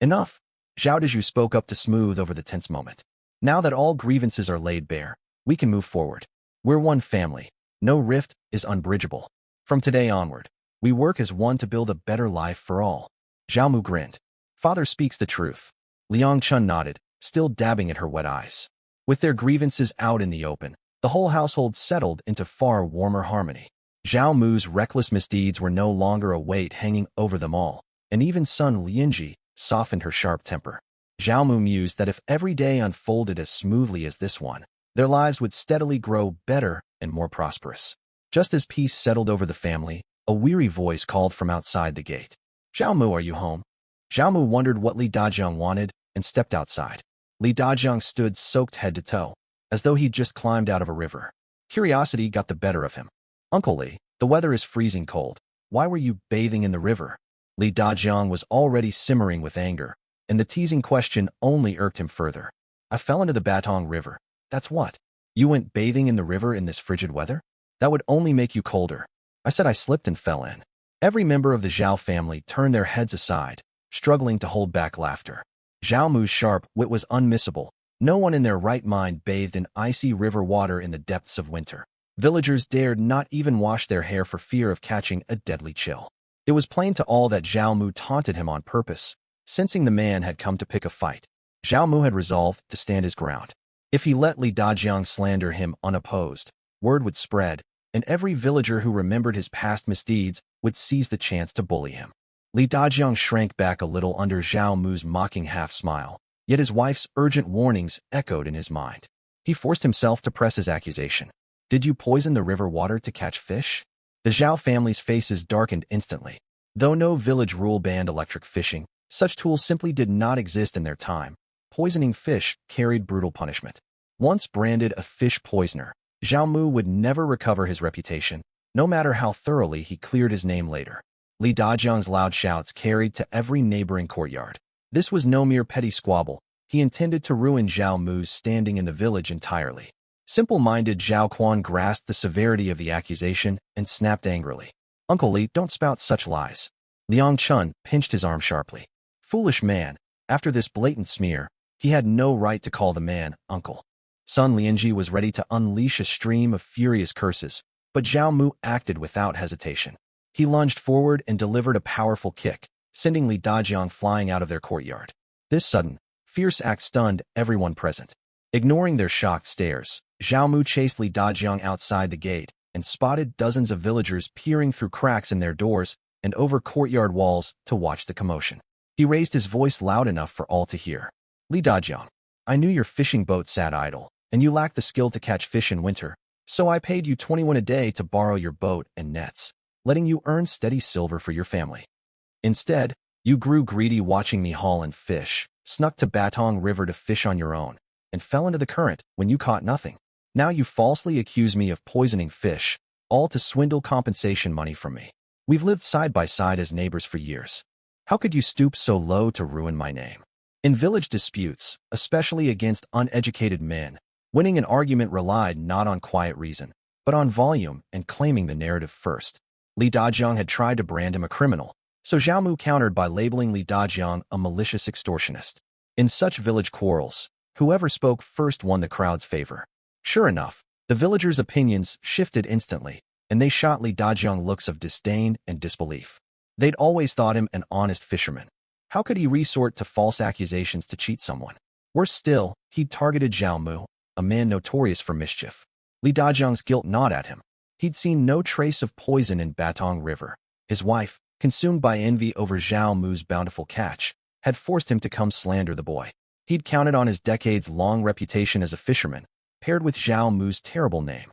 Enough. Zhao Dezhu spoke up to smooth over the tense moment. Now that all grievances are laid bare, we can move forward. We're one family. No rift is unbridgeable. From today onward, we work as one to build a better life for all. Zhao Mu grinned. Father speaks the truth. Liang Chun nodded, still dabbing at her wet eyes. With their grievances out in the open, the whole household settled into far warmer harmony. Zhao Mu's reckless misdeeds were no longer a weight hanging over them all, and even son Lianji softened her sharp temper. Zhao Mu mused that if every day unfolded as smoothly as this one, their lives would steadily grow better and more prosperous. Just as peace settled over the family, a weary voice called from outside the gate. Zhao Mu, are you home? Zhao Mu wondered what Li Dajiang wanted and stepped outside. Li Dajiang stood soaked head to toe, as though he'd just climbed out of a river. Curiosity got the better of him. Uncle Li, the weather is freezing cold. Why were you bathing in the river? Li Dajiang was already simmering with anger, and the teasing question only irked him further. I fell into the Batong River. That's what? You went bathing in the river in this frigid weather? That would only make you colder. I said I slipped and fell in. Every member of the Zhao family turned their heads aside, struggling to hold back laughter. Zhao Mu's sharp wit was unmissable. No one in their right mind bathed in icy river water in the depths of winter. Villagers dared not even wash their hair for fear of catching a deadly chill. It was plain to all that Zhao Mu taunted him on purpose, sensing the man had come to pick a fight. Zhao Mu had resolved to stand his ground. If he let Li Dajiang slander him unopposed, word would spread, and every villager who remembered his past misdeeds would seize the chance to bully him. Li Dajiang shrank back a little under Zhao Mu's mocking half-smile, yet his wife's urgent warnings echoed in his mind. He forced himself to press his accusation. Did you poison the river water to catch fish? The Zhao family's faces darkened instantly. Though no village rule banned electric fishing, such tools simply did not exist in their time, Poisoning fish carried brutal punishment. Once branded a fish poisoner, Zhao Mu would never recover his reputation, no matter how thoroughly he cleared his name later. Li Dajiang's loud shouts carried to every neighboring courtyard. This was no mere petty squabble. He intended to ruin Zhao Mu's standing in the village entirely. Simple-minded Zhao Quan grasped the severity of the accusation and snapped angrily. "Uncle Li, don't spout such lies." Liang Chun pinched his arm sharply. Foolish man, after this blatant smear, he had no right to call the man uncle. Sun Lianji was ready to unleash a stream of furious curses, but Zhao Mu acted without hesitation. He lunged forward and delivered a powerful kick, sending Li Dajiang flying out of their courtyard. This sudden, fierce act stunned everyone present. Ignoring their shocked stares, Zhao Mu chased Li Dajiang outside the gate and spotted dozens of villagers peering through cracks in their doors and over courtyard walls to watch the commotion. He raised his voice loud enough for all to hear. "Li Dajiang, I knew your fishing boat sat idle, and you lacked the skill to catch fish in winter, so I paid you 21 a day to borrow your boat and nets, letting you earn steady silver for your family. Instead, you grew greedy watching me haul in fish, snuck to Batong River to fish on your own, and fell into the current when you caught nothing. Now you falsely accuse me of poisoning fish, all to swindle compensation money from me. We've lived side by side as neighbors for years. How could you stoop so low to ruin my name?" In village disputes, especially against uneducated men, winning an argument relied not on quiet reason, but on volume and claiming the narrative first. Li Dajiang had tried to brand him a criminal, so Zhao Mu countered by labeling Li Dajiang a malicious extortionist. In such village quarrels, whoever spoke first won the crowd's favor. Sure enough, the villagers' opinions shifted instantly, and they shot Li Dajiang looks of disdain and disbelief. They'd always thought him an honest fisherman. How could he resort to false accusations to cheat someone? Worse still, he'd targeted Zhao Mu, a man notorious for mischief. Li Dajiang's guilt gnawed at him. He'd seen no trace of poison in Batong River. His wife, consumed by envy over Zhao Mu's bountiful catch, had forced him to come slander the boy. He'd counted on his decades-long reputation as a fisherman, paired with Zhao Mu's terrible name,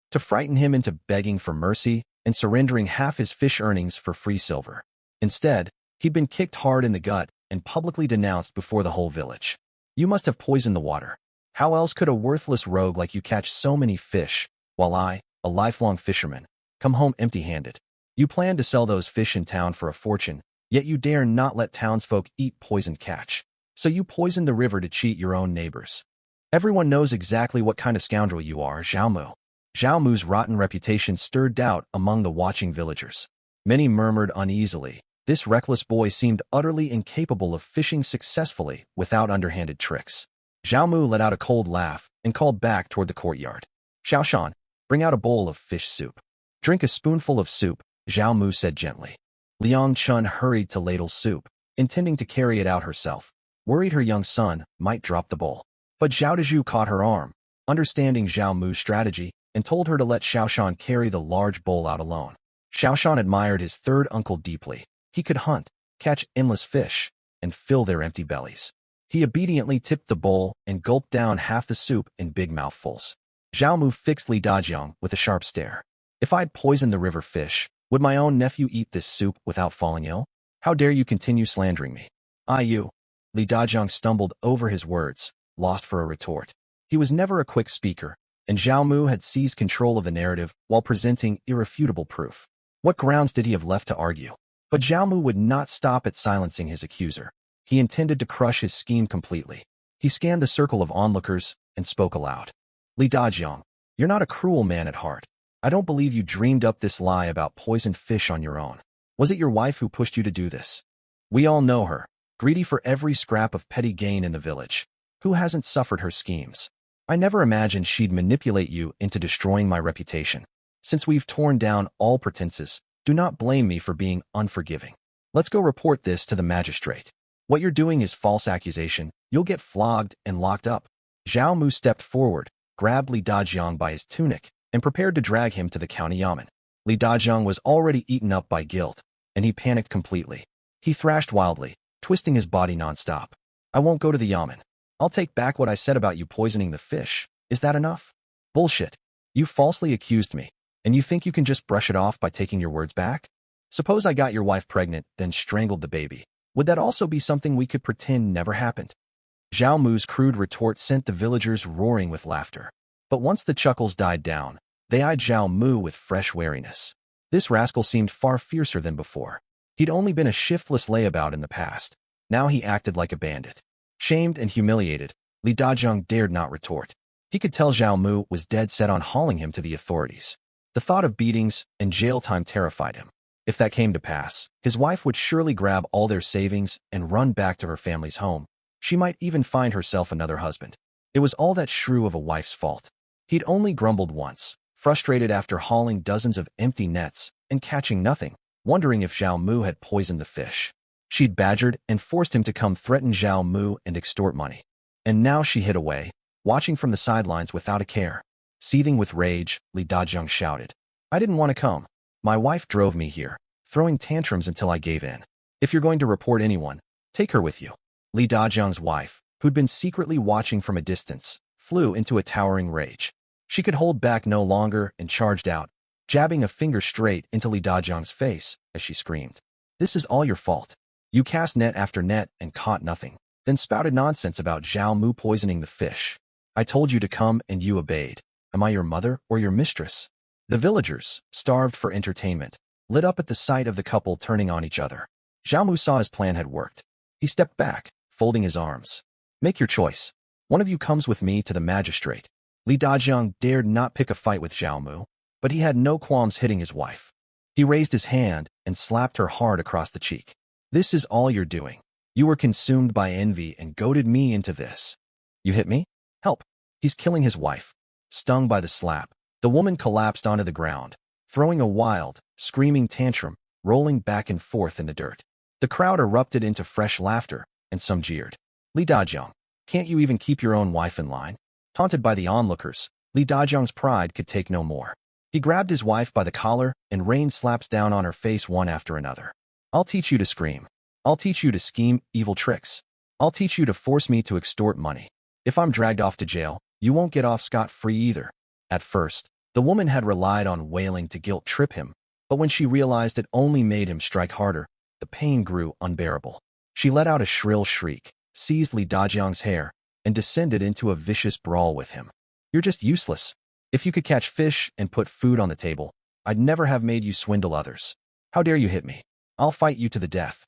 to frighten him into begging for mercy and surrendering half his fish earnings for free silver. Instead, he'd been kicked hard in the gut and publicly denounced before the whole village. "You must have poisoned the water. How else could a worthless rogue like you catch so many fish, while I, a lifelong fisherman, come home empty-handed? You plan to sell those fish in town for a fortune, yet you dare not let townsfolk eat poisoned catch. So you poisoned the river to cheat your own neighbors. Everyone knows exactly what kind of scoundrel you are, Zhao Mu." Zhao Mu's rotten reputation stirred doubt among the watching villagers. Many murmured uneasily. This reckless boy seemed utterly incapable of fishing successfully without underhanded tricks. Zhao Mu let out a cold laugh and called back toward the courtyard. "Xiaoshan, bring out a bowl of fish soup." "Drink a spoonful of soup," Zhao Mu said gently. Liang Chun hurried to ladle soup, intending to carry it out herself, worried her young son might drop the bowl. But Zhao Dezhu caught her arm, understanding Zhao Mu's strategy, and told her to let Xiaoshan carry the large bowl out alone. Xiaoshan admired his third uncle deeply. He could hunt, catch endless fish, and fill their empty bellies. He obediently tipped the bowl and gulped down half the soup in big mouthfuls. Zhao Mu fixed Li Dajiang with a sharp stare. "If I'd poisoned the river fish, would my own nephew eat this soup without falling ill? How dare you continue slandering me?" "You." Li Dajiang stumbled over his words, lost for a retort. He was never a quick speaker, and Zhao Mu had seized control of the narrative while presenting irrefutable proof. What grounds did he have left to argue? But Zhao Mu would not stop at silencing his accuser. He intended to crush his scheme completely. He scanned the circle of onlookers and spoke aloud. "Li Dajiang, you're not a cruel man at heart. I don't believe you dreamed up this lie about poisoned fish on your own. Was it your wife who pushed you to do this? We all know her, greedy for every scrap of petty gain in the village. Who hasn't suffered her schemes? I never imagined she'd manipulate you into destroying my reputation. Since we've torn down all pretenses, do not blame me for being unforgiving. Let's go report this to the magistrate. What you're doing is false accusation. You'll get flogged and locked up." Zhao Mu stepped forward, grabbed Li Dajiang by his tunic, and prepared to drag him to the county yamen. Li Dajiang was already eaten up by guilt, and he panicked completely. He thrashed wildly, twisting his body nonstop. "I won't go to the yamen. I'll take back what I said about you poisoning the fish. Is that enough?" "Bullshit. You falsely accused me, and you think you can just brush it off by taking your words back? Suppose I got your wife pregnant, then strangled the baby. Would that also be something we could pretend never happened?" Zhao Mu's crude retort sent the villagers roaring with laughter. But once the chuckles died down, they eyed Zhao Mu with fresh wariness. This rascal seemed far fiercer than before. He'd only been a shiftless layabout in the past. Now he acted like a bandit. Shamed and humiliated, Li Dazhong dared not retort. He could tell Zhao Mu was dead set on hauling him to the authorities. The thought of beatings and jail time terrified him. If that came to pass, his wife would surely grab all their savings and run back to her family's home. She might even find herself another husband. It was all that shrew of a wife's fault. He'd only grumbled once, frustrated after hauling dozens of empty nets and catching nothing, wondering if Zhao Mu had poisoned the fish. She'd badgered and forced him to come threaten Zhao Mu and extort money. And now she hid away, watching from the sidelines without a care. Seething with rage, Li Dazhong shouted, "I didn't want to come. My wife drove me here, throwing tantrums until I gave in. If you're going to report anyone, take her with you." Li Dazhong's wife, who'd been secretly watching from a distance, flew into a towering rage. She could hold back no longer and charged out, jabbing a finger straight into Li Dazhong's face as she screamed, "This is all your fault. You cast net after net and caught nothing, then spouted nonsense about Zhao Mu poisoning the fish. I told you to come and you obeyed. Am I your mother or your mistress?" The villagers, starved for entertainment, lit up at the sight of the couple turning on each other. Zhao Mu saw his plan had worked. He stepped back, folding his arms. "Make your choice. One of you comes with me to the magistrate." Li Dazhong dared not pick a fight with Zhao Mu, but he had no qualms hitting his wife. He raised his hand and slapped her hard across the cheek. "This is all you're doing. You were consumed by envy and goaded me into this. You hit me? Help. He's killing his wife." Stung by the slap, the woman collapsed onto the ground, throwing a wild, screaming tantrum, rolling back and forth in the dirt. The crowd erupted into fresh laughter, and some jeered. "Li Dazhong, can't you even keep your own wife in line?" Taunted by the onlookers, Li Dazhong's pride could take no more. He grabbed his wife by the collar and rained slaps down on her face one after another. "I'll teach you to scream. I'll teach you to scheme evil tricks. I'll teach you to force me to extort money. If I'm dragged off to jail, you won't get off scot-free either." At first, the woman had relied on wailing to guilt-trip him, but when she realized it only made him strike harder, the pain grew unbearable. She let out a shrill shriek, seized Li Dazhong's hair, and descended into a vicious brawl with him. "You're just useless. If you could catch fish and put food on the table, I'd never have made you swindle others. How dare you hit me? I'll fight you to the death."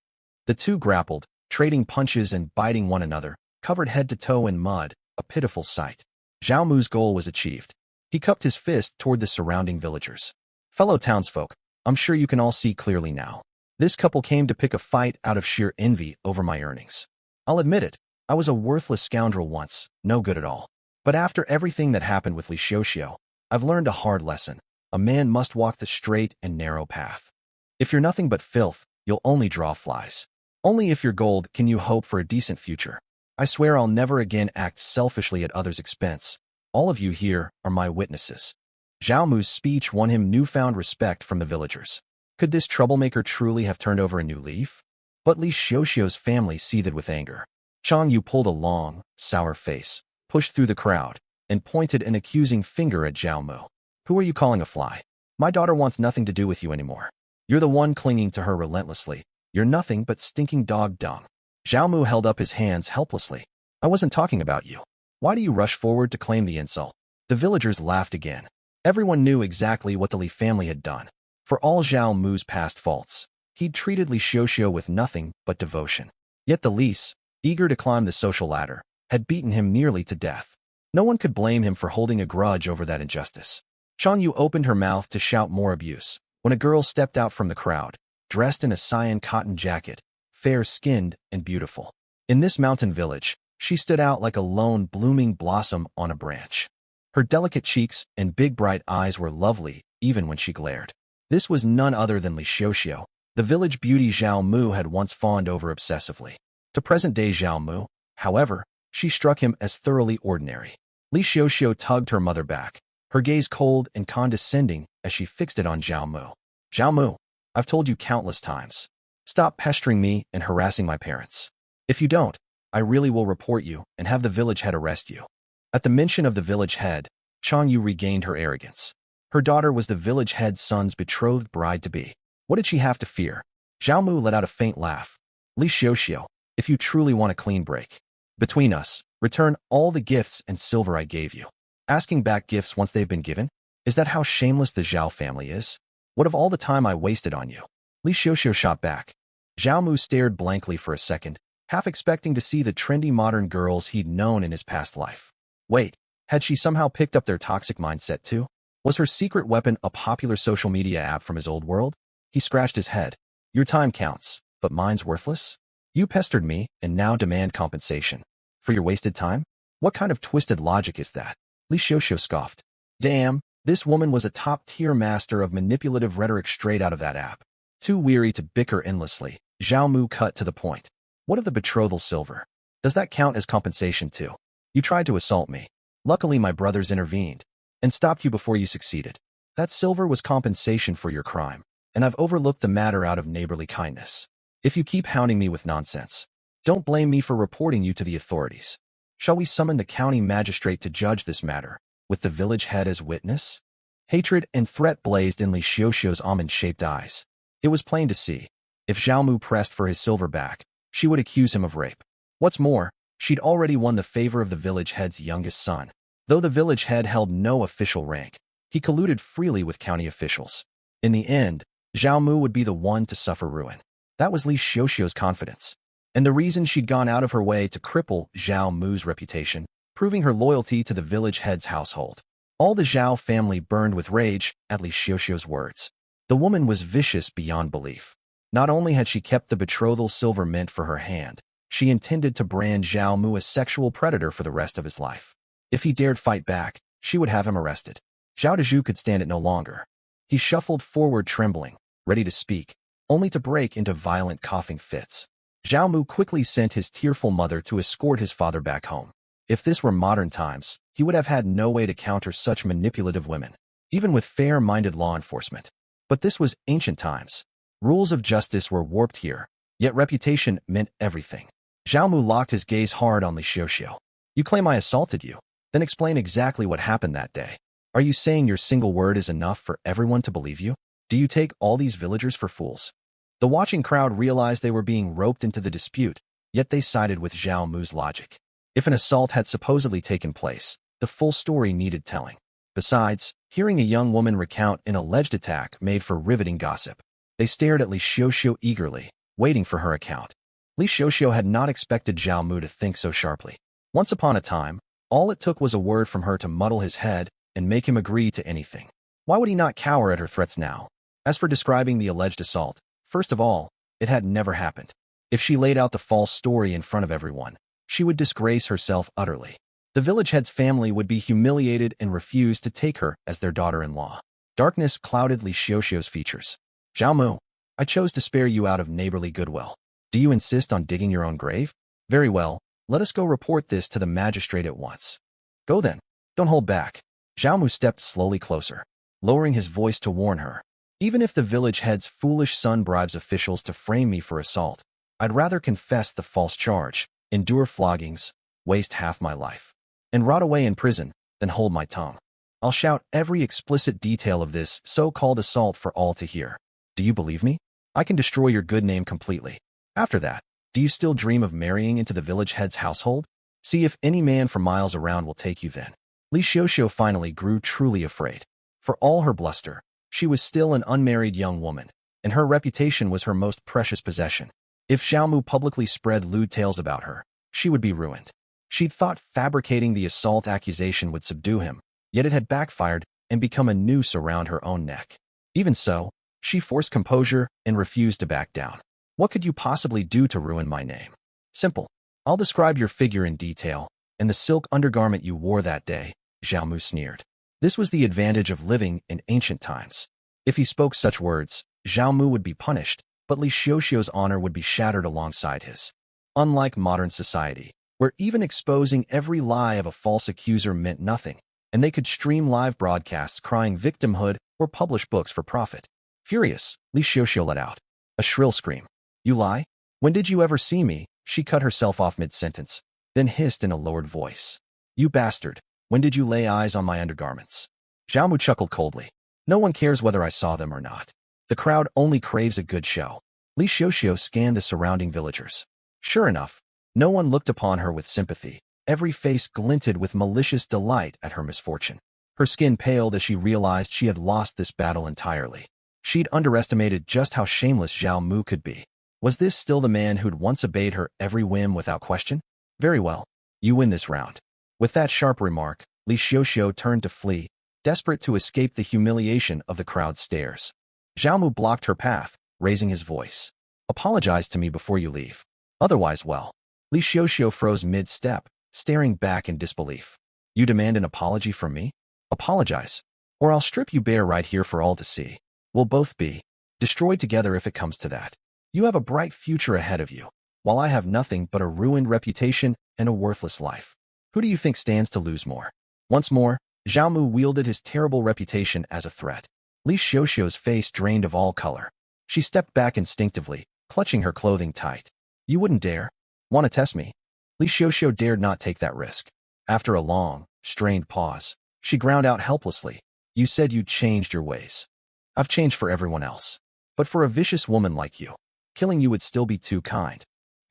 The two grappled, trading punches and biting one another, covered head to toe in mud, a pitiful sight. Zhao Mu's goal was achieved. He cupped his fist toward the surrounding villagers. "Fellow townsfolk, I'm sure you can all see clearly now. This couple came to pick a fight out of sheer envy over my earnings. I'll admit it, I was a worthless scoundrel once, no good at all. But after everything that happened with Li Xiaoxiao, I've learned a hard lesson. A man must walk the straight and narrow path. If you're nothing but filth, you'll only draw flies. Only if you're gold can you hope for a decent future. I swear I'll never again act selfishly at others' expense. All of you here are my witnesses." Zhao Mu's speech won him newfound respect from the villagers. Could this troublemaker truly have turned over a new leaf? But Li Xiaoxiao's family seethed with anger. Chang Yu pulled a long, sour face, pushed through the crowd, and pointed an accusing finger at Zhao Mu. "Who are you calling a fly? My daughter wants nothing to do with you anymore. You're the one clinging to her relentlessly. You're nothing but stinking dog dung." Zhao Mu held up his hands helplessly. "I wasn't talking about you. Why do you rush forward to claim the insult?" The villagers laughed again. Everyone knew exactly what the Li family had done. For all Zhao Mu's past faults, he'd treated Li Xiaoxiao with nothing but devotion. Yet the Lis, eager to climb the social ladder, had beaten him nearly to death. No one could blame him for holding a grudge over that injustice. Chang Yu opened her mouth to shout more abuse, when a girl stepped out from the crowd, dressed in a cyan cotton jacket, fair-skinned and beautiful. In this mountain village, she stood out like a lone blooming blossom on a branch. Her delicate cheeks and big bright eyes were lovely, even when she glared. This was none other than Li Xiaoxiao, the village beauty Zhao Mu had once fawned over obsessively. To present-day Zhao Mu, however, she struck him as thoroughly ordinary. Li Xiaoxiao tugged her mother back, her gaze cold and condescending as she fixed it on Zhao Mu. "Zhao Mu, I've told you countless times. Stop pestering me and harassing my parents. If you don't, I really will report you and have the village head arrest you." At the mention of the village head, Chang Yu regained her arrogance. Her daughter was the village head's son's betrothed bride-to-be. What did she have to fear? Zhao Mu let out a faint laugh. "Li Xiaoxiao, if you truly want a clean break, Between us, return all the gifts and silver I gave you. Asking back gifts once they've been given? Is that how shameless the Zhao family is? What of all the time I wasted on you? Li Xiuxiu shot back. Zhao Mu stared blankly for a second, half expecting to see the trendy modern girls he'd known in his past life. Wait, had she somehow picked up their toxic mindset too? Was her secret weapon a popular social media app from his old world? He scratched his head. Your time counts, but mine's worthless? You pestered me and now demand compensation. For your wasted time? What kind of twisted logic is that? Li Xiuxiu scoffed. Damn, this woman was a top-tier master of manipulative rhetoric straight out of that app. Too weary to bicker endlessly, Zhao Mu cut to the point. What of the betrothal silver? Does that count as compensation too? You tried to assault me. Luckily my brothers intervened and stopped you before you succeeded. That silver was compensation for your crime, and I've overlooked the matter out of neighborly kindness. If you keep hounding me with nonsense, don't blame me for reporting you to the authorities. Shall we summon the county magistrate to judge this matter, with the village head as witness? Hatred and threat blazed in Li Xiuxiu's almond-shaped eyes. It was plain to see. If Zhao Mu pressed for his silver back, she would accuse him of rape. What's more, she'd already won the favor of the village head's youngest son. Though the village head held no official rank, he colluded freely with county officials. In the end, Zhao Mu would be the one to suffer ruin. That was Li Xiuxiu's confidence, and the reason she'd gone out of her way to cripple Zhao Mu's reputation, proving her loyalty to the village head's household. All the Zhao family burned with rage at Li Xiuxiu's words. The woman was vicious beyond belief. Not only had she kept the betrothal silver meant for her hand, she intended to brand Zhao Mu a sexual predator for the rest of his life. If he dared fight back, she would have him arrested. Zhao Dezhu could stand it no longer. He shuffled forward trembling, ready to speak, only to break into violent coughing fits. Zhao Mu quickly sent his tearful mother to escort his father back home. If this were modern times, he would have had no way to counter such manipulative women, even with fair-minded law enforcement. But this was ancient times. Rules of justice were warped here, yet reputation meant everything. Zhao Mu locked his gaze hard on Li Xiuxiu. You claim I assaulted you? Then explain exactly what happened that day. Are you saying your single word is enough for everyone to believe you? Do you take all these villagers for fools? The watching crowd realized they were being roped into the dispute, yet they sided with Zhao Mu's logic. If an assault had supposedly taken place, the full story needed telling. Besides, hearing a young woman recount an alleged attack made for riveting gossip. They stared at Li Xiuxiu eagerly, waiting for her account. Li Xiuxiu had not expected Zhao Mu to think so sharply. Once upon a time, all it took was a word from her to muddle his head and make him agree to anything. Why would he not cower at her threats now? As for describing the alleged assault, first of all, it had never happened. If she laid out the false story in front of everyone, she would disgrace herself utterly. The village head's family would be humiliated and refuse to take her as their daughter-in-law. Darkness clouded Li Xiuxiu's features. Zhao Mu, I chose to spare you out of neighborly goodwill. Do you insist on digging your own grave? Very well, let us go report this to the magistrate at once. Go then. Don't hold back. Zhao Mu stepped slowly closer, lowering his voice to warn her. Even if the village head's foolish son bribes officials to frame me for assault, I'd rather confess the false charge, endure floggings, waste half my life, and rot away in prison than hold my tongue. I'll shout every explicit detail of this so-called assault for all to hear. Do you believe me? I can destroy your good name completely. After that, do you still dream of marrying into the village head's household? See if any man for miles around will take you then. Li Xiuxiu finally grew truly afraid. For all her bluster, she was still an unmarried young woman, and her reputation was her most precious possession. If Zhao Mu publicly spread lewd tales about her, she would be ruined. She'd thought fabricating the assault accusation would subdue him, yet it had backfired and become a noose around her own neck. Even so, she forced composure and refused to back down. What could you possibly do to ruin my name? Simple. I'll describe your figure in detail, and the silk undergarment you wore that day, Zhao Mu sneered. This was the advantage of living in ancient times. If he spoke such words, Zhao Mu would be punished, but Li Xiuxiu's honor would be shattered alongside his. Unlike modern society, where even exposing every lie of a false accuser meant nothing, and they could stream live broadcasts crying victimhood or publish books for profit. Furious, Li Xiuxiu let out a shrill scream. You lie? When did you ever see me? She cut herself off mid-sentence, then hissed in a lowered voice. You bastard, when did you lay eyes on my undergarments? Zhao Mu chuckled coldly. No one cares whether I saw them or not. The crowd only craves a good show. Li Xiuxiu scanned the surrounding villagers. Sure enough, No one looked upon her with sympathy. Every face glinted with malicious delight at her misfortune. Her skin paled as she realized she had lost this battle entirely. She'd underestimated just how shameless Zhao Mu could be. Was this still the man who'd once obeyed her every whim without question? Very well. You win this round. With that sharp remark, Li Xiuxiu turned to flee, desperate to escape the humiliation of the crowd's stares. Zhao Mu blocked her path, raising his voice. Apologize to me before you leave. Otherwise, well. Li Xiuxiu froze mid-step, staring back in disbelief. You demand an apology from me? Apologize. Or I'll strip you bare right here for all to see. We'll both be destroyed together if it comes to that. You have a bright future ahead of you, while I have nothing but a ruined reputation and a worthless life. Who do you think stands to lose more? Once more, Zhao Mu wielded his terrible reputation as a threat. Li Xiuxiu's face drained of all color. She stepped back instinctively, clutching her clothing tight. You wouldn't dare. Want to test me? Li Xiuxiu dared not take that risk. After a long, strained pause, she ground out helplessly. You said you'd changed your ways. I've changed for everyone else. But for a vicious woman like you, killing you would still be too kind.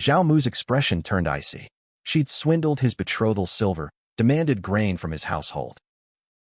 Zhao Mu's expression turned icy. She'd swindled his betrothal silver, demanded grain from his household,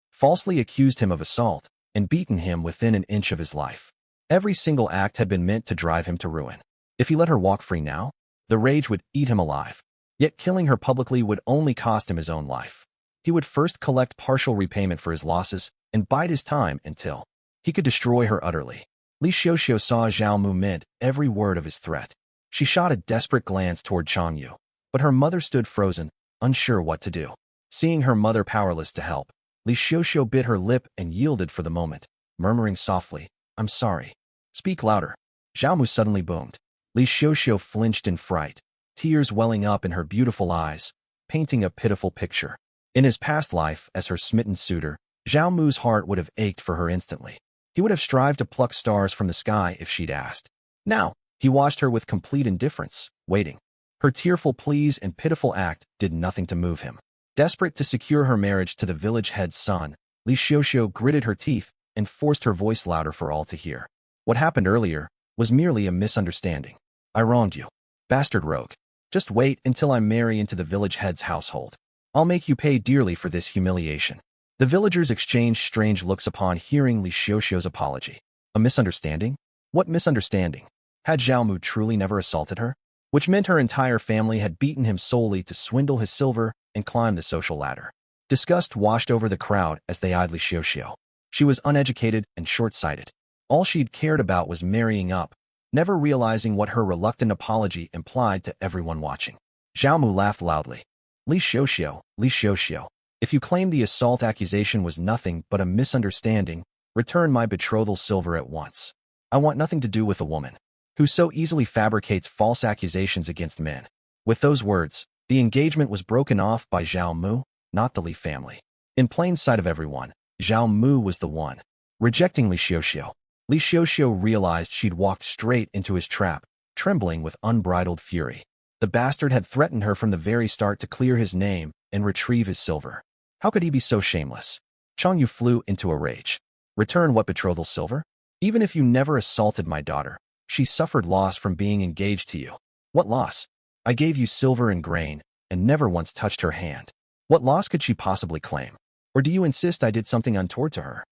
falsely accused him of assault, and beaten him within an inch of his life. Every single act had been meant to drive him to ruin. If he let her walk free now, the rage would eat him alive. Yet killing her publicly would only cost him his own life. He would first collect partial repayment for his losses and bide his time until he could destroy her utterly. Li Xiuxiu saw Zhao Mu meant every word of his threat. She shot a desperate glance toward Changyu, but her mother stood frozen, unsure what to do. Seeing her mother powerless to help, Li Xiuxiu bit her lip and yielded for the moment, murmuring softly, I'm sorry. Speak louder. Zhao Mu suddenly boomed. Li Xiuxiu flinched in fright, tears welling up in her beautiful eyes, painting a pitiful picture. In his past life as her smitten suitor, Zhao Mu's heart would have ached for her instantly. He would have strived to pluck stars from the sky if she'd asked. Now, he watched her with complete indifference, waiting. Her tearful pleas and pitiful act did nothing to move him. Desperate to secure her marriage to the village head's son, Li Xiuxiu gritted her teeth and forced her voice louder for all to hear. What happened earlier was merely a misunderstanding. I wronged you. Bastard rogue. Just wait until I marry into the village head's household. I'll make you pay dearly for this humiliation. The villagers exchanged strange looks upon hearing Li Xiuxiu's apology. A misunderstanding? What misunderstanding? Had Zhao Mu truly never assaulted her? Which meant her entire family had beaten him solely to swindle his silver and climb the social ladder. Disgust washed over the crowd as they eyed Li Xiuxiu. She was uneducated and short-sighted. All she'd cared about was marrying up, never realizing what her reluctant apology implied to everyone watching. Zhao Mu laughed loudly. Li Xiuxiu, if you claim the assault accusation was nothing but a misunderstanding, return my betrothal silver at once. I want nothing to do with a woman who so easily fabricates false accusations against men. With those words, the engagement was broken off by Zhao Mu, not the Li family. In plain sight of everyone, Zhao Mu was the one. Rejecting Li Xiuxiu, Li Xiuxiu realized she'd walked straight into his trap, trembling with unbridled fury. The bastard had threatened her from the very start to clear his name and retrieve his silver. How could he be so shameless? Changyu flew into a rage. Return what betrothal silver? Even if you never assaulted my daughter, she suffered loss from being engaged to you. What loss? I gave you silver and grain, and never once touched her hand. What loss could she possibly claim? Or do you insist I did something untoward to her?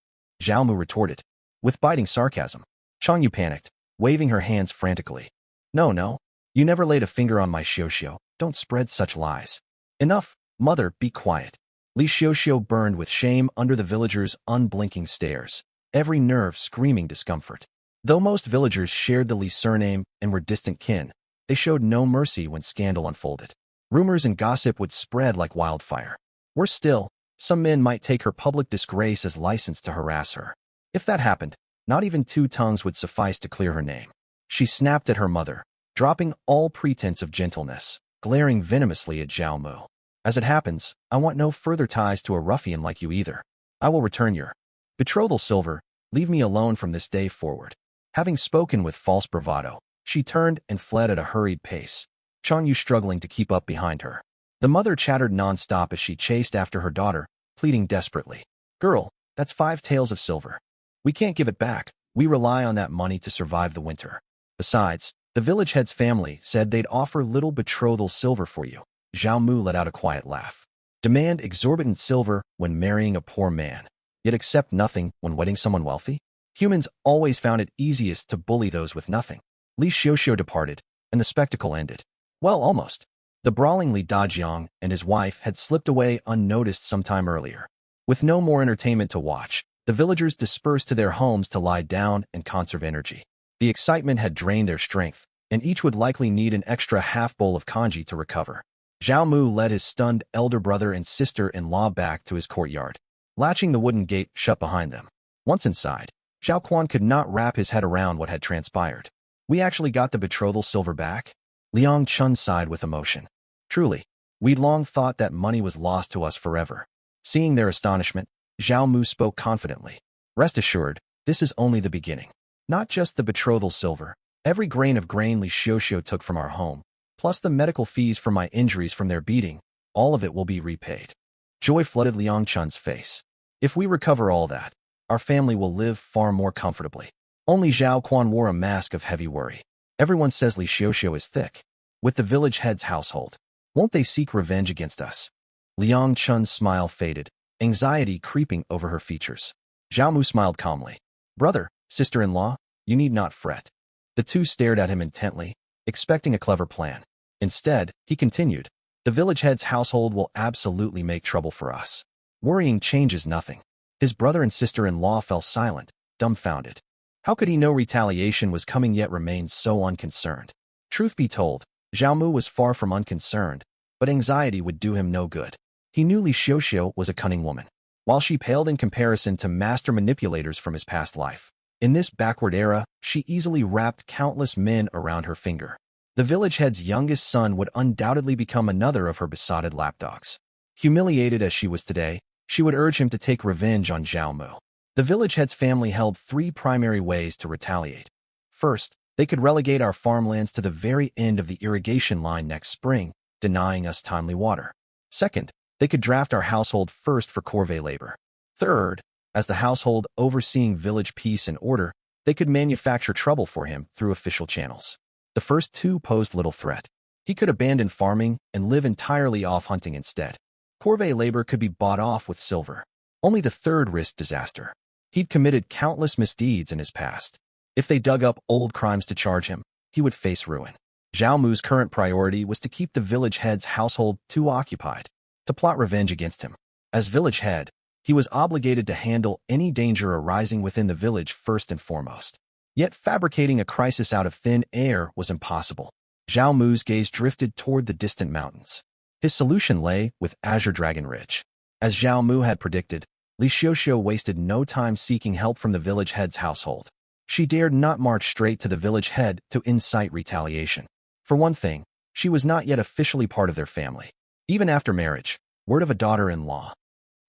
Zhao Mu retorted, with biting sarcasm. Changyu panicked, waving her hands frantically. No, you never laid a finger on my Xiuxiu. Don't spread such lies. Enough, mother, be quiet. Li Xiuxiu burned with shame under the villagers' unblinking stares, every nerve screaming discomfort. Though most villagers shared the Li surname and were distant kin, they showed no mercy when scandal unfolded. Rumors and gossip would spread like wildfire. Worse still, some men might take her public disgrace as license to harass her. If that happened, not even 2 tongues would suffice to clear her name. She snapped at her mother, dropping all pretense of gentleness, glaring venomously at Zhao Mu. As it happens, I want no further ties to a ruffian like you either. I will return your betrothal silver. Leave me alone from this day forward. Having spoken with false bravado, she turned and fled at a hurried pace, Changyu struggling to keep up behind her. The mother chattered non-stop as she chased after her daughter, pleading desperately. Girl, that's 5 taels of silver. We can't give it back. We rely on that money to survive the winter. Besides, The village head's family said they'd offer little betrothal silver for you. Zhao Mu let out a quiet laugh. Demand exorbitant silver when marrying a poor man, yet accept nothing when wedding someone wealthy? Humans always found it easiest to bully those with nothing. Li Xiuxiu departed, and the spectacle ended. Well, almost. The brawling Li Dajiang and his wife had slipped away unnoticed some time earlier. With no more entertainment to watch, the villagers dispersed to their homes to lie down and conserve energy. The excitement had drained their strength, and each would likely need an extra half bowl of kanji to recover. Zhao Mu led his stunned elder brother and sister-in-law back to his courtyard, latching the wooden gate shut behind them. Once inside, Zhao Quan could not wrap his head around what had transpired. We actually got the betrothal silver back? Liang Chun sighed with emotion. Truly, we'd long thought that money was lost to us forever. Seeing their astonishment, Zhao Mu spoke confidently. Rest assured, this is only the beginning. Not just the betrothal silver. Every grain of grain Li Xiuxiu took from our home, plus the medical fees for my injuries from their beating, all of it will be repaid. Joy flooded Liang Chun's face. If we recover all that, our family will live far more comfortably. Only Zhao Quan wore a mask of heavy worry. Everyone says Li Xiuxiu is thick. With the village head's household, won't they seek revenge against us? Liang Chun's smile faded, anxiety creeping over her features. Zhao Mu smiled calmly. Brother, sister-in-law, you need not fret. The two stared at him intently, expecting a clever plan. Instead, he continued, the village head's household will absolutely make trouble for us. Worrying changes nothing. His brother and sister-in-law fell silent, dumbfounded. How could he know retaliation was coming yet remained so unconcerned? Truth be told, Zhao Mu was far from unconcerned, but anxiety would do him no good. He knew Li Xiuxiu was a cunning woman, while she paled in comparison to master manipulators from his past life. In this backward era, she easily wrapped countless men around her finger. The village head's youngest son would undoubtedly become another of her besotted lapdogs. Humiliated as she was today, she would urge him to take revenge on Zhao Mu. The village head's family held three primary ways to retaliate. First, they could relegate our farmlands to the very end of the irrigation line next spring, denying us timely water. Second, they could draft our household first for corvée labor. Third, as the household overseeing village peace and order, they could manufacture trouble for him through official channels. The first two posed little threat. He could abandon farming and live entirely off hunting instead. Corvée labor could be bought off with silver. Only the third risked disaster. He'd committed countless misdeeds in his past. If they dug up old crimes to charge him, he would face ruin. Zhao Mu's current priority was to keep the village head's household too occupied to plot revenge against him. As village head, he was obligated to handle any danger arising within the village first and foremost. Yet fabricating a crisis out of thin air was impossible. Zhao Mu's gaze drifted toward the distant mountains. His solution lay with Azure Dragon Ridge. As Zhao Mu had predicted, Li Xiuxiu wasted no time seeking help from the village head's household. She dared not march straight to the village head to incite retaliation. For one thing, she was not yet officially part of their family. Even after marriage, word of a daughter-in-law.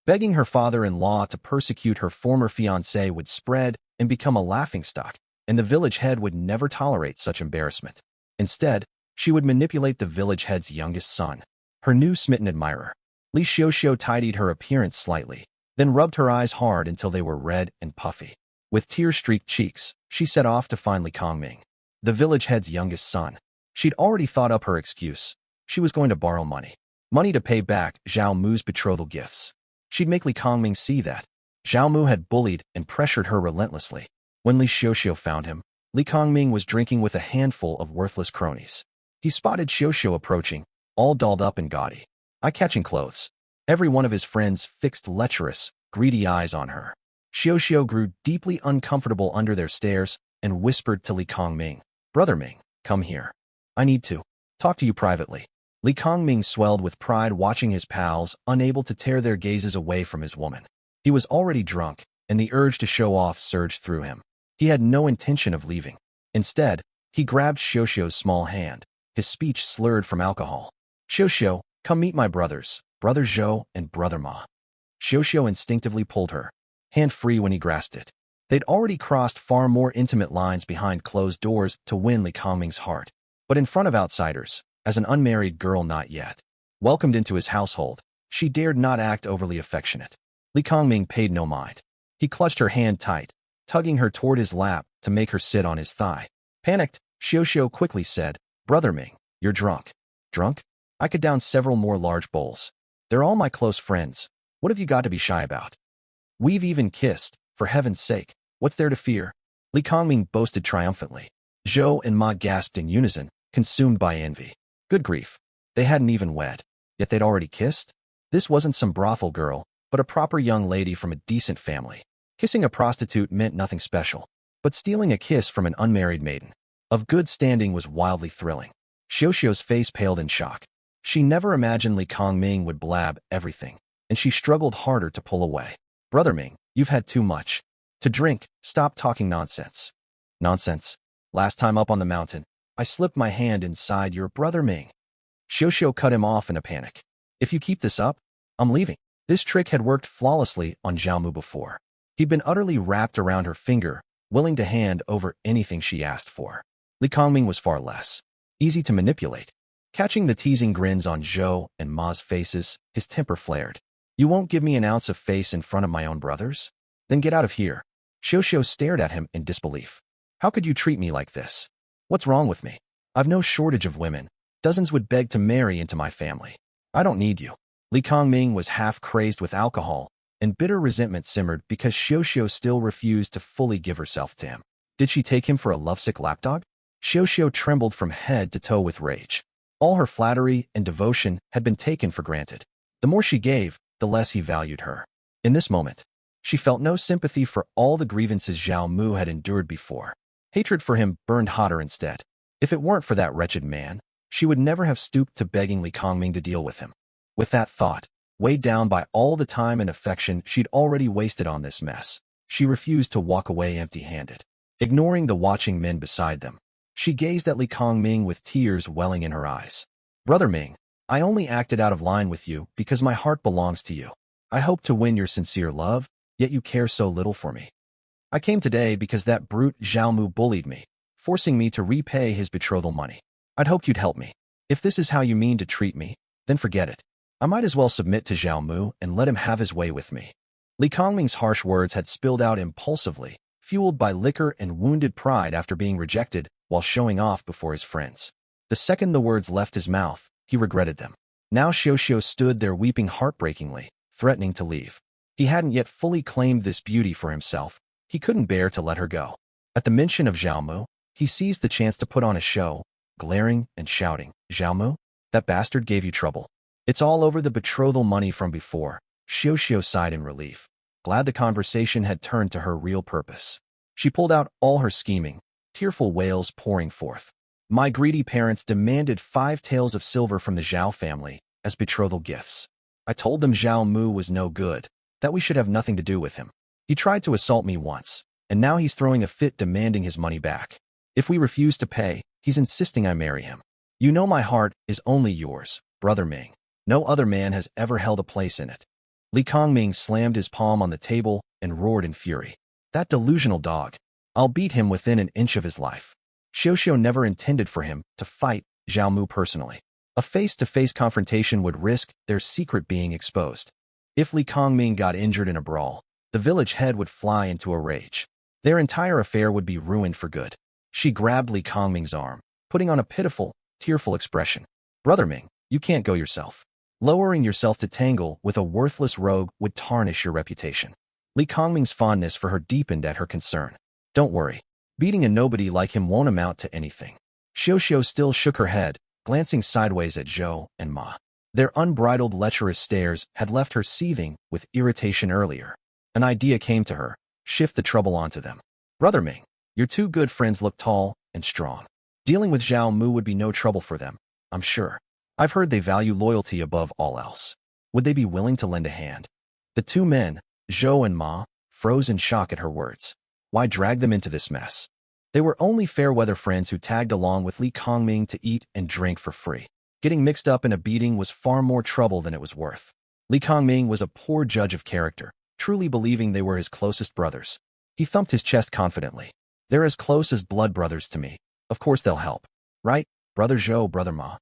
Begging her father-in-law to persecute her former fiancé would spread and become a laughingstock, and the village head would never tolerate such embarrassment. Instead, she would manipulate the village head's youngest son, her new smitten admirer. Li Xiuxiu tidied her appearance slightly, then rubbed her eyes hard until they were red and puffy. With tear-streaked cheeks, she set off to find Li Kongming, the village head's youngest son. She'd already thought up her excuse. She was going to borrow money. Money to pay back Zhao Mu's betrothal gifts. She'd make Li Kongming see that. Zhao Mu had bullied and pressured her relentlessly. When Li Xiuxiu found him, Li Kongming was drinking with a handful of worthless cronies. He spotted Xiuxiu approaching, all dolled up and gaudy, eye-catching clothes. Every one of his friends fixed lecherous, greedy eyes on her. Xiuxiu grew deeply uncomfortable under their stares and whispered to Li Kongming, "Brother Ming, come here. I need to talk to you privately." Li Kongming swelled with pride watching his pals, unable to tear their gazes away from his woman. He was already drunk, and the urge to show off surged through him. He had no intention of leaving. Instead, he grabbed Xiuxiu's small hand, his speech slurred from alcohol. "Xiuxiu, come meet my brothers, Brother Zhou and Brother Ma." Xiuxiu instinctively pulled her hand free when he grasped it. They'd already crossed far more intimate lines behind closed doors to win Li Kongming's heart. But in front of outsiders, as an unmarried girl not yet welcomed into his household, she dared not act overly affectionate. Li Kongming paid no mind. He clutched her hand tight, tugging her toward his lap to make her sit on his thigh. Panicked, Xiao quickly said, Brother Ming, you're drunk. Drunk? I could down several more large bowls. They're all my close friends. What have you got to be shy about? We've even kissed, for heaven's sake. What's there to fear? Li Kongming boasted triumphantly. Zhou and Ma gasped in unison, consumed by envy. Good grief. They hadn't even wed. Yet they'd already kissed? This wasn't some brothel girl, but a proper young lady from a decent family. Kissing a prostitute meant nothing special, but stealing a kiss from an unmarried maiden of good standing was wildly thrilling. Xiao's face paled in shock. She never imagined Li Kongming would blab everything, and she struggled harder to pull away. Brother Ming, you've had too much. To drink, stop talking nonsense. Nonsense? Last time up on the mountain, I slipped my hand inside your Brother Ming. Xiao cut him off in a panic. If you keep this up, I'm leaving. This trick had worked flawlessly on Zhao before. He'd been utterly wrapped around her finger, willing to hand over anything she asked for. Li Kongming was far less easy to manipulate. Catching the teasing grins on Zhou and Ma's faces, his temper flared. You won't give me an ounce of face in front of my own brothers? Then get out of here. Xiao stared at him in disbelief. How could you treat me like this? What's wrong with me? I've no shortage of women. Dozens would beg to marry into my family. I don't need you. Li Kongming was half crazed with alcohol, and bitter resentment simmered because Xiao still refused to fully give herself to him. Did she take him for a lovesick lapdog? Xiao trembled from head to toe with rage. All her flattery and devotion had been taken for granted. The more she gave, the less he valued her. In this moment, she felt no sympathy for all the grievances Zhao Mu had endured before. Hatred for him burned hotter instead. If it weren't for that wretched man, she would never have stooped to begging Li Kongming to deal with him. With that thought, weighed down by all the time and affection she'd already wasted on this mess, she refused to walk away empty-handed. Ignoring the watching men beside them, she gazed at Li Kongming with tears welling in her eyes. Brother Ming, I only acted out of line with you because my heart belongs to you. I hope to win your sincere love, yet you care so little for me. I came today because that brute Zhao Mu bullied me, forcing me to repay his betrothal money. I'd hoped you'd help me. If this is how you mean to treat me, then forget it. I might as well submit to Zhao Mu and let him have his way with me. Li Kongming's harsh words had spilled out impulsively, fueled by liquor and wounded pride after being rejected while showing off before his friends. The second the words left his mouth, he regretted them. Now Xiao stood there weeping heartbreakingly, threatening to leave. He hadn't yet fully claimed this beauty for himself. He couldn't bear to let her go. At the mention of Zhao Mu, he seized the chance to put on a show, glaring and shouting, Zhao Mu? That bastard gave you trouble. It's all over the betrothal money from before. Xiao sighed in relief, glad the conversation had turned to her real purpose. She pulled out all her scheming, tearful wails pouring forth. My greedy parents demanded 5 taels of silver from the Zhao family as betrothal gifts. I told them Zhao Mu was no good, that we should have nothing to do with him. He tried to assault me once, and now he's throwing a fit demanding his money back. If we refuse to pay, he's insisting I marry him. You know my heart is only yours, Brother Ming. No other man has ever held a place in it. Li Kongming slammed his palm on the table and roared in fury. That delusional dog. I'll beat him within an inch of his life. Xiao never intended for him to fight Zhao Mu personally. A face-to-face confrontation would risk their secret being exposed. If Li Kongming got injured in a brawl, the village head would fly into a rage. Their entire affair would be ruined for good. She grabbed Li Kongming's arm, putting on a pitiful, tearful expression. Brother Ming, you can't go yourself. Lowering yourself to tangle with a worthless rogue would tarnish your reputation. Li Kongming's fondness for her deepened at her concern. Don't worry. Beating a nobody like him won't amount to anything. Xiao still shook her head, glancing sideways at Zhou and Ma. Their unbridled lecherous stares had left her seething with irritation earlier. An idea came to her. Shift the trouble onto them. Brother Ming, your 2 good friends look tall and strong. Dealing with Zhao Mu would be no trouble for them, I'm sure. I've heard they value loyalty above all else. Would they be willing to lend a hand? The 2 men, Zhou and Ma, froze in shock at her words. Why drag them into this mess? They were only fair-weather friends who tagged along with Li Kongming to eat and drink for free. Getting mixed up in a beating was far more trouble than it was worth. Li Kongming was a poor judge of character, truly believing they were his closest brothers. He thumped his chest confidently. They're as close as blood brothers to me. Of course they'll help. Right, Brother Zhou, Brother Ma?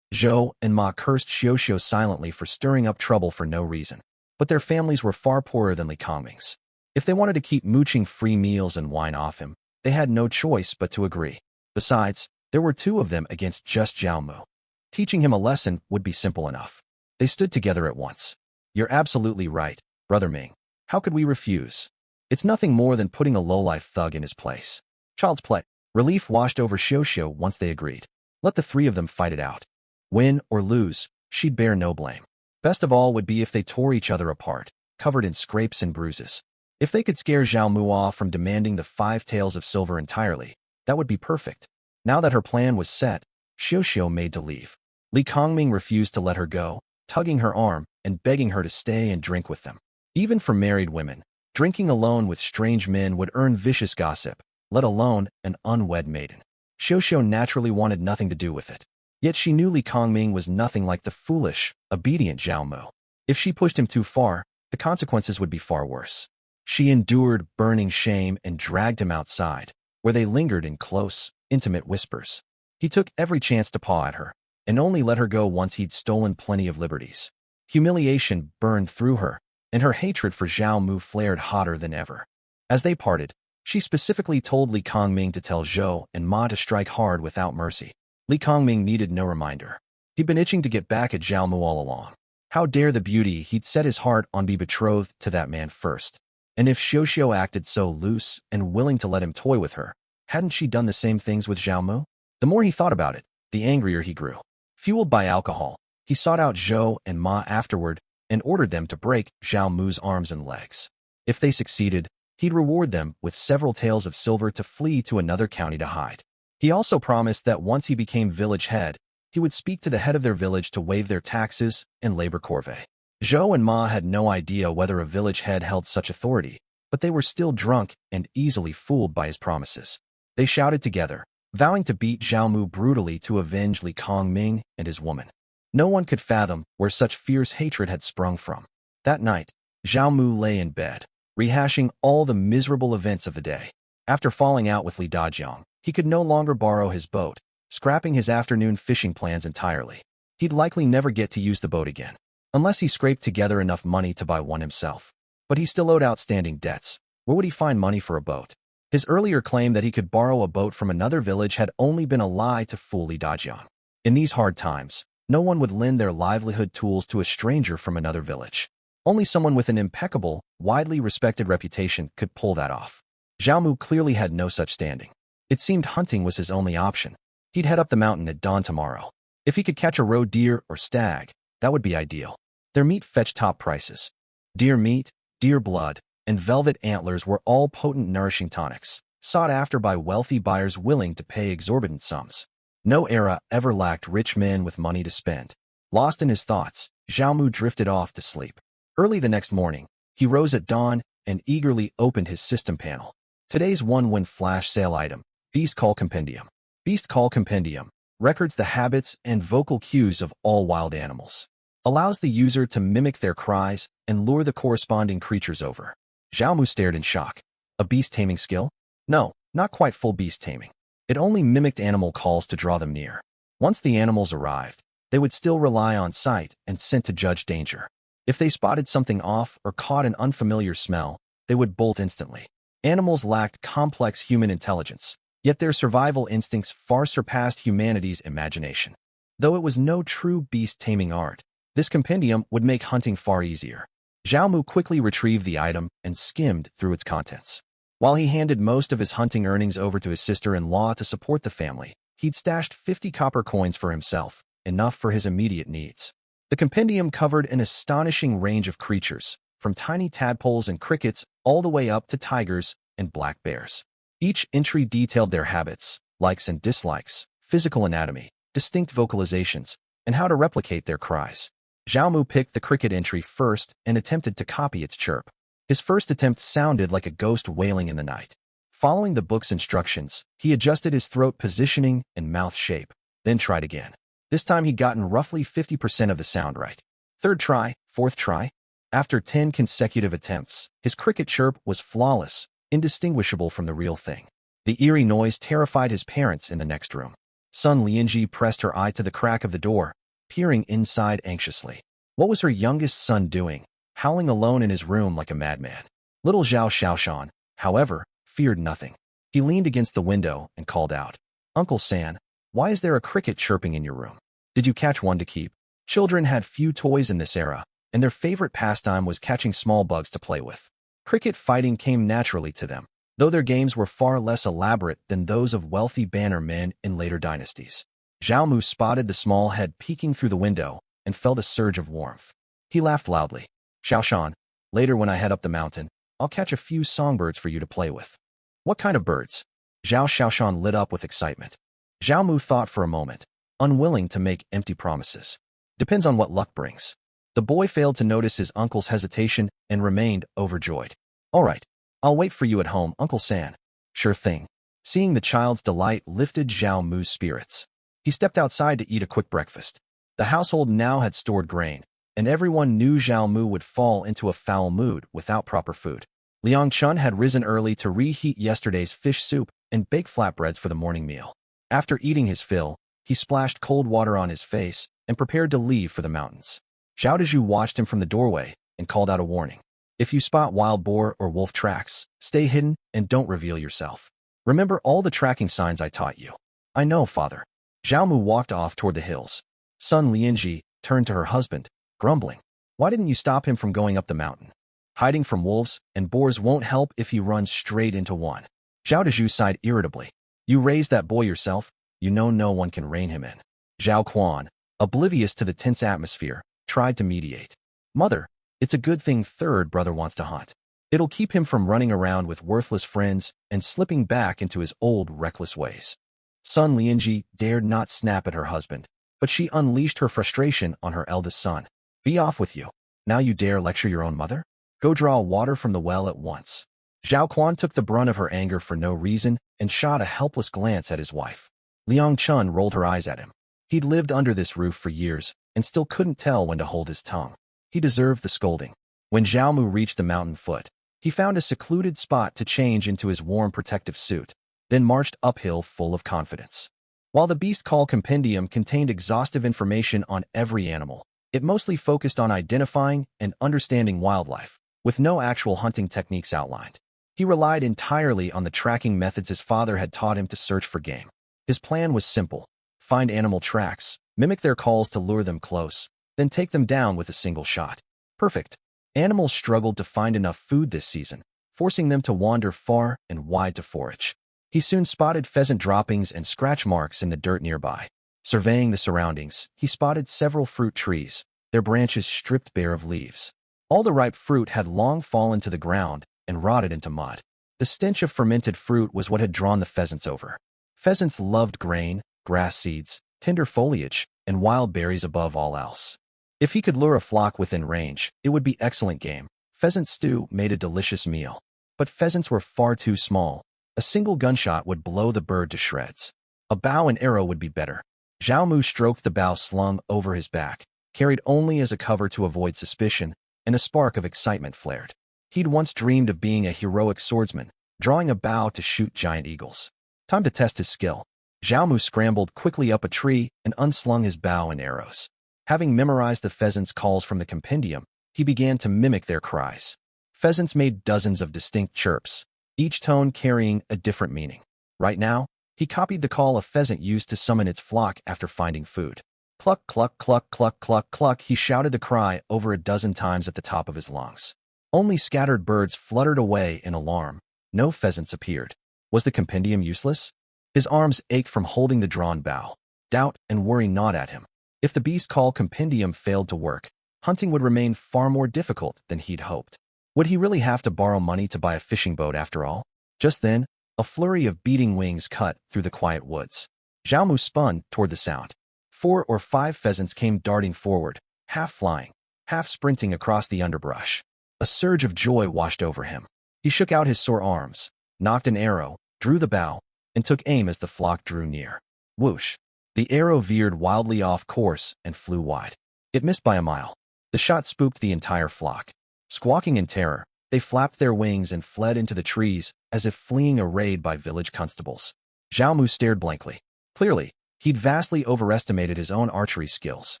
Zhou and Ma cursed Xiao silently for stirring up trouble for no reason. But their families were far poorer than Li Kongming's. If they wanted to keep mooching free meals and wine off him, they had no choice but to agree. Besides, There were two of them against just Zhao Mu. Teaching him a lesson would be simple enough. They stood together at once. You're absolutely right, Brother Ming. How could we refuse? It's nothing more than putting a lowlife thug in his place. Child's play. Relief washed over Xiao once they agreed. Let the three of them fight it out. Win or lose, she'd bear no blame. Best of all would be if they tore each other apart, covered in scrapes and bruises. If they could scare Zhao Mu off from demanding the 5 taels of silver entirely, that would be perfect. Now that her plan was set, Xiao made to leave. Li Kongming refused to let her go, tugging her arm and begging her to stay and drink with them. Even for married women, drinking alone with strange men would earn vicious gossip, let alone an unwed maiden. Xiao naturally wanted nothing to do with it. Yet she knew Li Kongming was nothing like the foolish, obedient Zhao Mu. If she pushed him too far, the consequences would be far worse. She endured burning shame and dragged him outside, where they lingered in close, intimate whispers. He took every chance to paw at her, and only let her go once he'd stolen plenty of liberties. Humiliation burned through her, and her hatred for Zhao Mu flared hotter than ever. As they parted, she specifically told Li Kongming to tell Zhou and Ma to strike hard without mercy. Li Kongming needed no reminder. He'd been itching to get back at Zhao Mu all along. How dare the beauty he'd set his heart on be betrothed to that man first? And if Xiao acted so loose and willing to let him toy with her, hadn't she done the same things with Zhao Mu? The more he thought about it, the angrier he grew. Fueled by alcohol, he sought out Zhou and Ma afterward and ordered them to break Zhao Mu's arms and legs. If they succeeded, he'd reward them with several taels of silver to flee to another county to hide. He also promised that once he became village head, he would speak to the head of their village to waive their taxes and labor corvée. Zhou and Ma had no idea whether a village head held such authority, but they were still drunk and easily fooled by his promises. They shouted together, vowing to beat Zhao Mu brutally to avenge Li Kongming and his woman. No one could fathom where such fierce hatred had sprung from. That night, Zhao Mu lay in bed, rehashing all the miserable events of the day. After falling out with Li Dajiang, he could no longer borrow his boat, scrapping his afternoon fishing plans entirely. He'd likely never get to use the boat again, unless he scraped together enough money to buy one himself. But he still owed outstanding debts. Where would he find money for a boat? His earlier claim that he could borrow a boat from another village had only been a lie to fool Li Dajiang. In these hard times, no one would lend their livelihood tools to a stranger from another village. Only someone with an impeccable, widely respected reputation could pull that off. Zhao Mu clearly had no such standing. It seemed hunting was his only option. He'd head up the mountain at dawn tomorrow. If he could catch a roe deer or stag, that would be ideal. Their meat fetched top prices. Deer meat, deer blood, and velvet antlers were all potent nourishing tonics, sought after by wealthy buyers willing to pay exorbitant sums. No era ever lacked rich men with money to spend. Lost in his thoughts, Zhao Mu drifted off to sleep. Early the next morning, he rose at dawn and eagerly opened his system panel. Today's one-win flash sale item, Beast Call Compendium. Beast Call Compendium records the habits and vocal cues of all wild animals. Allows the user to mimic their cries and lure the corresponding creatures over. Zhao Mu stared in shock. A beast taming skill? No, not quite full beast taming. It only mimicked animal calls to draw them near. Once the animals arrived, they would still rely on sight and scent to judge danger. If they spotted something off or caught an unfamiliar smell, they would bolt instantly. Animals lacked complex human intelligence, yet their survival instincts far surpassed humanity's imagination. Though it was no true beast-taming art, this compendium would make hunting far easier. Zhao Mu quickly retrieved the item and skimmed through its contents. While he handed most of his hunting earnings over to his sister-in-law to support the family, he'd stashed 50 copper coins for himself, enough for his immediate needs. The compendium covered an astonishing range of creatures, from tiny tadpoles and crickets all the way up to tigers and black bears. Each entry detailed their habits, likes and dislikes, physical anatomy, distinct vocalizations, and how to replicate their cries. Zhao Mu picked the cricket entry first and attempted to copy its chirp. His first attempt sounded like a ghost wailing in the night. Following the book's instructions, he adjusted his throat positioning and mouth shape, then tried again. This time he'd gotten roughly 50% of the sound right. Third try, fourth try. After 10 consecutive attempts, his cricket chirp was flawless, indistinguishable from the real thing. The eerie noise terrified his parents in the next room. Sun Lianji pressed her eye to the crack of the door, peering inside anxiously. What was her youngest son doing, howling alone in his room like a madman? Little Zhao Xiaoshan, however, feared nothing. He leaned against the window and called out, "Uncle San, Why is there a cricket chirping in your room? Did you catch one to keep? Children had few toys in this era, and their favorite pastime was catching small bugs to play with. Cricket fighting came naturally to them, though their games were far less elaborate than those of wealthy banner men in later dynasties. Zhao Mu spotted the small head peeking through the window and felt a surge of warmth. He laughed loudly. Xiaoshan, later when I head up the mountain, I'll catch a few songbirds for you to play with. What kind of birds? Xiaoshan lit up with excitement. Zhao Mu thought for a moment, unwilling to make empty promises. Depends on what luck brings. The boy failed to notice his uncle's hesitation and remained overjoyed. All right, I'll wait for you at home, Uncle San. Sure thing. Seeing the child's delight lifted Zhao Mu's spirits. He stepped outside to eat a quick breakfast. The household now had stored grain, and everyone knew Zhao Mu would fall into a foul mood without proper food. Liang Chun had risen early to reheat yesterday's fish soup and bake flatbreads for the morning meal. After eating his fill, he splashed cold water on his face and prepared to leave for the mountains. Zhao Dezhu watched him from the doorway and called out a warning. If you spot wild boar or wolf tracks, stay hidden and don't reveal yourself. Remember all the tracking signs I taught you. I know, father. Zhao Mu walked off toward the hills. Son Lianji turned to her husband, grumbling. Why didn't you stop him from going up the mountain? Hiding from wolves and boars won't help if he runs straight into one. Zhao Dezhu sighed irritably. You raised that boy yourself. You know no one can rein him in. Zhao Quan, oblivious to the tense atmosphere, tried to mediate. Mother, it's a good thing third brother wants to hunt. It'll keep him from running around with worthless friends and slipping back into his old reckless ways. Son Lianji dared not snap at her husband, but she unleashed her frustration on her eldest son. Be off with you. Now you dare lecture your own mother? Go draw water from the well at once. Zhao Quan took the brunt of her anger for no reason and shot a helpless glance at his wife. Liang Chun rolled her eyes at him. He'd lived under this roof for years and still couldn't tell when to hold his tongue. He deserved the scolding. When Zhao Mu reached the mountain foot, he found a secluded spot to change into his warm protective suit, then marched uphill full of confidence. While the Beast Call Compendium contained exhaustive information on every animal, it mostly focused on identifying and understanding wildlife, with no actual hunting techniques outlined. He relied entirely on the tracking methods his father had taught him to search for game. His plan was simple: find animal tracks, mimic their calls to lure them close, then take them down with a single shot. Perfect. Animals struggled to find enough food this season, forcing them to wander far and wide to forage. He soon spotted pheasant droppings and scratch marks in the dirt nearby. Surveying the surroundings, he spotted several fruit trees, their branches stripped bare of leaves. All the ripe fruit had long fallen to the ground and rotted into mud. The stench of fermented fruit was what had drawn the pheasants over. Pheasants loved grain, grass seeds, tender foliage, and wild berries above all else. If he could lure a flock within range, it would be excellent game. Pheasant stew made a delicious meal. But pheasants were far too small. A single gunshot would blow the bird to shreds. A bow and arrow would be better. Zhao Mu stroked the bow slung over his back, carried only as a cover to avoid suspicion, and a spark of excitement flared. He'd once dreamed of being a heroic swordsman, drawing a bow to shoot giant eagles. Time to test his skill. Zhao Mu scrambled quickly up a tree and unslung his bow and arrows. Having memorized the pheasants' calls from the compendium, he began to mimic their cries. Pheasants made dozens of distinct chirps, each tone carrying a different meaning. Right now, he copied the call a pheasant used to summon its flock after finding food. Cluck, cluck, cluck, cluck, cluck, cluck, he shouted the cry over a dozen times at the top of his lungs. Only scattered birds fluttered away in alarm. No pheasants appeared. Was the compendium useless? His arms ached from holding the drawn bow. Doubt and worry gnawed at him. If the Beast Call Compendium failed to work, hunting would remain far more difficult than he'd hoped. Would he really have to borrow money to buy a fishing boat after all? Just then, a flurry of beating wings cut through the quiet woods. Zhao Mu spun toward the sound. 4 or 5 pheasants came darting forward, half flying, half sprinting across the underbrush. A surge of joy washed over him. He shook out his sore arms, nocked an arrow, drew the bow, and took aim as the flock drew near. Whoosh! The arrow veered wildly off course and flew wide. It missed by a mile. The shot spooked the entire flock. Squawking in terror, they flapped their wings and fled into the trees as if fleeing a raid by village constables. Zhao Mu stared blankly. Clearly, he'd vastly overestimated his own archery skills.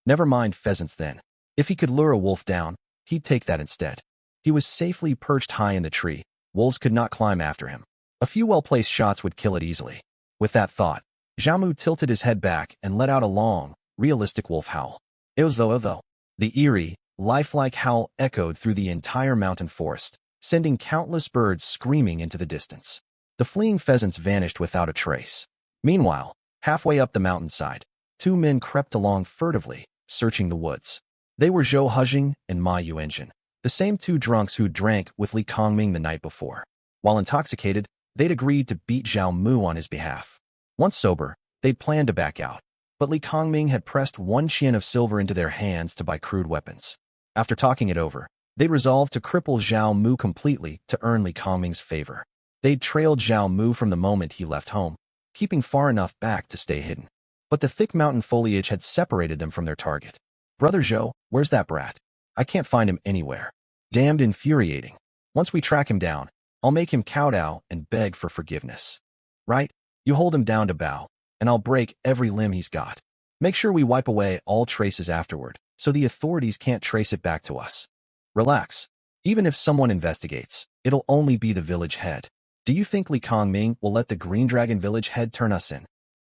Never mind pheasants then. If he could lure a wolf down, he'd take that instead. He was safely perched high in the tree. Wolves could not climb after him. A few well-placed shots would kill it easily. With that thought, Zhao Mu tilted his head back and let out a long, realistic wolf howl. It was though. The eerie, lifelike howl echoed through the entire mountain forest, sending countless birds screaming into the distance. The fleeing pheasants vanished without a trace. Meanwhile, halfway up the mountainside, two men crept along furtively, searching the woods. They were Zhou Hejing and Ma Yuanjun, the same two drunks who drank with Li Kongming the night before. While intoxicated, they'd agreed to beat Zhao Mu on his behalf. Once sober, they'd planned to back out, but Li Kongming had pressed one chin of silver into their hands to buy crude weapons. After talking it over, they'd resolved to cripple Zhao Mu completely to earn Li Kongming's favor. They'd trailed Zhao Mu from the moment he left home, keeping far enough back to stay hidden. But the thick mountain foliage had separated them from their target. "Brother Zhou, where's that brat? I can't find him anywhere." Damned infuriating. "Once we track him down, I'll make him kowtow and beg for forgiveness. Right? You hold him down to bow, and I'll break every limb he's got. Make sure we wipe away all traces afterward, so the authorities can't trace it back to us. Relax. Even if someone investigates, it'll only be the village head. Do you think Li Kongming will let the Green Dragon village head turn us in?"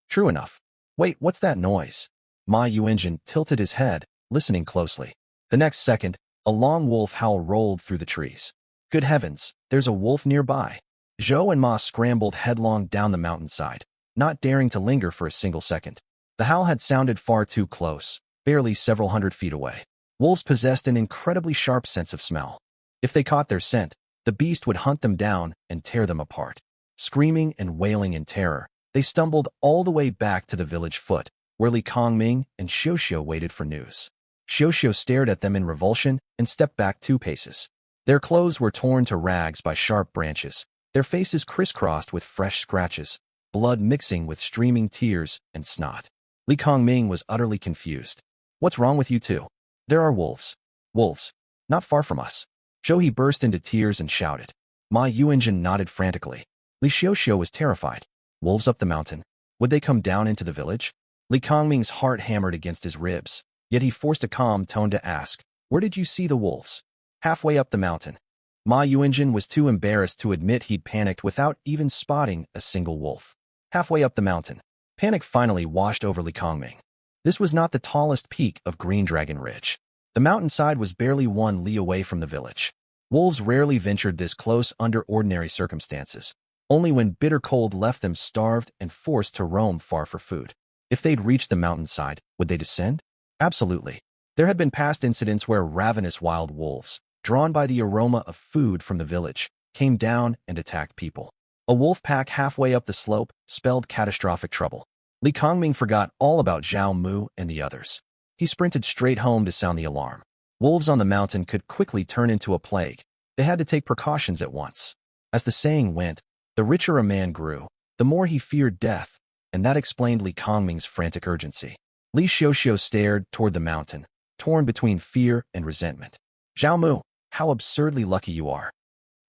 "True enough. Wait, what's that noise?" Ma Yuanjun tilted his head, listening closely. The next second, a long wolf howl rolled through the trees. "Good heavens, there's a wolf nearby." Zhou and Ma scrambled headlong down the mountainside, not daring to linger for a single second. The howl had sounded far too close, barely several hundred feet away. Wolves possessed an incredibly sharp sense of smell. If they caught their scent, the beast would hunt them down and tear them apart. Screaming and wailing in terror, they stumbled all the way back to the village foot, where Li Kongming and Xiuxiu waited for news. Xiuxiu stared at them in revulsion and stepped back 2 paces. Their clothes were torn to rags by sharp branches, their faces crisscrossed with fresh scratches, blood mixing with streaming tears and snot. Li Kongming was utterly confused. "What's wrong with you two?" "There are wolves. Wolves. Not far from us." Zhou burst into tears and shouted. Ma Yuanjun nodded frantically. Li Xiuxiu was terrified. Wolves up the mountain? Would they come down into the village? Li Kongming's heart hammered against his ribs, yet he forced a calm tone to ask, "Where did you see the wolves?" "Halfway up the mountain." Ma Yuanjun was too embarrassed to admit he'd panicked without even spotting a single wolf. Halfway up the mountain. Panic finally washed over Li Kongming. This was not the tallest peak of Green Dragon Ridge. The mountainside was barely 1 li away from the village. Wolves rarely ventured this close under ordinary circumstances, only when bitter cold left them starved and forced to roam far for food. If they'd reached the mountainside, would they descend? Absolutely. There had been past incidents where ravenous wild wolves, drawn by the aroma of food from the village, came down and attacked people. A wolf pack halfway up the slope spelled catastrophic trouble. Li Kongming forgot all about Zhao Mu and the others. He sprinted straight home to sound the alarm. Wolves on the mountain could quickly turn into a plague. They had to take precautions at once. As the saying went, the richer a man grew, the more he feared death, and that explained Li Kongming's frantic urgency. Li Xiuxiu stared toward the mountain, torn between fear and resentment. "Zhao Mu, how absurdly lucky you are."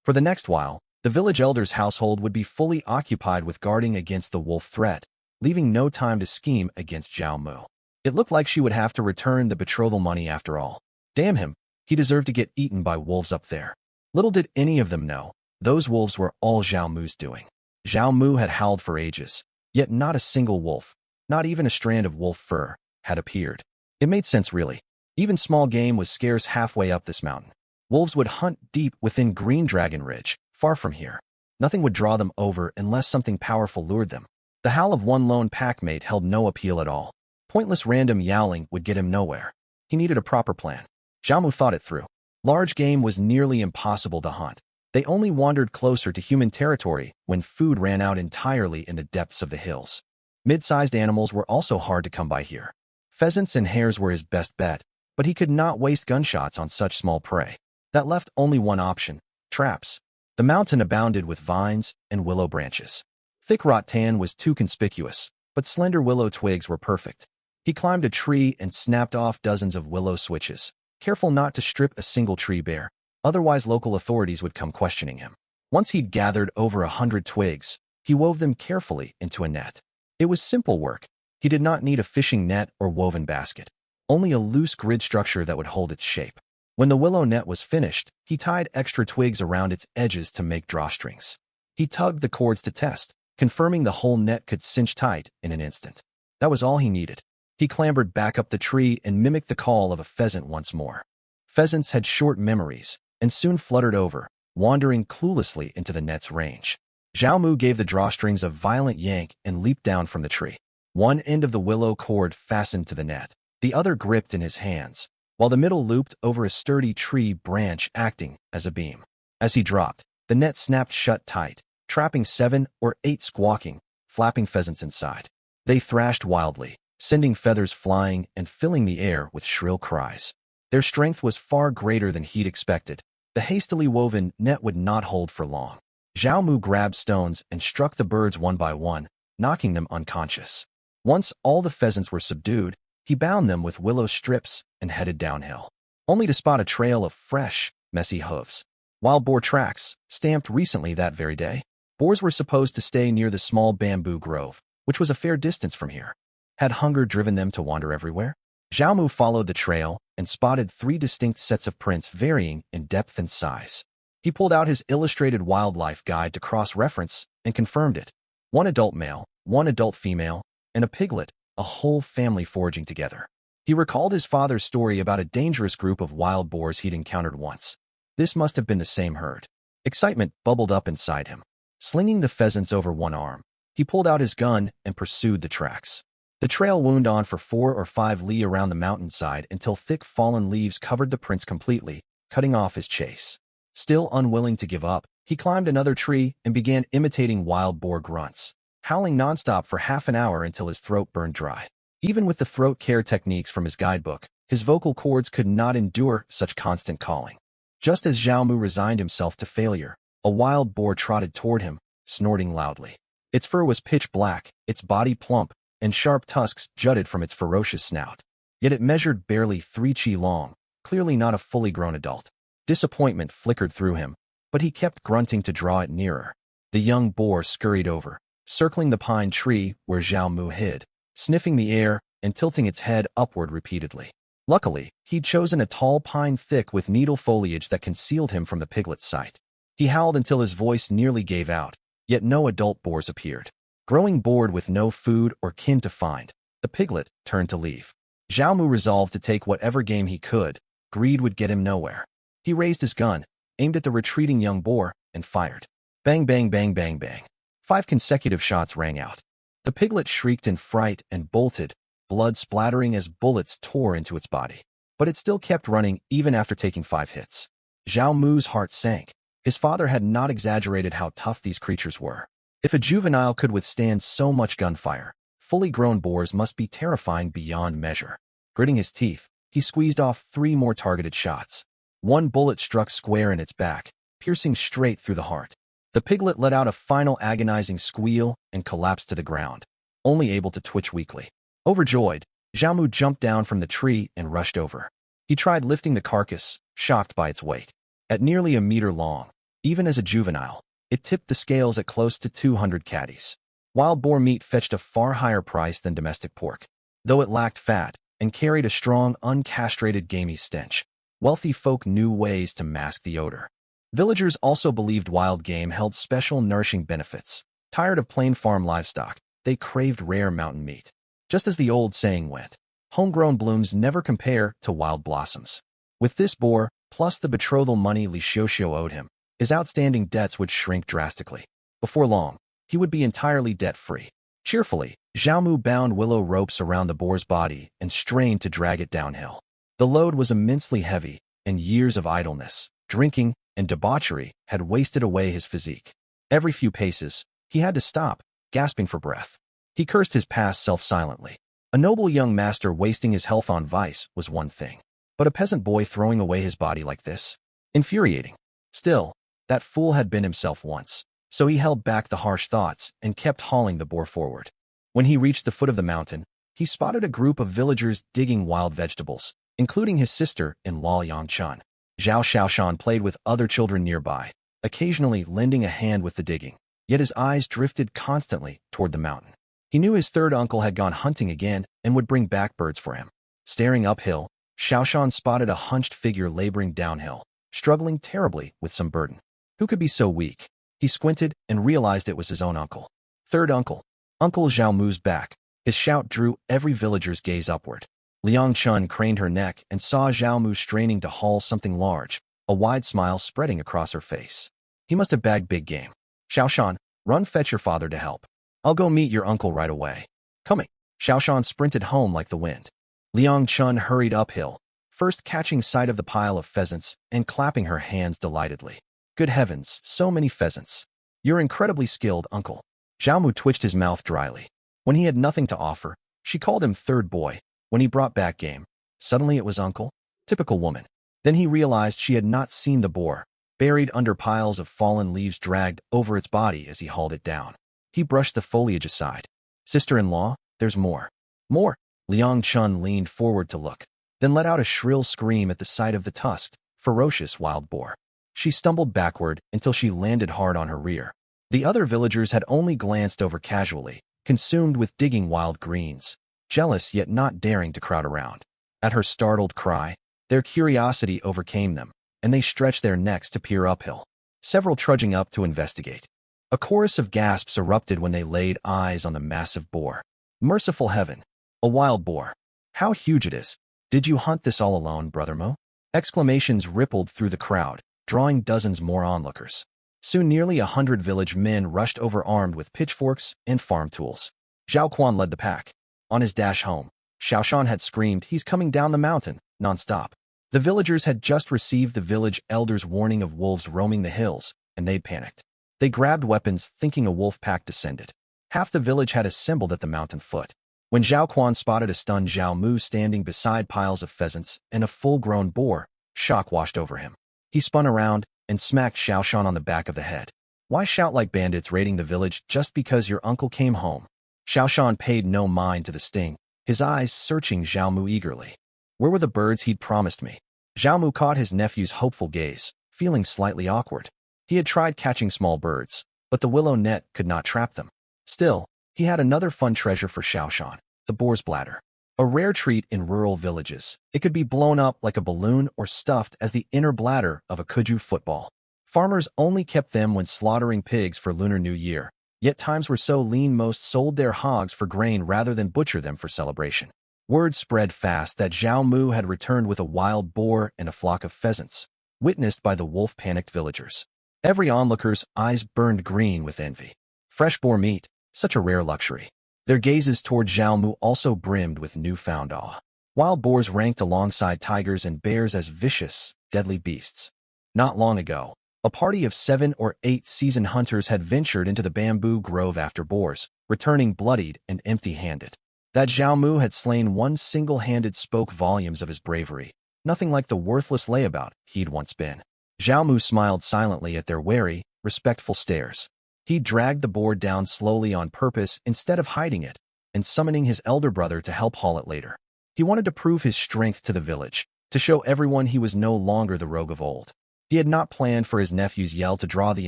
For the next while, the village elder's household would be fully occupied with guarding against the wolf threat, leaving no time to scheme against Zhao Mu. It looked like she would have to return the betrothal money after all. Damn him, he deserved to get eaten by wolves up there. Little did any of them know, those wolves were all Zhao Mu's doing. Zhao Mu had howled for ages, yet not a single wolf, not even a strand of wolf fur, had appeared. It made sense really. Even small game was scarce halfway up this mountain. Wolves would hunt deep within Green Dragon Ridge, far from here. Nothing would draw them over unless something powerful lured them. The howl of one lone packmate held no appeal at all. Pointless random yowling would get him nowhere. He needed a proper plan. Zhao Mu thought it through. Large game was nearly impossible to hunt. They only wandered closer to human territory when food ran out entirely in the depths of the hills. Mid-sized animals were also hard to come by here. Pheasants and hares were his best bet, but he could not waste gunshots on such small prey. That left only one option: traps. The mountain abounded with vines and willow branches. Thick rattan was too conspicuous, but slender willow twigs were perfect. He climbed a tree and snapped off dozens of willow switches, careful not to strip a single tree bare, otherwise local authorities would come questioning him. Once he'd gathered over 100 twigs, he wove them carefully into a net. It was simple work. He did not need a fishing net or woven basket, only a loose grid structure that would hold its shape. When the willow net was finished, he tied extra twigs around its edges to make drawstrings. He tugged the cords to test. confirming the whole net could cinch tight in an instant. That was all he needed. He clambered back up the tree and mimicked the call of a pheasant once more. Pheasants had short memories and soon fluttered over, wandering cluelessly into the net's range. Zhao Mu gave the drawstrings a violent yank and leaped down from the tree. One end of the willow cord fastened to the net, the other gripped in his hands, while the middle looped over a sturdy tree branch acting as a beam. As he dropped, the net snapped shut tight, trapping 7 or 8 squawking, flapping pheasants inside. They thrashed wildly, sending feathers flying and filling the air with shrill cries. Their strength was far greater than he'd expected. The hastily woven net would not hold for long. Zhao Mu grabbed stones and struck the birds one by one, knocking them unconscious. Once all the pheasants were subdued, he bound them with willow strips and headed downhill, only to spot a trail of fresh, messy hooves. Wild boar tracks, stamped recently that very day. Boars were supposed to stay near the small bamboo grove, which was a fair distance from here. Had hunger driven them to wander everywhere? Zhao Mu followed the trail and spotted 3 distinct sets of prints varying in depth and size. He pulled out his illustrated wildlife guide to cross-reference and confirmed it. 1 adult male, 1 adult female, and a piglet, a whole family foraging together. He recalled his father's story about a dangerous group of wild boars he'd encountered once. This must have been the same herd. Excitement bubbled up inside him. Slinging the pheasants over one arm, he pulled out his gun and pursued the tracks. The trail wound on for 4 or 5 li around the mountainside until thick fallen leaves covered the prints completely, cutting off his chase. Still unwilling to give up, he climbed another tree and began imitating wild boar grunts, howling nonstop for half an hour until his throat burned dry. Even with the throat care techniques from his guidebook, his vocal cords could not endure such constant calling. Just as Zhao Mu resigned himself to failure, a wild boar trotted toward him, snorting loudly. Its fur was pitch black, its body plump, and sharp tusks jutted from its ferocious snout. Yet it measured barely 3 chi long, clearly not a fully grown adult. Disappointment flickered through him, but he kept grunting to draw it nearer. The young boar scurried over, circling the pine tree where Zhao Mu hid, sniffing the air and tilting its head upward repeatedly. Luckily, he'd chosen a tall pine thick with needle foliage that concealed him from the piglet's sight. He howled until his voice nearly gave out, yet no adult boars appeared. Growing bored with no food or kin to find, the piglet turned to leave. Zhao Mu resolved to take whatever game he could. Greed would get him nowhere. He raised his gun, aimed at the retreating young boar, and fired. Bang, bang, bang, bang, bang. 5 consecutive shots rang out. The piglet shrieked in fright and bolted, blood splattering as bullets tore into its body. But it still kept running even after taking 5 hits. Zhao Mu's heart sank. His father had not exaggerated how tough these creatures were. If a juvenile could withstand so much gunfire, fully grown boars must be terrifying beyond measure. Gritting his teeth, he squeezed off 3 more targeted shots. 1 bullet struck square in its back, piercing straight through the heart. The piglet let out a final agonizing squeal and collapsed to the ground, only able to twitch weakly. Overjoyed, Zhao Mu jumped down from the tree and rushed over. He tried lifting the carcass, shocked by its weight. At nearly a meter long, even as a juvenile, it tipped the scales at close to 200 caddies. Wild boar meat fetched a far higher price than domestic pork. Though it lacked fat and carried a strong, uncastrated gamey stench, wealthy folk knew ways to mask the odor. Villagers also believed wild game held special nourishing benefits. Tired of plain farm livestock, they craved rare mountain meat. Just as the old saying went, homegrown blooms never compare to wild blossoms. With this boar, plus the betrothal money Li Xiuxiu owed him, his outstanding debts would shrink drastically. Before long, he would be entirely debt-free. Cheerfully, Zhao Mu bound willow ropes around the boar's body and strained to drag it downhill. The load was immensely heavy, and years of idleness, drinking, and debauchery had wasted away his physique. Every few paces, he had to stop, gasping for breath. He cursed his past self silently. A noble young master wasting his health on vice was one thing, but a peasant boy throwing away his body like this? Infuriating. Still, that fool had been himself once, so he held back the harsh thoughts and kept hauling the boar forward. When he reached the foot of the mountain, he spotted a group of villagers digging wild vegetables, including his sister-in-law Yangchun. Zhao Xiaoshan played with other children nearby, occasionally lending a hand with the digging, yet his eyes drifted constantly toward the mountain. He knew his third uncle had gone hunting again and would bring back birds for him. Staring uphill, Xiaoshan spotted a hunched figure laboring downhill, struggling terribly with some burden. Who could be so weak? He squinted and realized it was his own uncle. Third uncle. Uncle Zhao Mu's back. His shout drew every villager's gaze upward. Liang Chun craned her neck and saw Zhao Mu straining to haul something large, a wide smile spreading across her face. He must have bagged big game. Xiaoshan, run fetch your father to help. I'll go meet your uncle right away. Coming. Xiaoshan sprinted home like the wind. Liang Chun hurried uphill, first catching sight of the pile of pheasants and clapping her hands delightedly. Good heavens, so many pheasants. You're incredibly skilled, uncle. Zhao Mu twitched his mouth dryly. When he had nothing to offer, she called him third boy. When he brought back game, suddenly it was uncle. Typical woman. Then he realized she had not seen the boar, buried under piles of fallen leaves dragged over its body as he hauled it down. He brushed the foliage aside. Sister-in-law, there's more. More. Liang Chun leaned forward to look, then let out a shrill scream at the sight of the tusked, ferocious wild boar. She stumbled backward until she landed hard on her rear. The other villagers had only glanced over casually, consumed with digging wild greens, jealous yet not daring to crowd around. At her startled cry, their curiosity overcame them, and they stretched their necks to peer uphill, several trudging up to investigate. A chorus of gasps erupted when they laid eyes on the massive boar. Merciful heaven! A wild boar! How huge it is! Did you hunt this all alone, Brother Mo? Exclamations rippled through the crowd, drawing dozens more onlookers. Soon nearly 100 village men rushed over armed with pitchforks and farm tools. Zhao Quan led the pack. On his dash home, Xiaoshan had screamed, "He's coming down the mountain," non-stop. The villagers had just received the village elder's warning of wolves roaming the hills, and they'd panicked. They grabbed weapons, thinking a wolf pack descended. Half the village had assembled at the mountain foot. When Zhao Quan spotted a stunned Zhao Mu standing beside piles of pheasants and a full-grown boar, shock washed over him. He spun around and smacked Xiaoshan on the back of the head. Why shout like bandits raiding the village just because your uncle came home? Xiaoshan paid no mind to the sting, his eyes searching Zhao Mu eagerly. Where were the birds he'd promised me? Zhao Mu caught his nephew's hopeful gaze, feeling slightly awkward. He had tried catching small birds, but the willow net could not trap them. Still, he had another fun treasure for Xiaoshan, the boar's bladder. A rare treat in rural villages. It could be blown up like a balloon or stuffed as the inner bladder of a kudzu football. Farmers only kept them when slaughtering pigs for Lunar New Year, yet times were so lean most sold their hogs for grain rather than butcher them for celebration. Word spread fast that Zhao Mu had returned with a wild boar and a flock of pheasants, witnessed by the wolf-panicked villagers. Every onlooker's eyes burned green with envy. Fresh boar meat, such a rare luxury. Their gazes toward Zhao Mu also brimmed with newfound awe. Wild boars ranked alongside tigers and bears as vicious, deadly beasts. Not long ago, a party of 7 or 8 seasoned hunters had ventured into the bamboo grove after boars, returning bloodied and empty-handed. That Zhao Mu had slain one single-handed spoke volumes of his bravery, nothing like the worthless layabout he'd once been. Zhao Mu smiled silently at their wary, respectful stares. He dragged the boar down slowly on purpose instead of hiding it, and summoning his elder brother to help haul it later. He wanted to prove his strength to the village, to show everyone he was no longer the rogue of old. He had not planned for his nephew's yell to draw the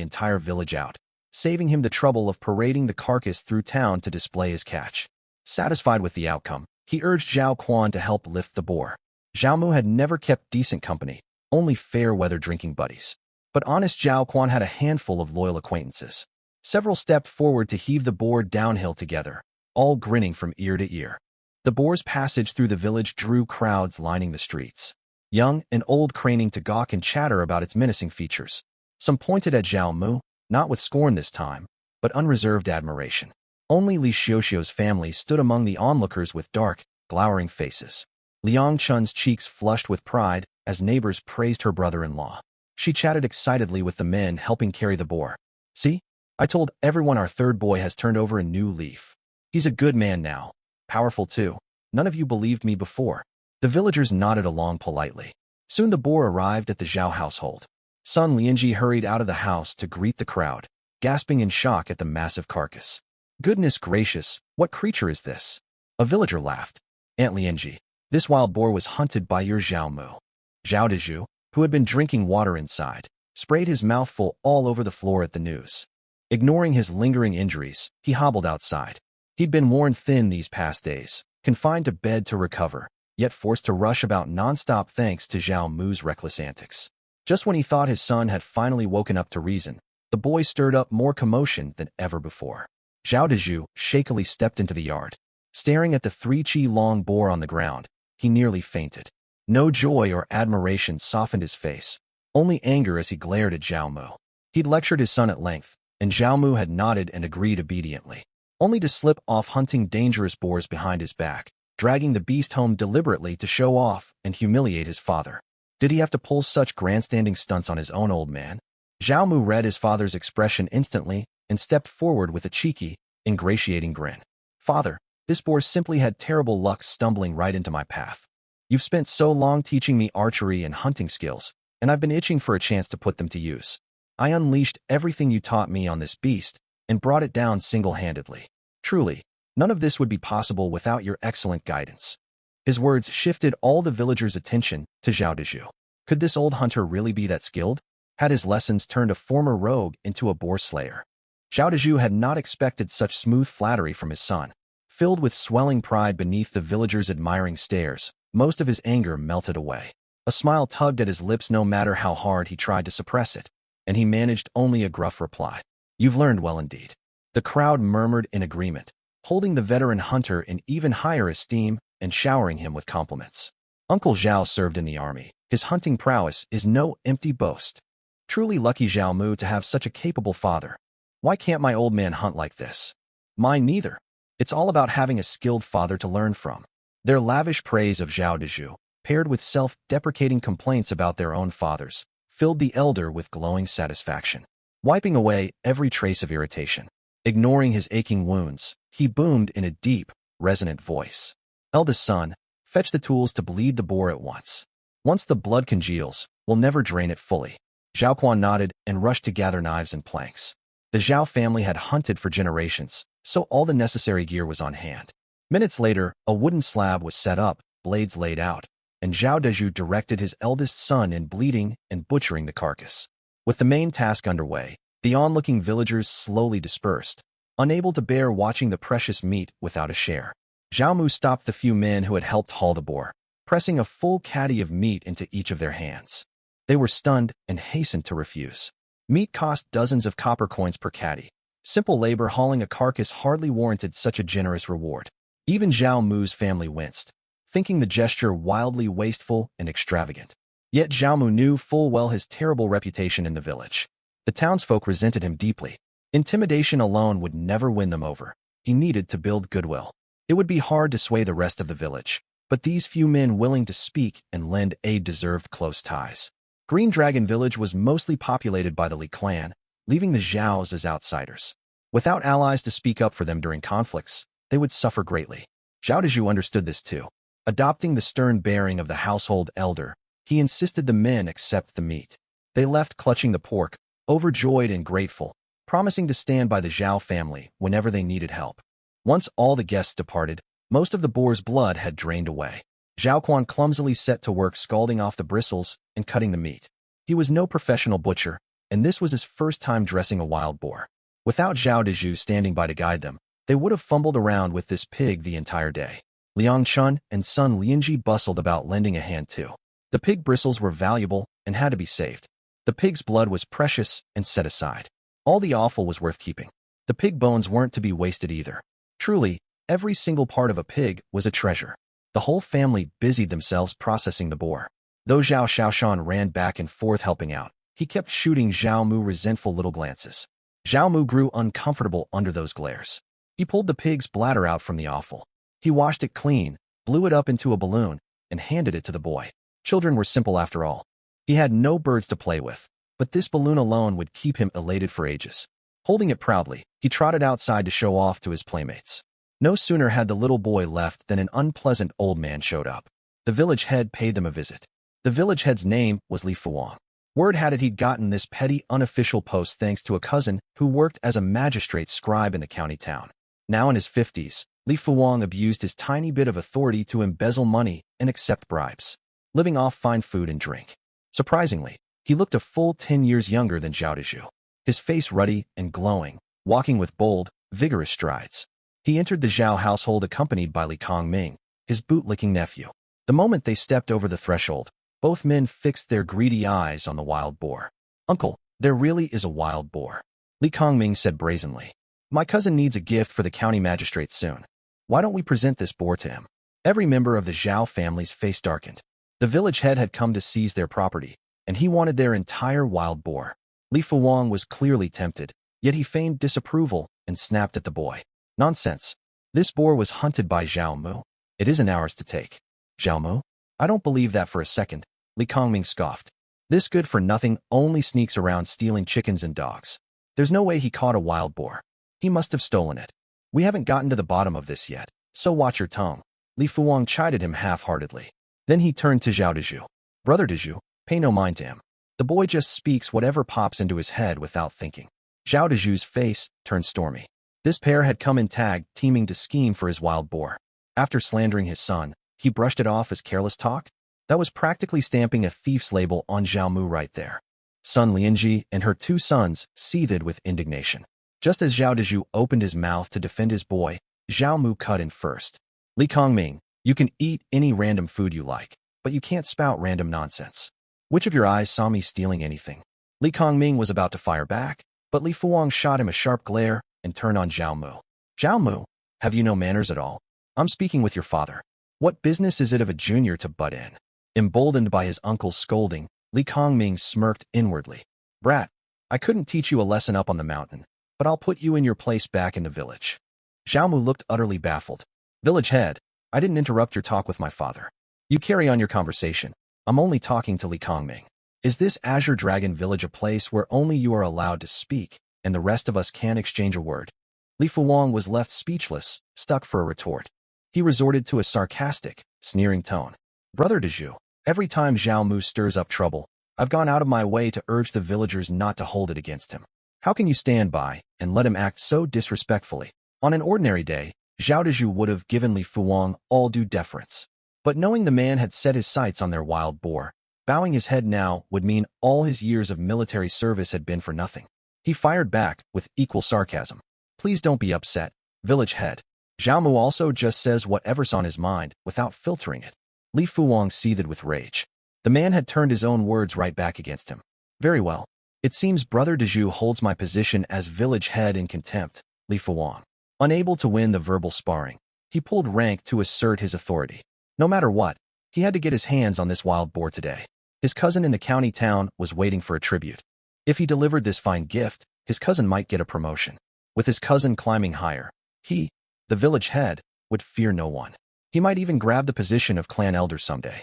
entire village out, saving him the trouble of parading the carcass through town to display his catch. Satisfied with the outcome, he urged Zhao Quan to help lift the boar. Zhao Mu had never kept decent company, only fair-weather drinking buddies. But honest Zhao Quan had a handful of loyal acquaintances. Several stepped forward to heave the boar downhill together, all grinning from ear to ear. The boar's passage through the village drew crowds lining the streets, young and old craning to gawk and chatter about its menacing features. Some pointed at Zhao Mu, not with scorn this time, but unreserved admiration. Only Li Xiuxiu's family stood among the onlookers with dark, glowering faces. Liang Chun's cheeks flushed with pride as neighbors praised her brother-in-law. She chatted excitedly with the men helping carry the boar. See? I told everyone our third boy has turned over a new leaf. He's a good man now. Powerful too. None of you believed me before. The villagers nodded along politely. Soon the boar arrived at the Zhao household. Son Lianji hurried out of the house to greet the crowd, gasping in shock at the massive carcass. Goodness gracious, what creature is this? A villager laughed. Aunt Lianji, this wild boar was hunted by your Zhao Mu. Zhao Dezhu, who had been drinking water inside, sprayed his mouthful all over the floor at the news. Ignoring his lingering injuries, he hobbled outside. He'd been worn thin these past days, confined to bed to recover, yet forced to rush about nonstop thanks to Zhao Mu's reckless antics. Just when he thought his son had finally woken up to reason, the boy stirred up more commotion than ever before. Zhao Dezhu shakily stepped into the yard. Staring at the 3-chi-long boar on the ground, he nearly fainted. No joy or admiration softened his face, only anger as he glared at Zhao Mu. He'd lectured his son at length, and Zhao Mu had nodded and agreed obediently, only to slip off hunting dangerous boars behind his back, dragging the beast home deliberately to show off and humiliate his father. Did he have to pull such grandstanding stunts on his own old man? Zhao Mu read his father's expression instantly and stepped forward with a cheeky, ingratiating grin. Father, this boar simply had terrible luck stumbling right into my path. You've spent so long teaching me archery and hunting skills, and I've been itching for a chance to put them to use. I unleashed everything you taught me on this beast and brought it down single-handedly. Truly, none of this would be possible without your excellent guidance. His words shifted all the villagers' attention to Zhao Dezhu. Could this old hunter really be that skilled? Had his lessons turned a former rogue into a boar slayer? Zhao Dezhu had not expected such smooth flattery from his son. Filled with swelling pride beneath the villagers' admiring stares, most of his anger melted away. A smile tugged at his lips no matter how hard he tried to suppress it, and he managed only a gruff reply. You've learned well indeed. The crowd murmured in agreement, holding the veteran hunter in even higher esteem and showering him with compliments. Uncle Zhao served in the army. His hunting prowess is no empty boast. Truly lucky Zhao Mu to have such a capable father. Why can't my old man hunt like this? Mine neither. It's all about having a skilled father to learn from. Their lavish praise of Zhao Dezhu, paired with self-deprecating complaints about their own fathers, filled the elder with glowing satisfaction. Wiping away every trace of irritation, ignoring his aching wounds, he boomed in a deep, resonant voice. Eldest son, fetch the tools to bleed the boar at once. Once the blood congeals, we'll never drain it fully. Zhao Quan nodded and rushed to gather knives and planks. The Zhao family had hunted for generations, so all the necessary gear was on hand. Minutes later, a wooden slab was set up, blades laid out, and Zhao Dezhu directed his eldest son in bleeding and butchering the carcass. With the main task underway, the onlooking villagers slowly dispersed, unable to bear watching the precious meat without a share. Zhao Mu stopped the few men who had helped haul the boar, pressing a full caddy of meat into each of their hands. They were stunned and hastened to refuse. Meat cost dozens of copper coins per caddy. Simple labor hauling a carcass hardly warranted such a generous reward. Even Zhao Mu's family winced, thinking the gesture wildly wasteful and extravagant. Yet Zhao Mu knew full well his terrible reputation in the village. The townsfolk resented him deeply. Intimidation alone would never win them over. He needed to build goodwill. It would be hard to sway the rest of the village, but these few men willing to speak and lend aid deserved close ties. Green Dragon Village was mostly populated by the Li clan, leaving the Zhaos as outsiders. Without allies to speak up for them during conflicts, they would suffer greatly. Zhao Dezhu understood this too. Adopting the stern bearing of the household elder, he insisted the men accept the meat. They left clutching the pork, overjoyed and grateful, promising to stand by the Zhao family whenever they needed help. Once all the guests departed, most of the boar's blood had drained away. Zhao Quan clumsily set to work scalding off the bristles and cutting the meat. He was no professional butcher, and this was his first time dressing a wild boar. Without Zhao Dezhu standing by to guide them, they would have fumbled around with this pig the entire day. Liang Chun and son Lianji bustled about lending a hand too. The pig bristles were valuable and had to be saved. The pig's blood was precious and set aside. All the offal was worth keeping. The pig bones weren't to be wasted either. Truly, every single part of a pig was a treasure. The whole family busied themselves processing the boar. Though Zhao Xiaoshan ran back and forth helping out, he kept shooting Zhao Mu resentful little glances. Zhao Mu grew uncomfortable under those glares. He pulled the pig's bladder out from the offal. He washed it clean, blew it up into a balloon, and handed it to the boy. Children were simple after all. He had no birds to play with, but this balloon alone would keep him elated for ages. Holding it proudly, he trotted outside to show off to his playmates. No sooner had the little boy left than an unpleasant old man showed up. The village head paid them a visit. The village head's name was Li Fuang. Word had it he'd gotten this petty unofficial post thanks to a cousin who worked as a magistrate scribe in the county town. Now in his 50s, Li Fuang abused his tiny bit of authority to embezzle money and accept bribes, living off fine food and drink. Surprisingly, he looked a full 10 years younger than Zhao Dezhu. His face ruddy and glowing, walking with bold, vigorous strides. He entered the Zhao household accompanied by Li Kongming, his boot-licking nephew. The moment they stepped over the threshold, both men fixed their greedy eyes on the wild boar. "Uncle, there really is a wild boar," Li Kongming said brazenly. My cousin needs a gift for the county magistrate soon. Why don't we present this boar to him? Every member of the Zhao family's face darkened. The village head had come to seize their property, and he wanted their entire wild boar. Li Fuwang was clearly tempted, yet he feigned disapproval and snapped at the boy. Nonsense. This boar was hunted by Zhao Mu. It isn't ours to take. Zhao Mu? I don't believe that for a second, Li Kongming scoffed. This good-for-nothing only sneaks around stealing chickens and dogs. There's no way he caught a wild boar. He must have stolen it. We haven't gotten to the bottom of this yet, so watch your tongue. Li Fuwang chided him half-heartedly. Then he turned to Zhao Dezhu. Brother Dezhu, pay no mind to him. The boy just speaks whatever pops into his head without thinking. Zhao Dezhu's face turned stormy. This pair had come in tag, teaming to scheme for his wild boar. After slandering his son, he brushed it off as careless talk? That was practically stamping a thief's label on Zhao Mu right there. Sun Lianji and her two sons seethed with indignation. Just as Zhao Dezhu opened his mouth to defend his boy, Zhao Mu cut in first. Li Kongming, you can eat any random food you like, but you can't spout random nonsense. Which of your eyes saw me stealing anything? Li Kongming was about to fire back, but Li Fuwang shot him a sharp glare and turned on Zhao Mu. Zhao Mu, have you no manners at all? I'm speaking with your father. What business is it of a junior to butt in? Emboldened by his uncle's scolding, Li Kongming smirked inwardly. Brat, I couldn't teach you a lesson up on the mountain, but I'll put you in your place back in the village. Zhao Mu looked utterly baffled. Village head, I didn't interrupt your talk with my father. You carry on your conversation. I'm only talking to Li Kongming. Is this Azure Dragon Village a place where only you are allowed to speak, and the rest of us can't exchange a word? Li Fuwang was left speechless, stuck for a retort. He resorted to a sarcastic, sneering tone. Brother Dezhu, every time Zhao Mu stirs up trouble, I've gone out of my way to urge the villagers not to hold it against him. How can you stand by and let him act so disrespectfully? On an ordinary day, Zhao Dezhu would have given Li Fuwang all due deference. But knowing the man had set his sights on their wild boar, bowing his head now would mean all his years of military service had been for nothing. He fired back with equal sarcasm. Please don't be upset, village head. Zhao Mu also just says whatever's on his mind without filtering it. Li Fuwang seethed with rage. The man had turned his own words right back against him. Very well. It seems Brother Dezhu holds my position as village head in contempt, Li Fuwang. Unable to win the verbal sparring, he pulled rank to assert his authority. No matter what, he had to get his hands on this wild boar today. His cousin in the county town was waiting for a tribute. If he delivered this fine gift, his cousin might get a promotion. With his cousin climbing higher, he, the village head, would fear no one. He might even grab the position of clan elder someday.